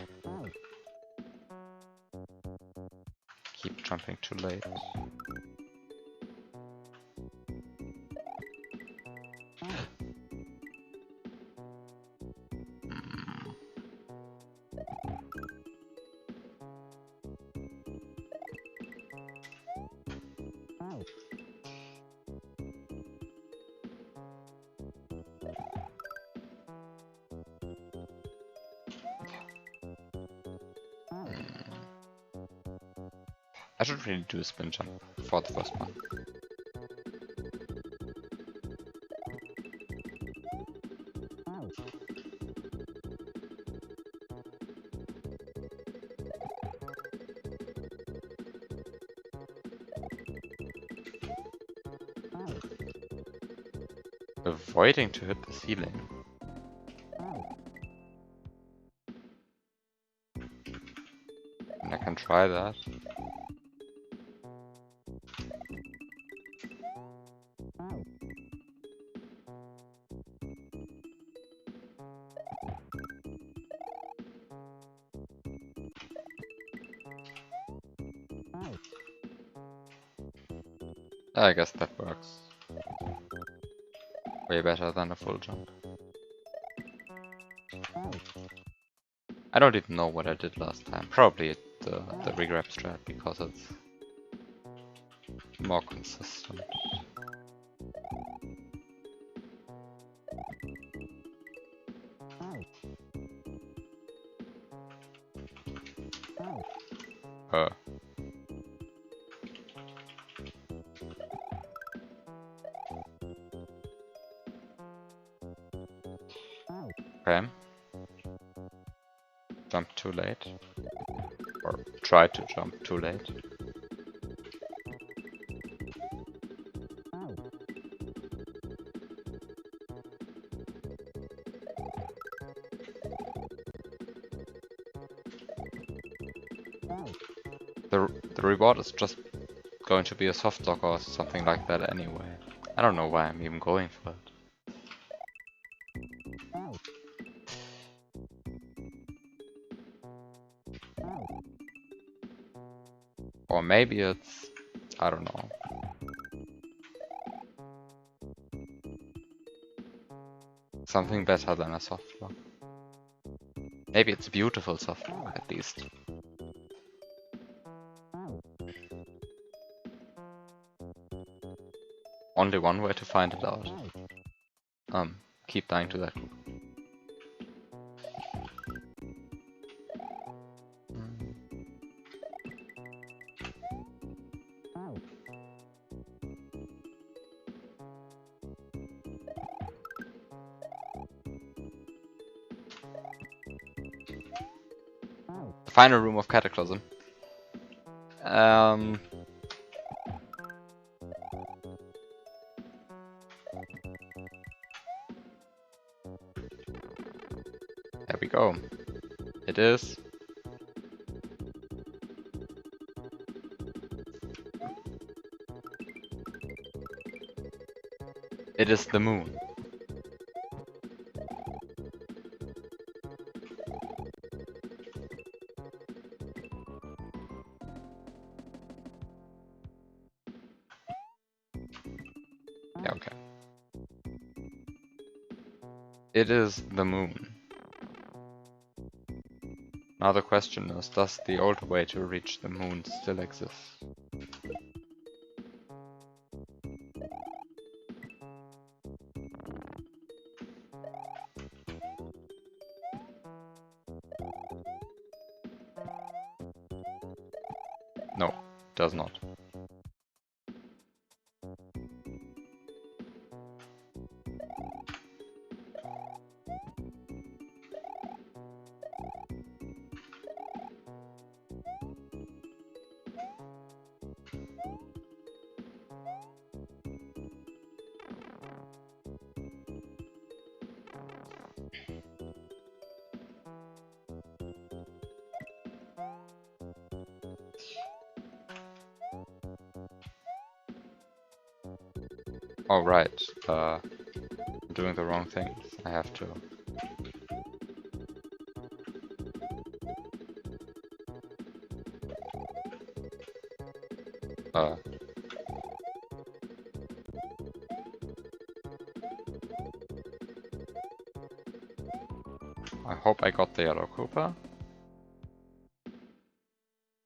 Keep jumping too late. I should really do a spin jump for the first one. Avoiding to hit the ceiling. And I can try that. I guess that works. Way better than a full jump. I don't even know what I did last time. Probably the regrab strat because it's more consistent. Okay. Jump too late. Or try to jump too late. The reward is just going to be a soft lock or something like that anyway. I don't know why I'm even going for it. Or maybe it's, I don't know. Something better than a soft lock. Maybe it's a beautiful soft lock at least. Only one way to find it out. Keep dying to that group. The final room of Cataclysm. There we go. It is. It is the moon. Yeah, okay. It is the moon. Now the question is, does the old way to reach the moon still exist? No, does not. Oh right, I'm doing the wrong things. I have to. I hope I got the yellow Koopa.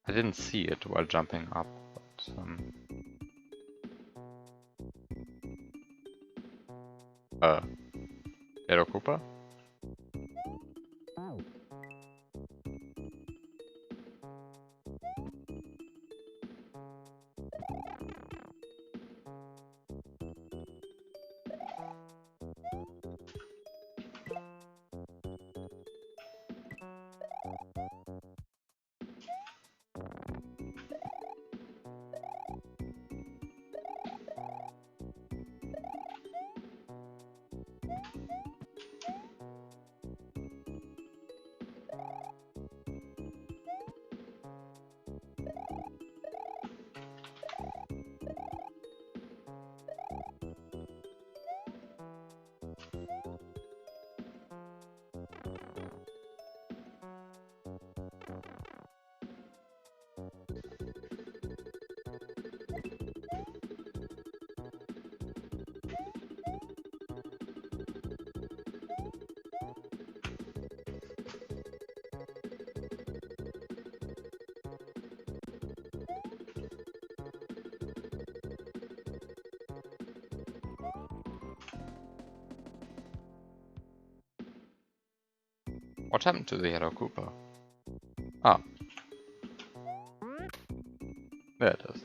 I didn't see it while jumping up, but yellow Koopa? What happened to the yellow Koopa? Ah, there it is.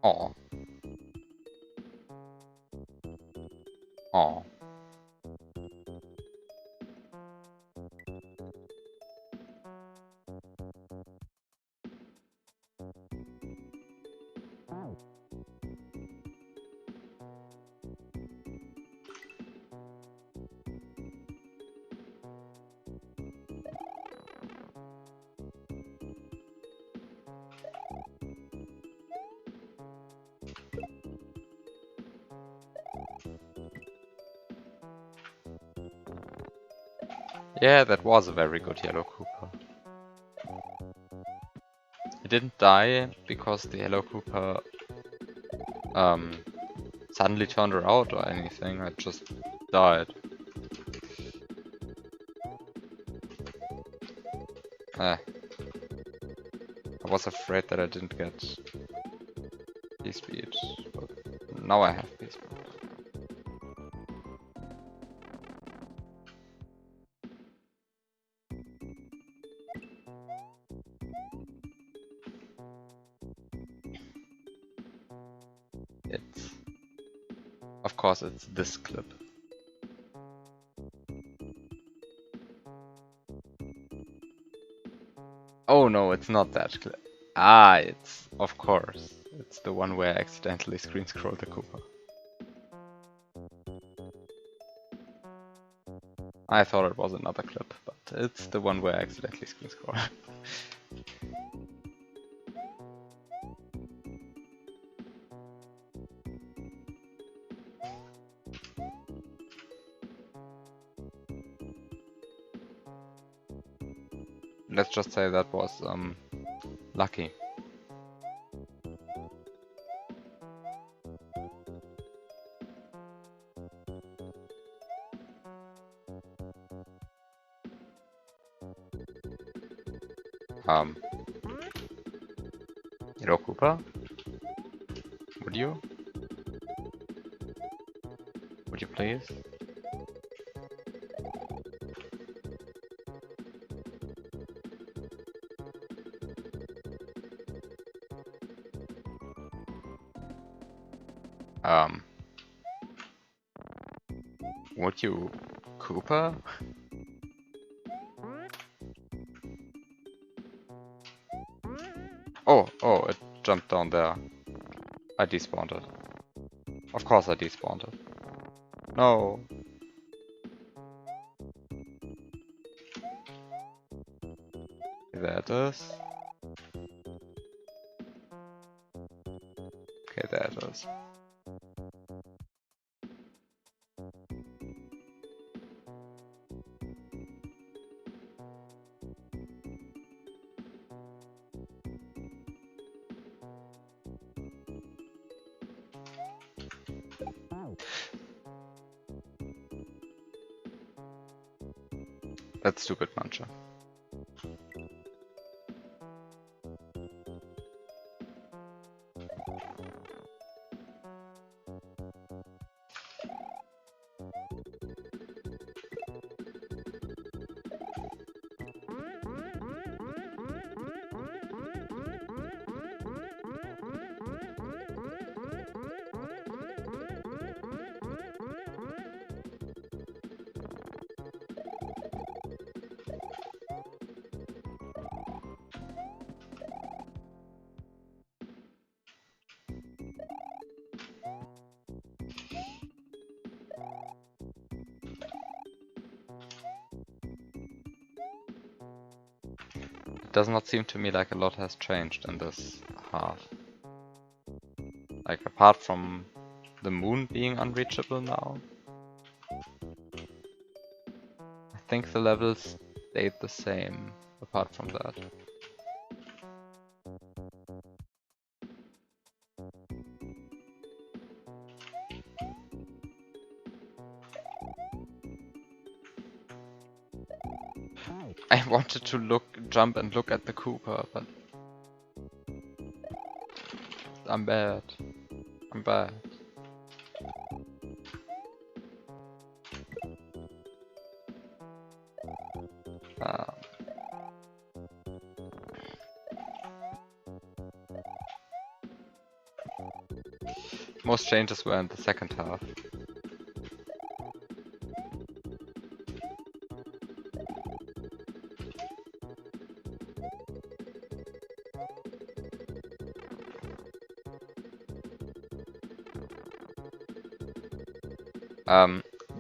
Oh. Oh. Yeah, that was a very good yellow Koopa. It didn't die because the yellow Koopa suddenly turned around or anything, it just died. I was afraid that I didn't get P-Speed, but now I have P-Speed. It's... Of course it's this clip. Oh no, it's not that clip. Ah, it's... Of course. It's the one where I accidentally screen scrolled the Koopa. I thought it was another clip, but it's the one where I accidentally screen scrolled. Let's just say that was lucky. Hello, Cooper? Would you? Would you please? Would you, Cooper? Oh, it jumped down there. I despawned it. Of course I despawned it. No. There it is. Okay, there it is. That's stupid, Mancha. It does not seem to me like a lot has changed in this half. Like, apart from the moon being unreachable now. I think the levels stayed the same, apart from that. I wanted to jump and look at the Cooper, but I'm bad. I'm bad. Most changes were in the second half.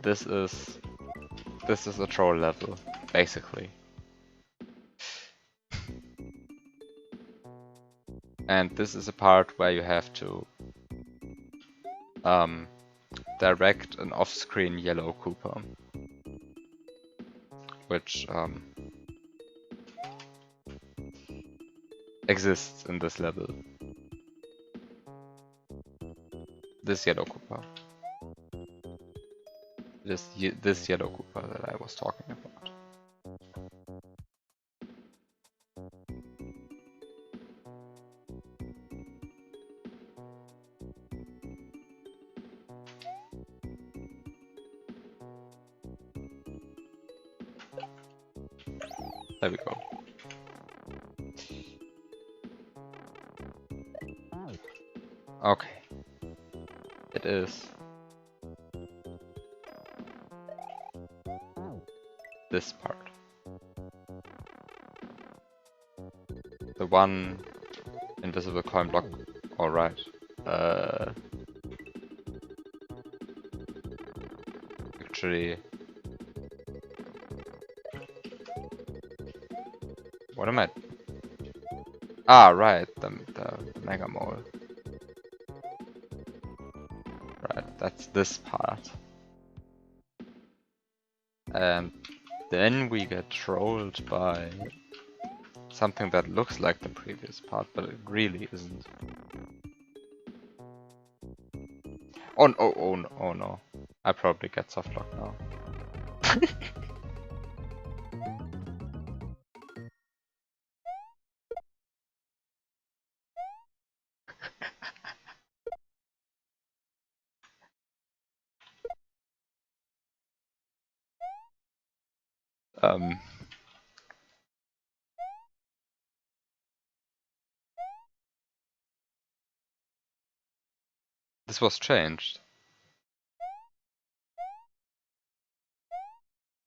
This is a troll level, basically. And this is a part where you have to direct an off-screen yellow Cooper, which exists in this level. This yellow Cooper. This yellow Cooper that I was talking about. There we go. Okay. It is this part. The one invisible coin block. Alright. Actually, what am I? Ah, right, the Mega Mole. Right, that's this part. And then we get trolled by something that looks like the previous part, but it really isn't. Oh no, oh no, oh no. I probably get softlock now. This was changed.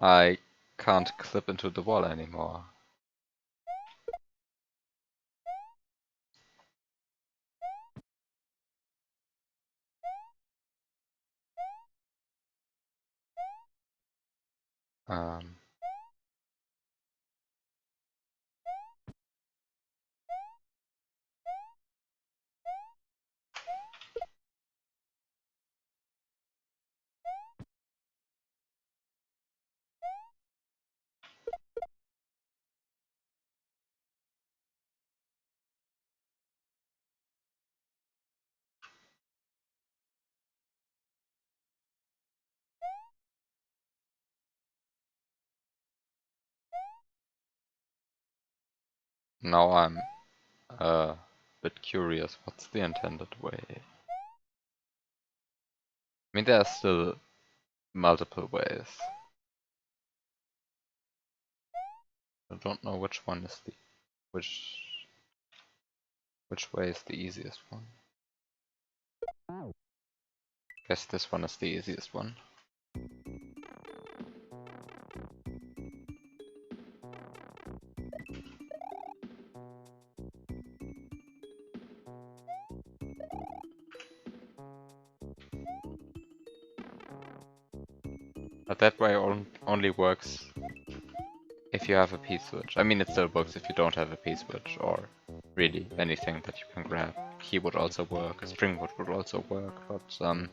I can't clip into the wall anymore. Now I'm a bit curious. What's the intended way? I mean, there are still multiple ways. I don't know which one is the which way is the easiest one. Guess this one is the easiest one. But that way only works if you have a P-switch. I mean, it still works if you don't have a P-switch, or really anything that you can grab. Key would also work, a string would also work, but I mean,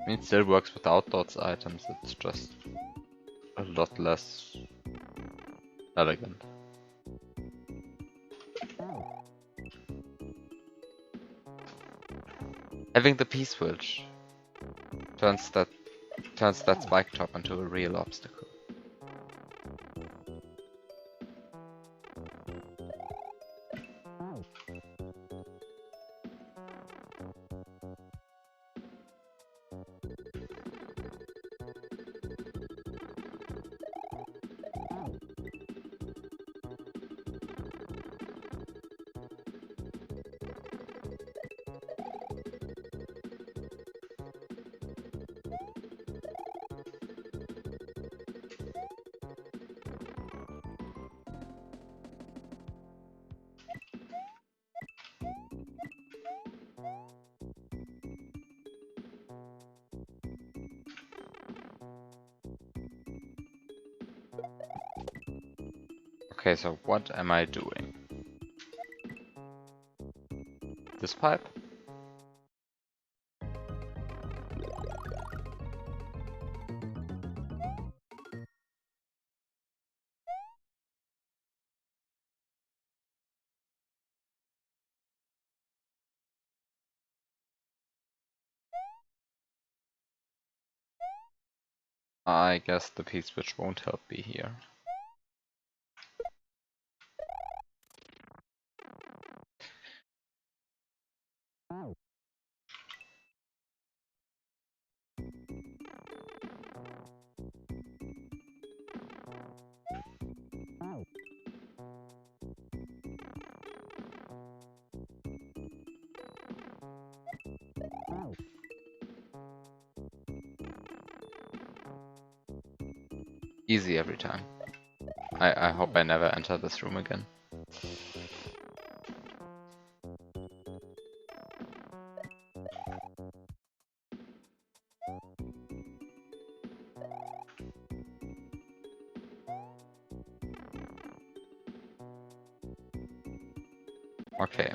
it still works without those items, it's just a lot less elegant. Having the P-switch turns that spike top into a real obstacle. Okay, so what am I doing? This pipe? I guess the P-switch won't help me here. Easy every time. I hope I never enter this room again. Okay.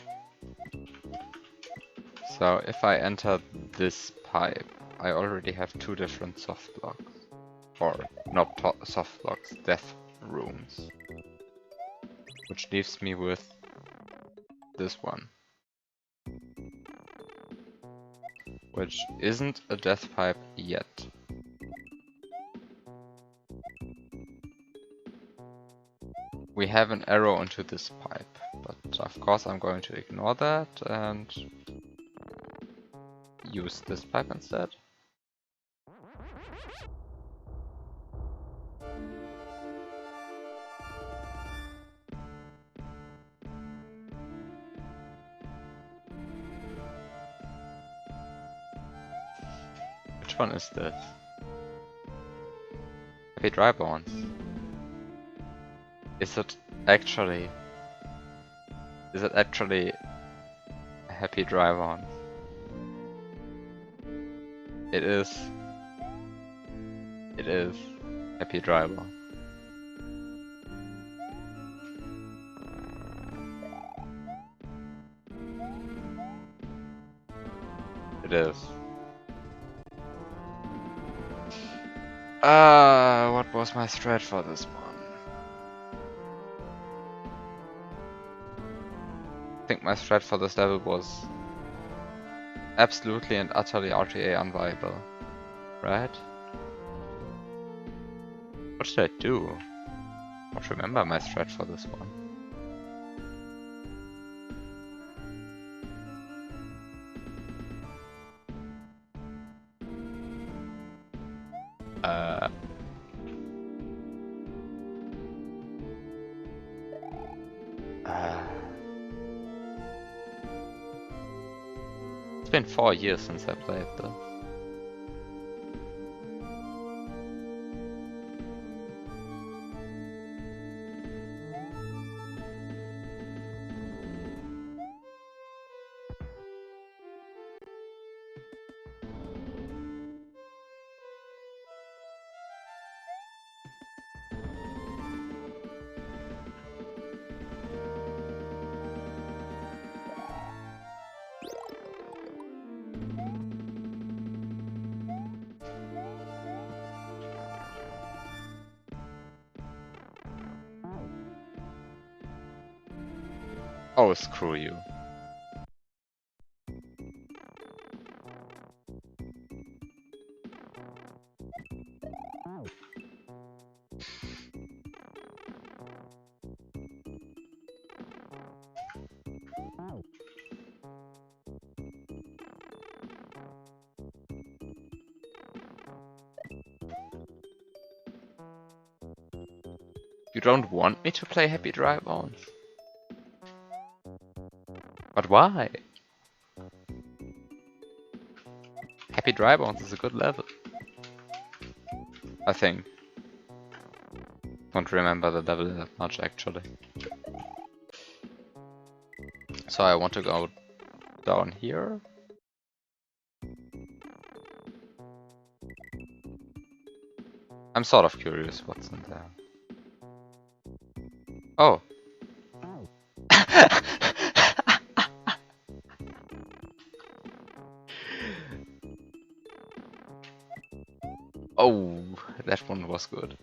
So if I enter this pipe, I already have two different soft blocks. Or not soft blocks, death rooms. Which leaves me with this one. Which isn't a death pipe yet. We have an arrow into this pipe, but of course I'm going to ignore that and use this pipe instead. Which one is this? Happy Dry Bones. Is it actually a Happy Dry Bones? It is. It is Happy Dry Bones. It is. What was my strat for this one? I think my strat for this level was absolutely and utterly RTA unviable, right? What should I do? I don't remember my strat for this one. It's been 4 years since I played this. Oh, screw you. You don't want me to play Happy Dry Bones? But why? Happy Dry Bones is a good level. I think. Don't remember the level that much actually. So I want to go down here. I'm sort of curious what's in there. Oh. Oh, that one was good.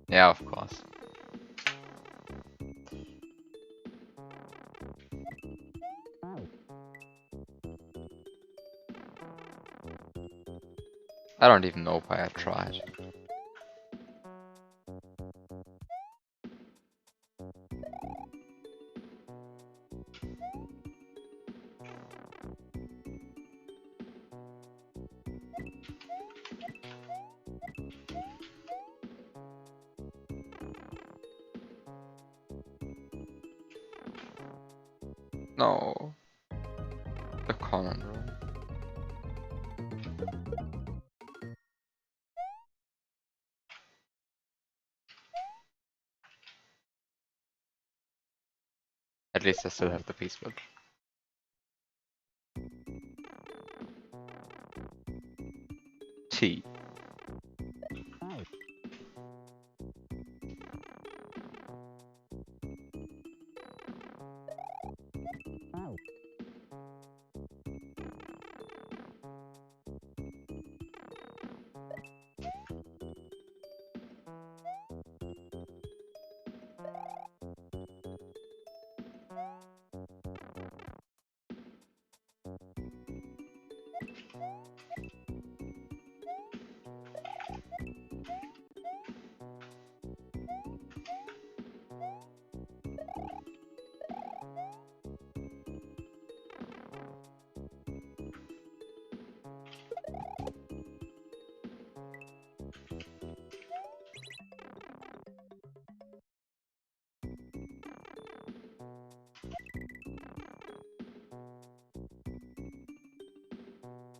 Yeah, of course. I don't even know why I tried. No. The common room. At least I still have the P-switch. T.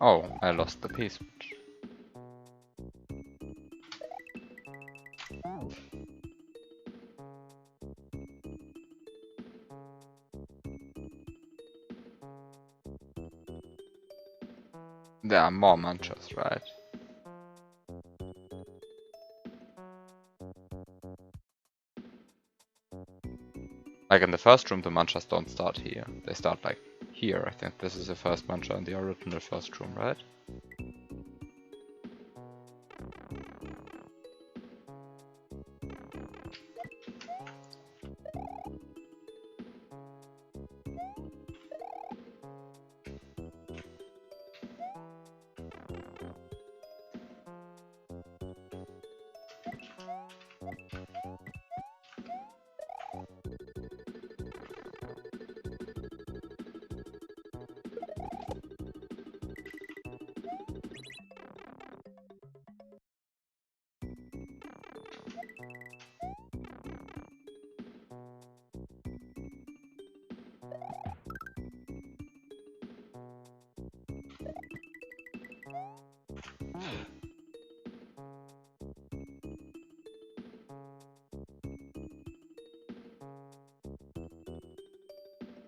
Oh, I lost the P-switch. There are more manchas, right? Like in the first room, the manchas don't start here. They start like here, I think. This is the first mancha in the original first room, right?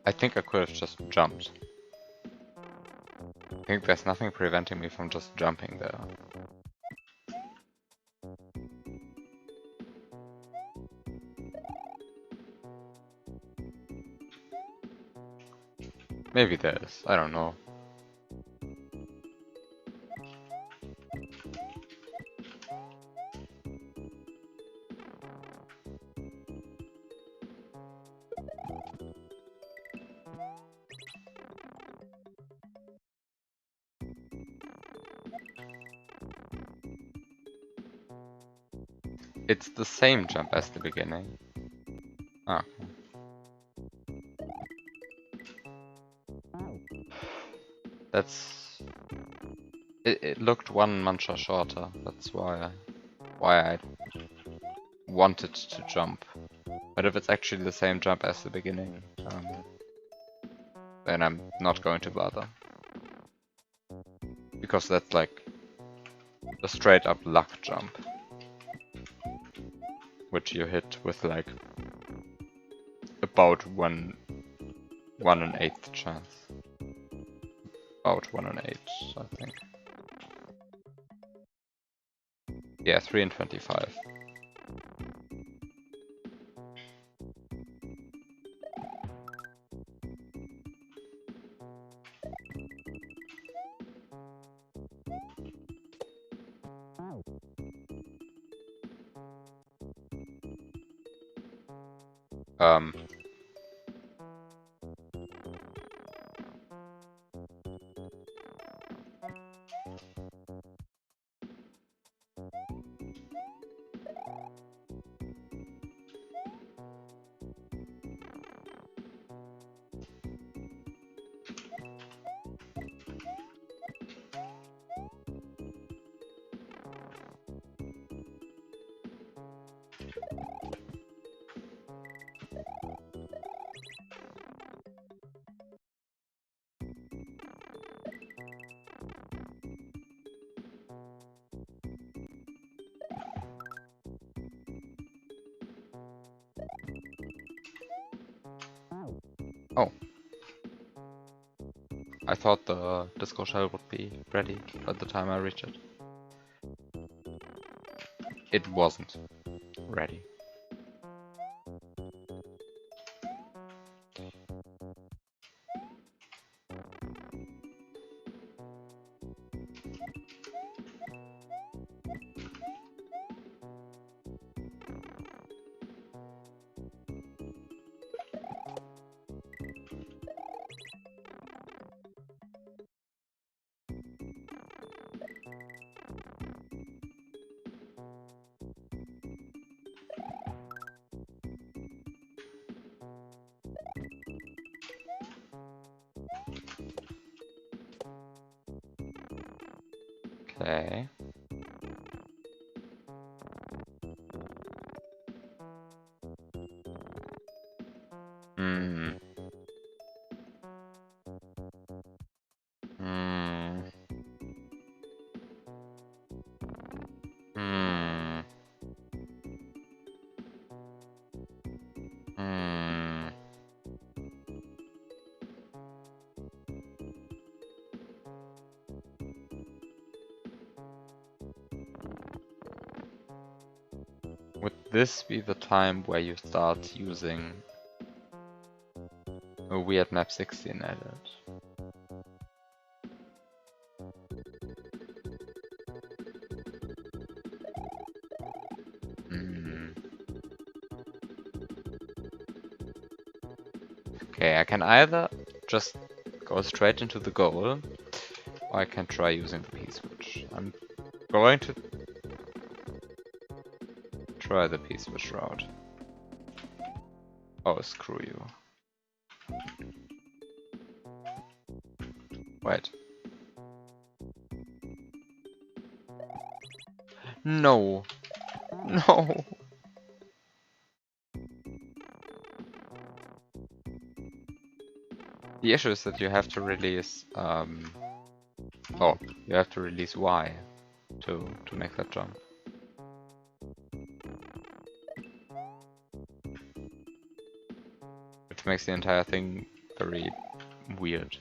I think I could have just jumped. I think there's nothing preventing me from just jumping there. Maybe there is, I don't know. It's the same jump as the beginning. Ah, okay. That's... It looked one mancha shorter, that's why I wanted to jump. But if it's actually the same jump as the beginning, then I'm not going to bother. Because that's like a straight up luck jump. Which you hit with like about 1/8 chance. About 1/8, I think. Yeah, 3 in 25. Oh. I thought the disco shell would be ready by the time I reach it. It wasn't ready. Okay. Hmm. Hmm. Hmm. Hmm. Would this be the time where you start using a weird map 16 edit? Hmm. Okay, I can either just go straight into the goal, or I can try using the P-switch. I'm going to try the P-switch route. Oh, screw you. Wait. No. No. The issue is that you have to release, oh, you have to release Y to make that jump. Which makes the entire thing very weird.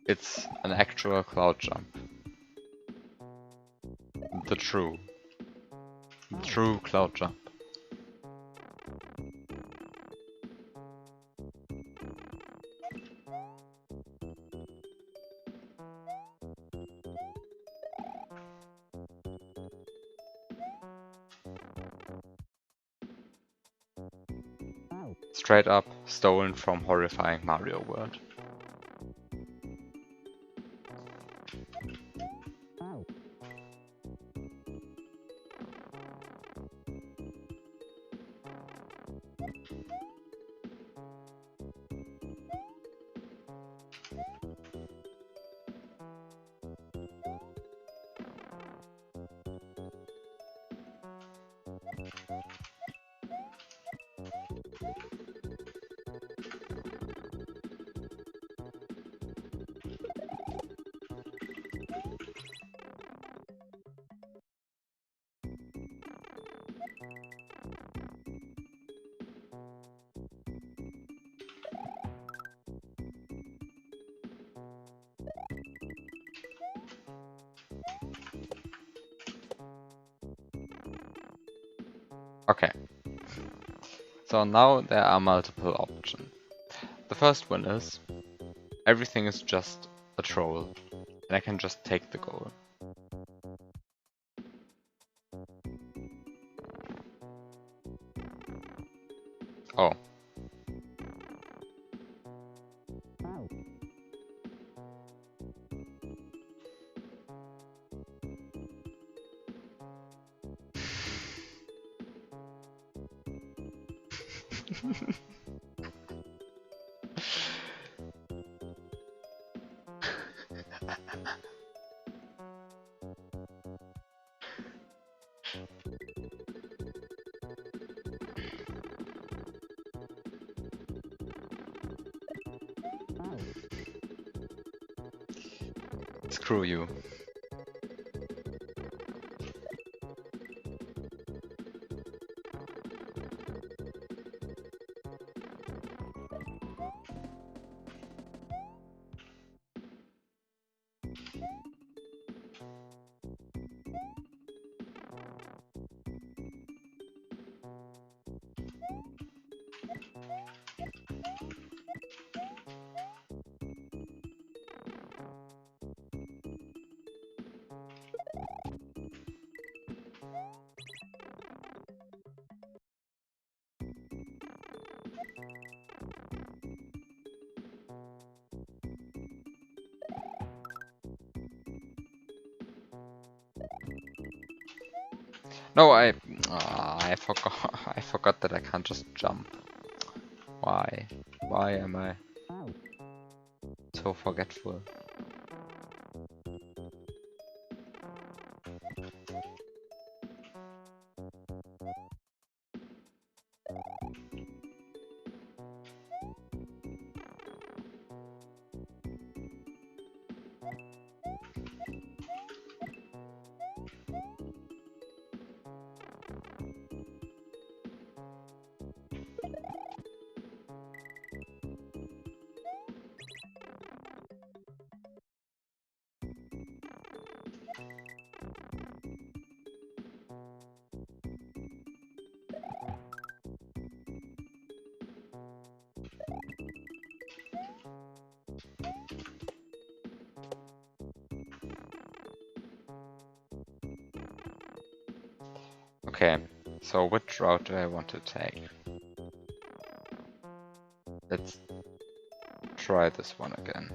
It's an actual cloud jump. The true cloud jump. Straight up stolen from horrifying Mario World. Okay. So now there are multiple options. The first one is everything is just a troll, and I can just take the goal. Oh. Screw you. No, I forgot. I forgot that I can't just jump. Why? Why am I so forgetful? Okay, so which route do I want to take? Let's try this one again.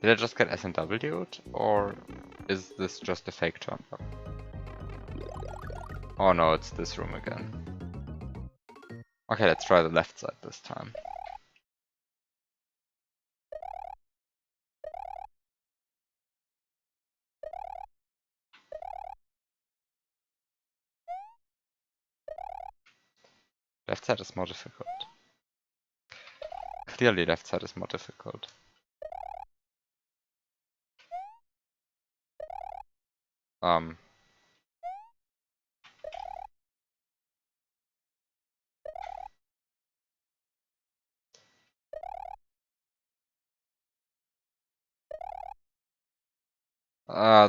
Did I just get SNW'd, or is this just a fake jump up? Oh no, it's this room again. Okay, let's try the left side this time. Left side is more difficult. Clearly left side is more difficult.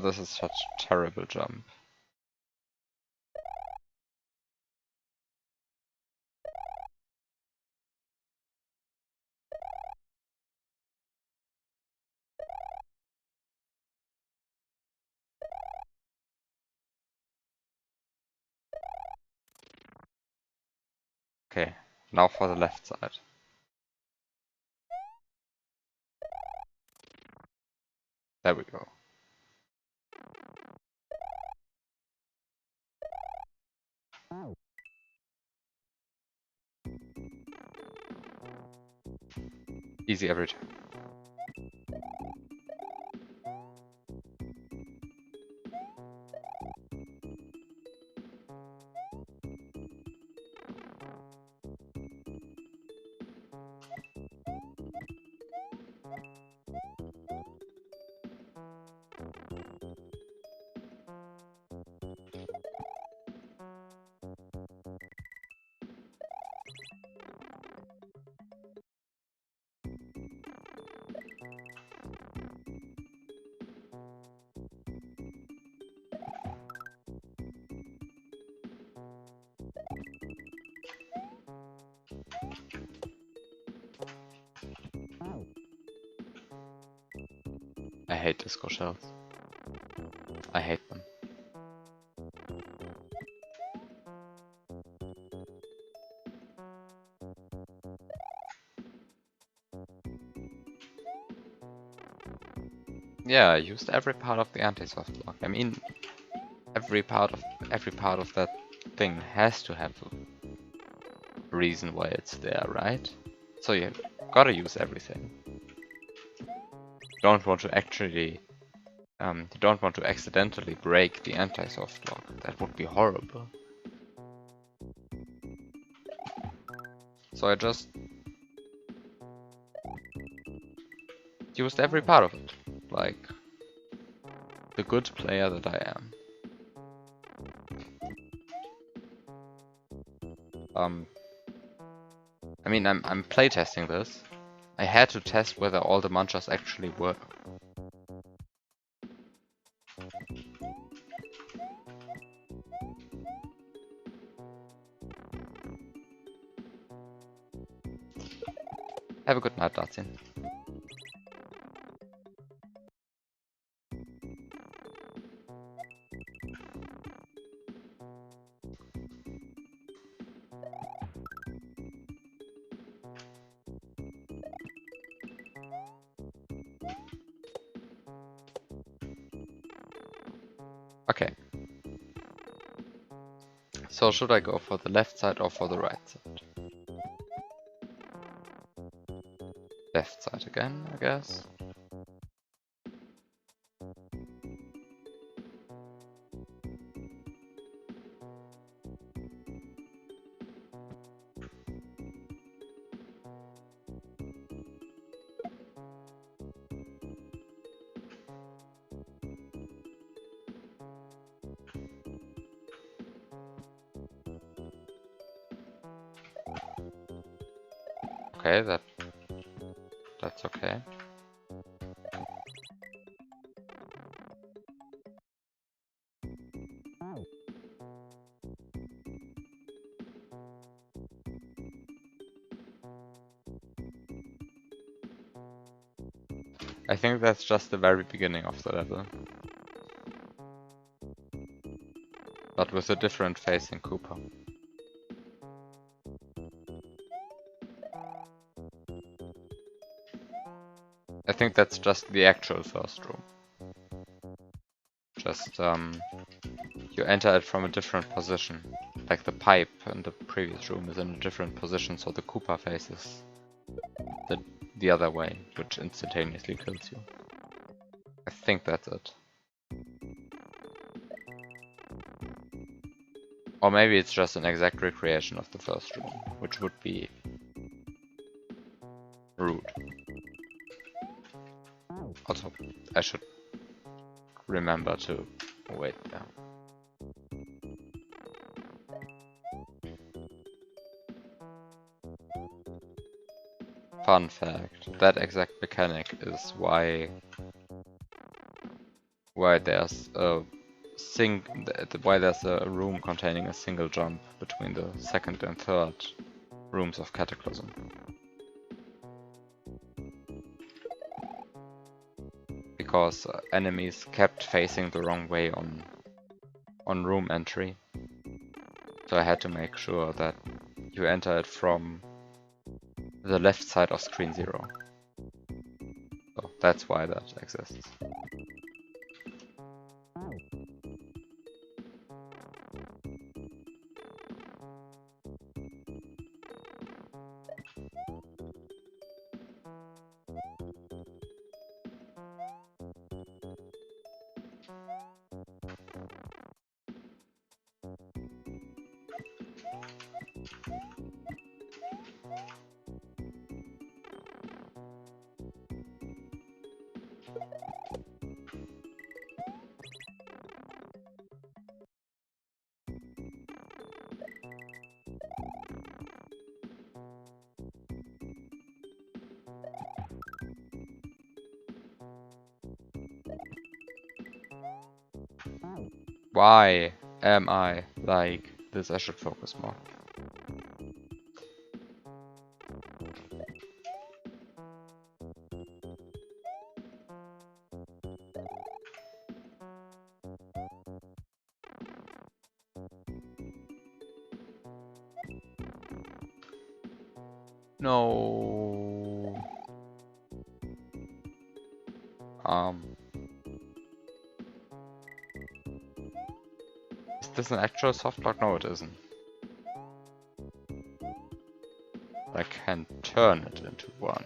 This is such a terrible jump. Okay, now for the left side. There we go. Easy every time. I hate disco shells. I hate them. Yeah, I used every part of the anti-soft block. I mean, every part of that thing has to have a reason why it's there, right? So you gotta use everything. Don't want to actually You don't want to accidentally break the anti-soft lock. That would be horrible. So I just used every part of it, like the good player that I am. I mean, I'm playtesting this. I had to test whether all the munchers actually work. Have a good night, Dazin. Okay. So should I go for the left side or for the right side? Left side again, I guess. Okay, that's okay. I think that's just the very beginning of the level. But with a different facing Cooper. I think that's just the actual first room. Just, you enter it from a different position. Like the pipe in the previous room is in a different position, so the Koopa faces the other way, which instantaneously kills you. I think that's it. Or maybe it's just an exact recreation of the first room, which would be rude. Also, I should remember to wait there. Fun fact, that exact mechanic is why there's a why there's a room containing a single jump between the second and third rooms of Cataclysm. Because enemies kept facing the wrong way on room entry. So I had to make sure that you enter it from the left side of screen 0. So that's why that exists. Why am I like this? I should focus more. No. Is this an actual soft lock? No, it isn't. I can turn it into one.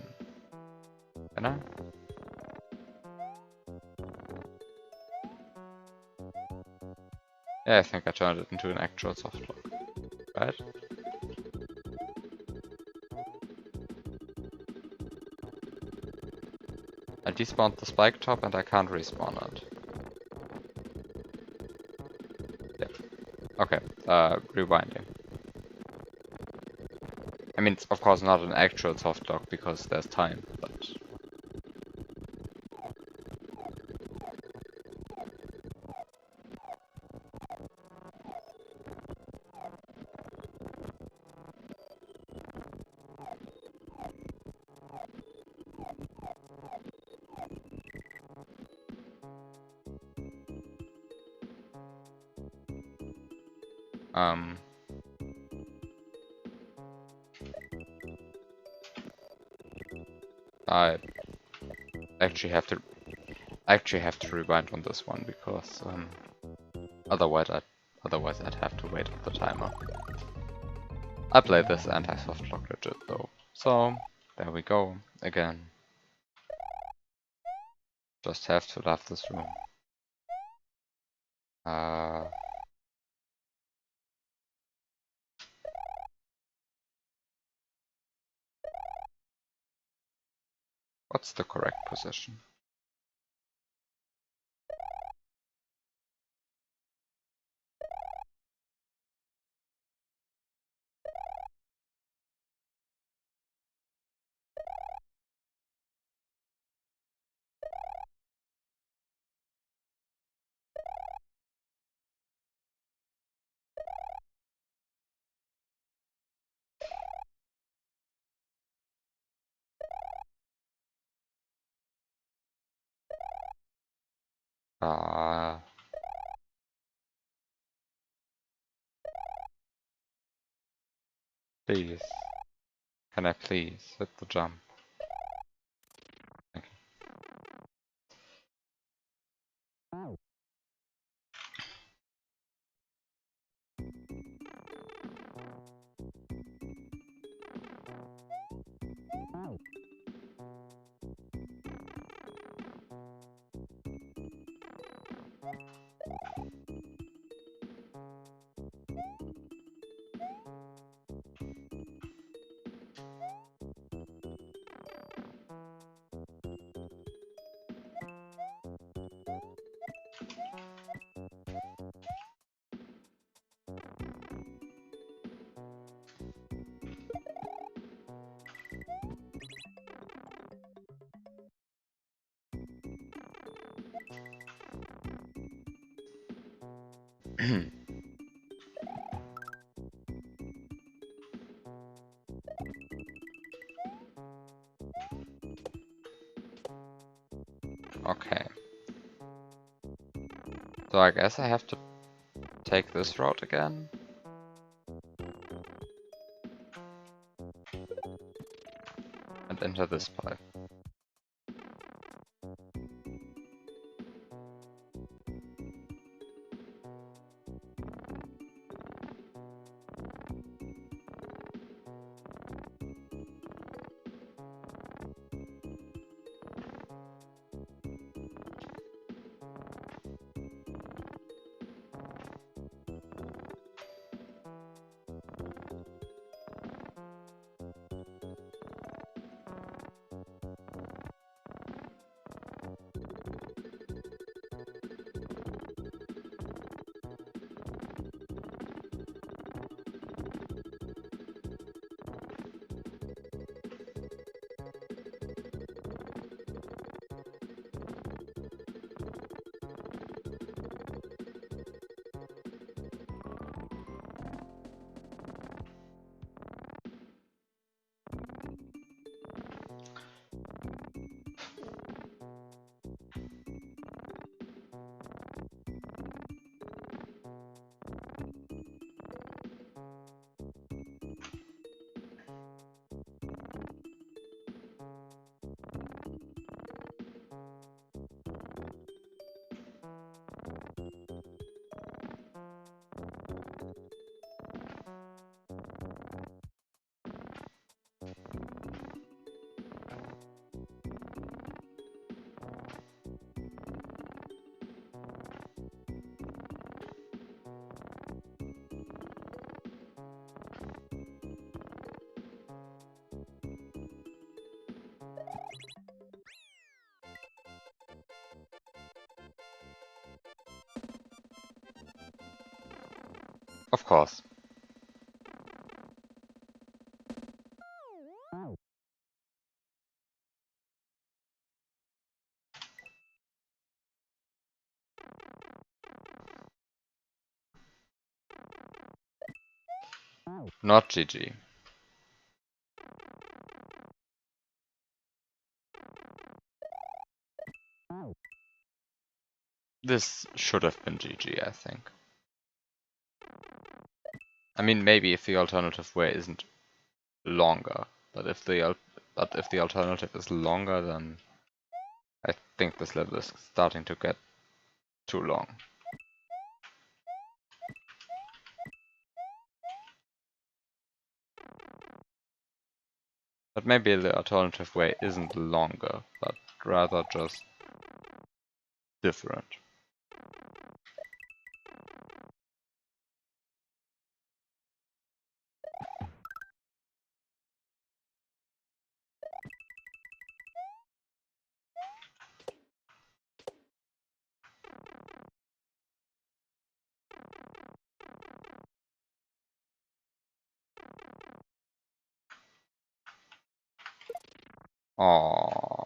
Can I? Yeah, I think I turned it into an actual soft lock, right? I despawned the spike top and I can't respawn it. Yeah. Okay, rewinding. I mean, it's of course not an actual soft lock because there's time, but... I actually have to rewind on this one because otherwise I'd have to wait on the timer. I played this anti-soft lock legit though, so there we go again. Just have to love this room. What's the correct position? Please. Can I please hit the jump? Thank you. Okay. So I guess I have to take this route again. And enter this pipe. Of course. Not GG. This should have been GG, I think. I mean, maybe if the alternative way isn't longer, but if the alternative is longer, then I think this level is starting to get too long. But maybe the alternative way isn't longer, but rather just different. Aww.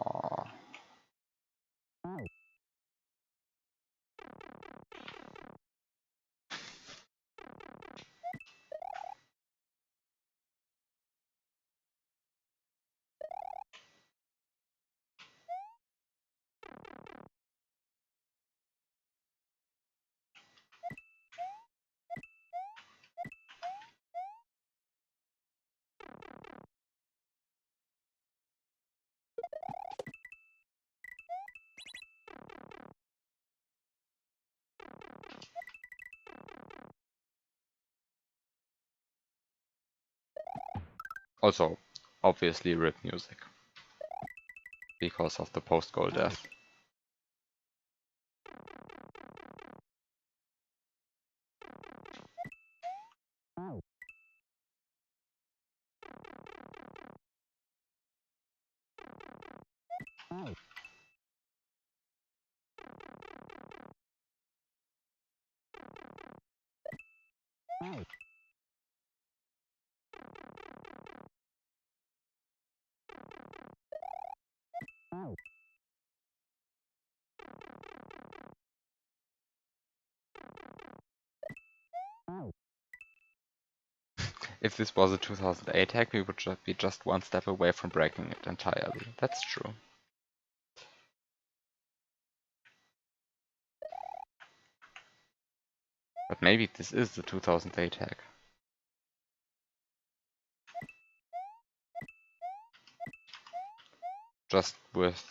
Also, obviously rip music. Because of the post-goal death. If this was a 2008 hack, we would be just one step away from breaking it entirely. That's true. But maybe this is the 2008 hack. Just with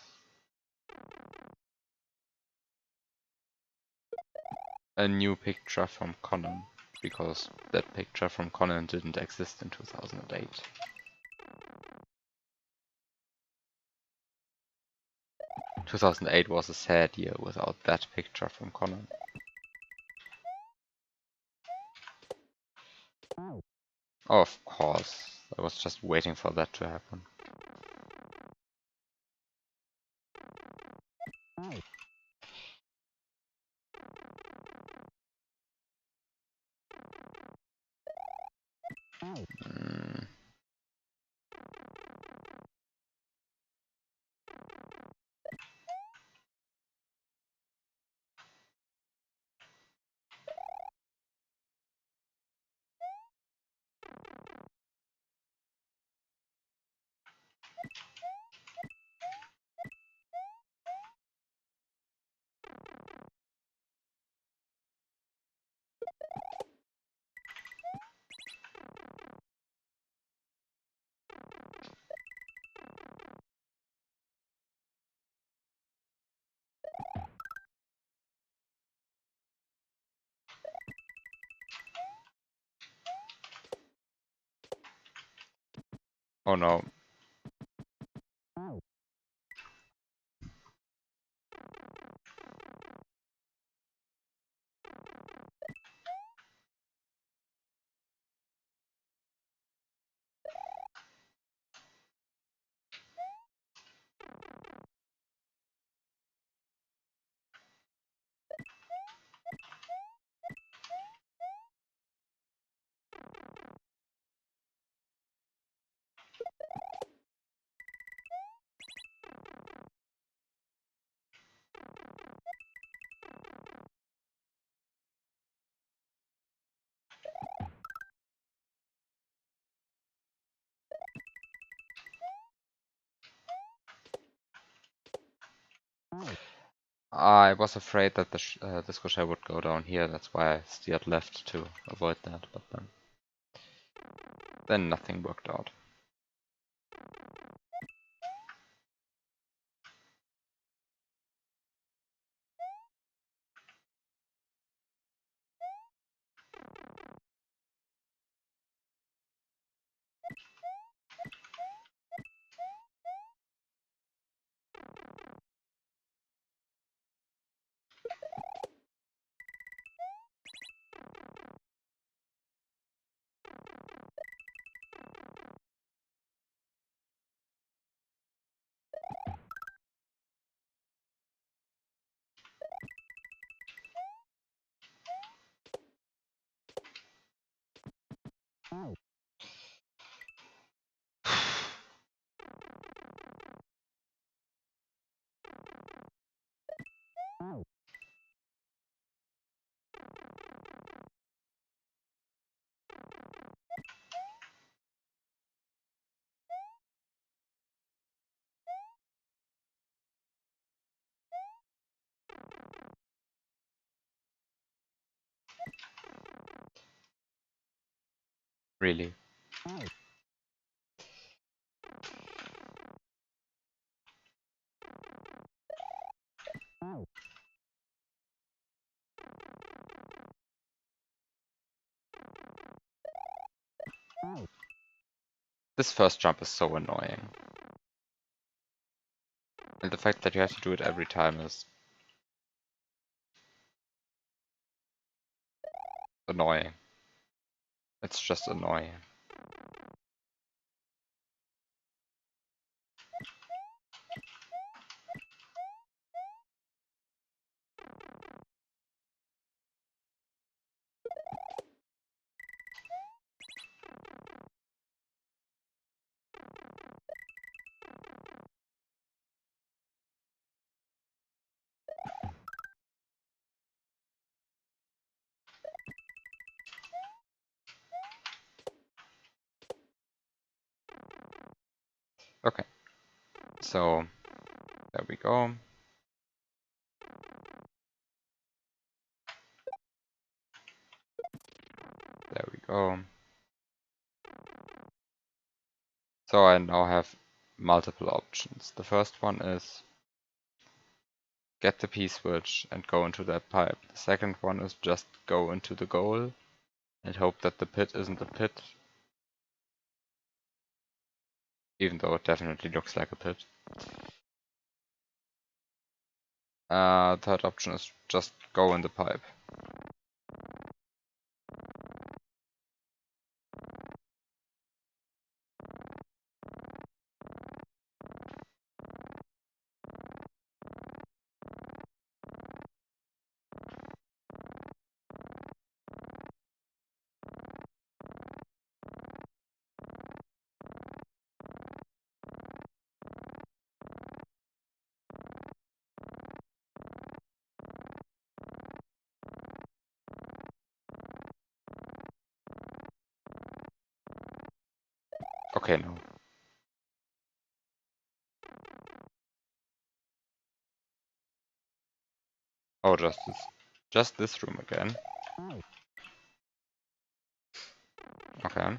a new picture from Conan, because that picture from Conan didn't exist in 2008. – 2008 was a sad year without that picture from Conan. Oh, of course. I was just waiting for that to happen. Mm. Oh no. I was afraid that the disco shell would go down here, that's why I steered left to avoid that, but then nothing worked out. Really. This first jump is so annoying. And the fact that you have to do it every time is annoying. It's just annoying. Okay, so there we go. There we go. So I now have multiple options. The first one is get the P-switch and go into that pipe. The second one is just go into the goal and hope that the pit isn't a pit, even though it definitely looks like a pit. Third option is just go in the pipe. Okay, no. Oh, just this room again. Okay.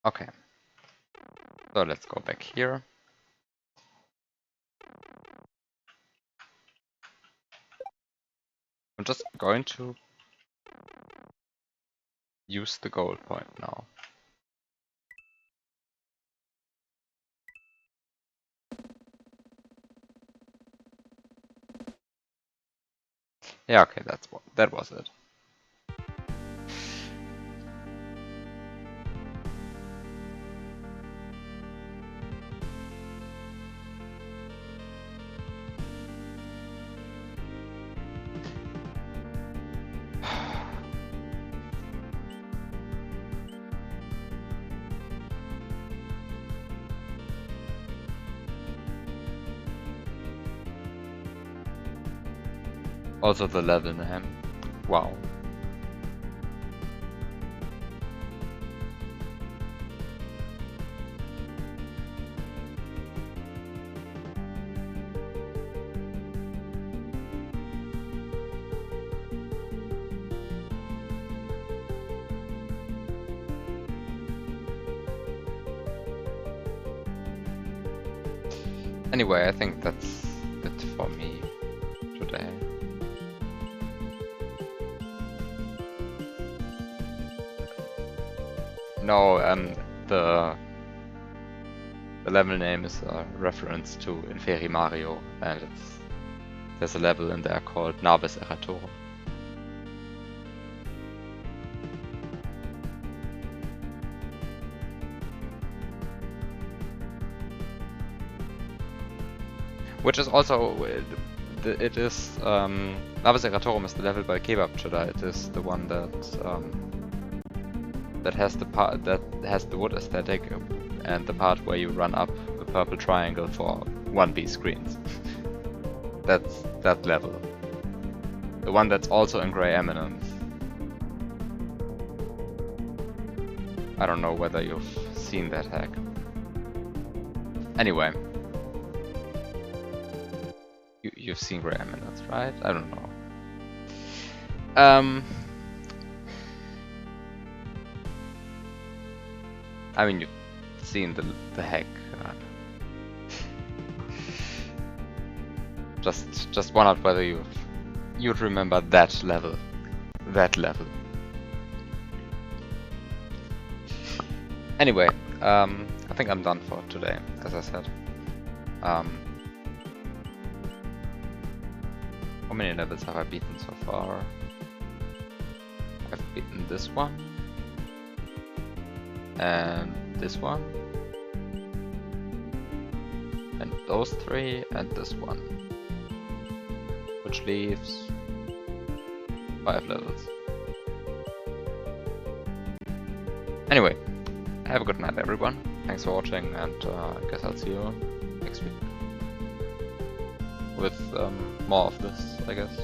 Okay. So let's go back here. I'm just going to use the gold point now. Yeah, okay, that was it. Also the level name. Wow. Anyway, I think that's it for me today. No, the level name is a reference to Infernvm, and there's a level in there called Navis Erratorum. Which is also it is Navis Erratorum is the level by Kebab Chudda. It is the one that has the part that has the wood aesthetic and the part where you run up a purple triangle for 1B screens. That's that level. The one that's also in Grey Eminence. I don't know whether you've seen that hack. Anyway. You've seen Grey Eminence, right? I don't know. I mean, you've seen the hack. Just wondered whether you'd remember that level. That level. Anyway, I think I'm done for today, as I said. How many levels have I beaten so far? I've beaten this one. And this one. And those three, and this one. Which leaves 5 levels. Anyway, have a good night everyone. Thanks for watching, and I guess I'll see you next week. With more of this, I guess.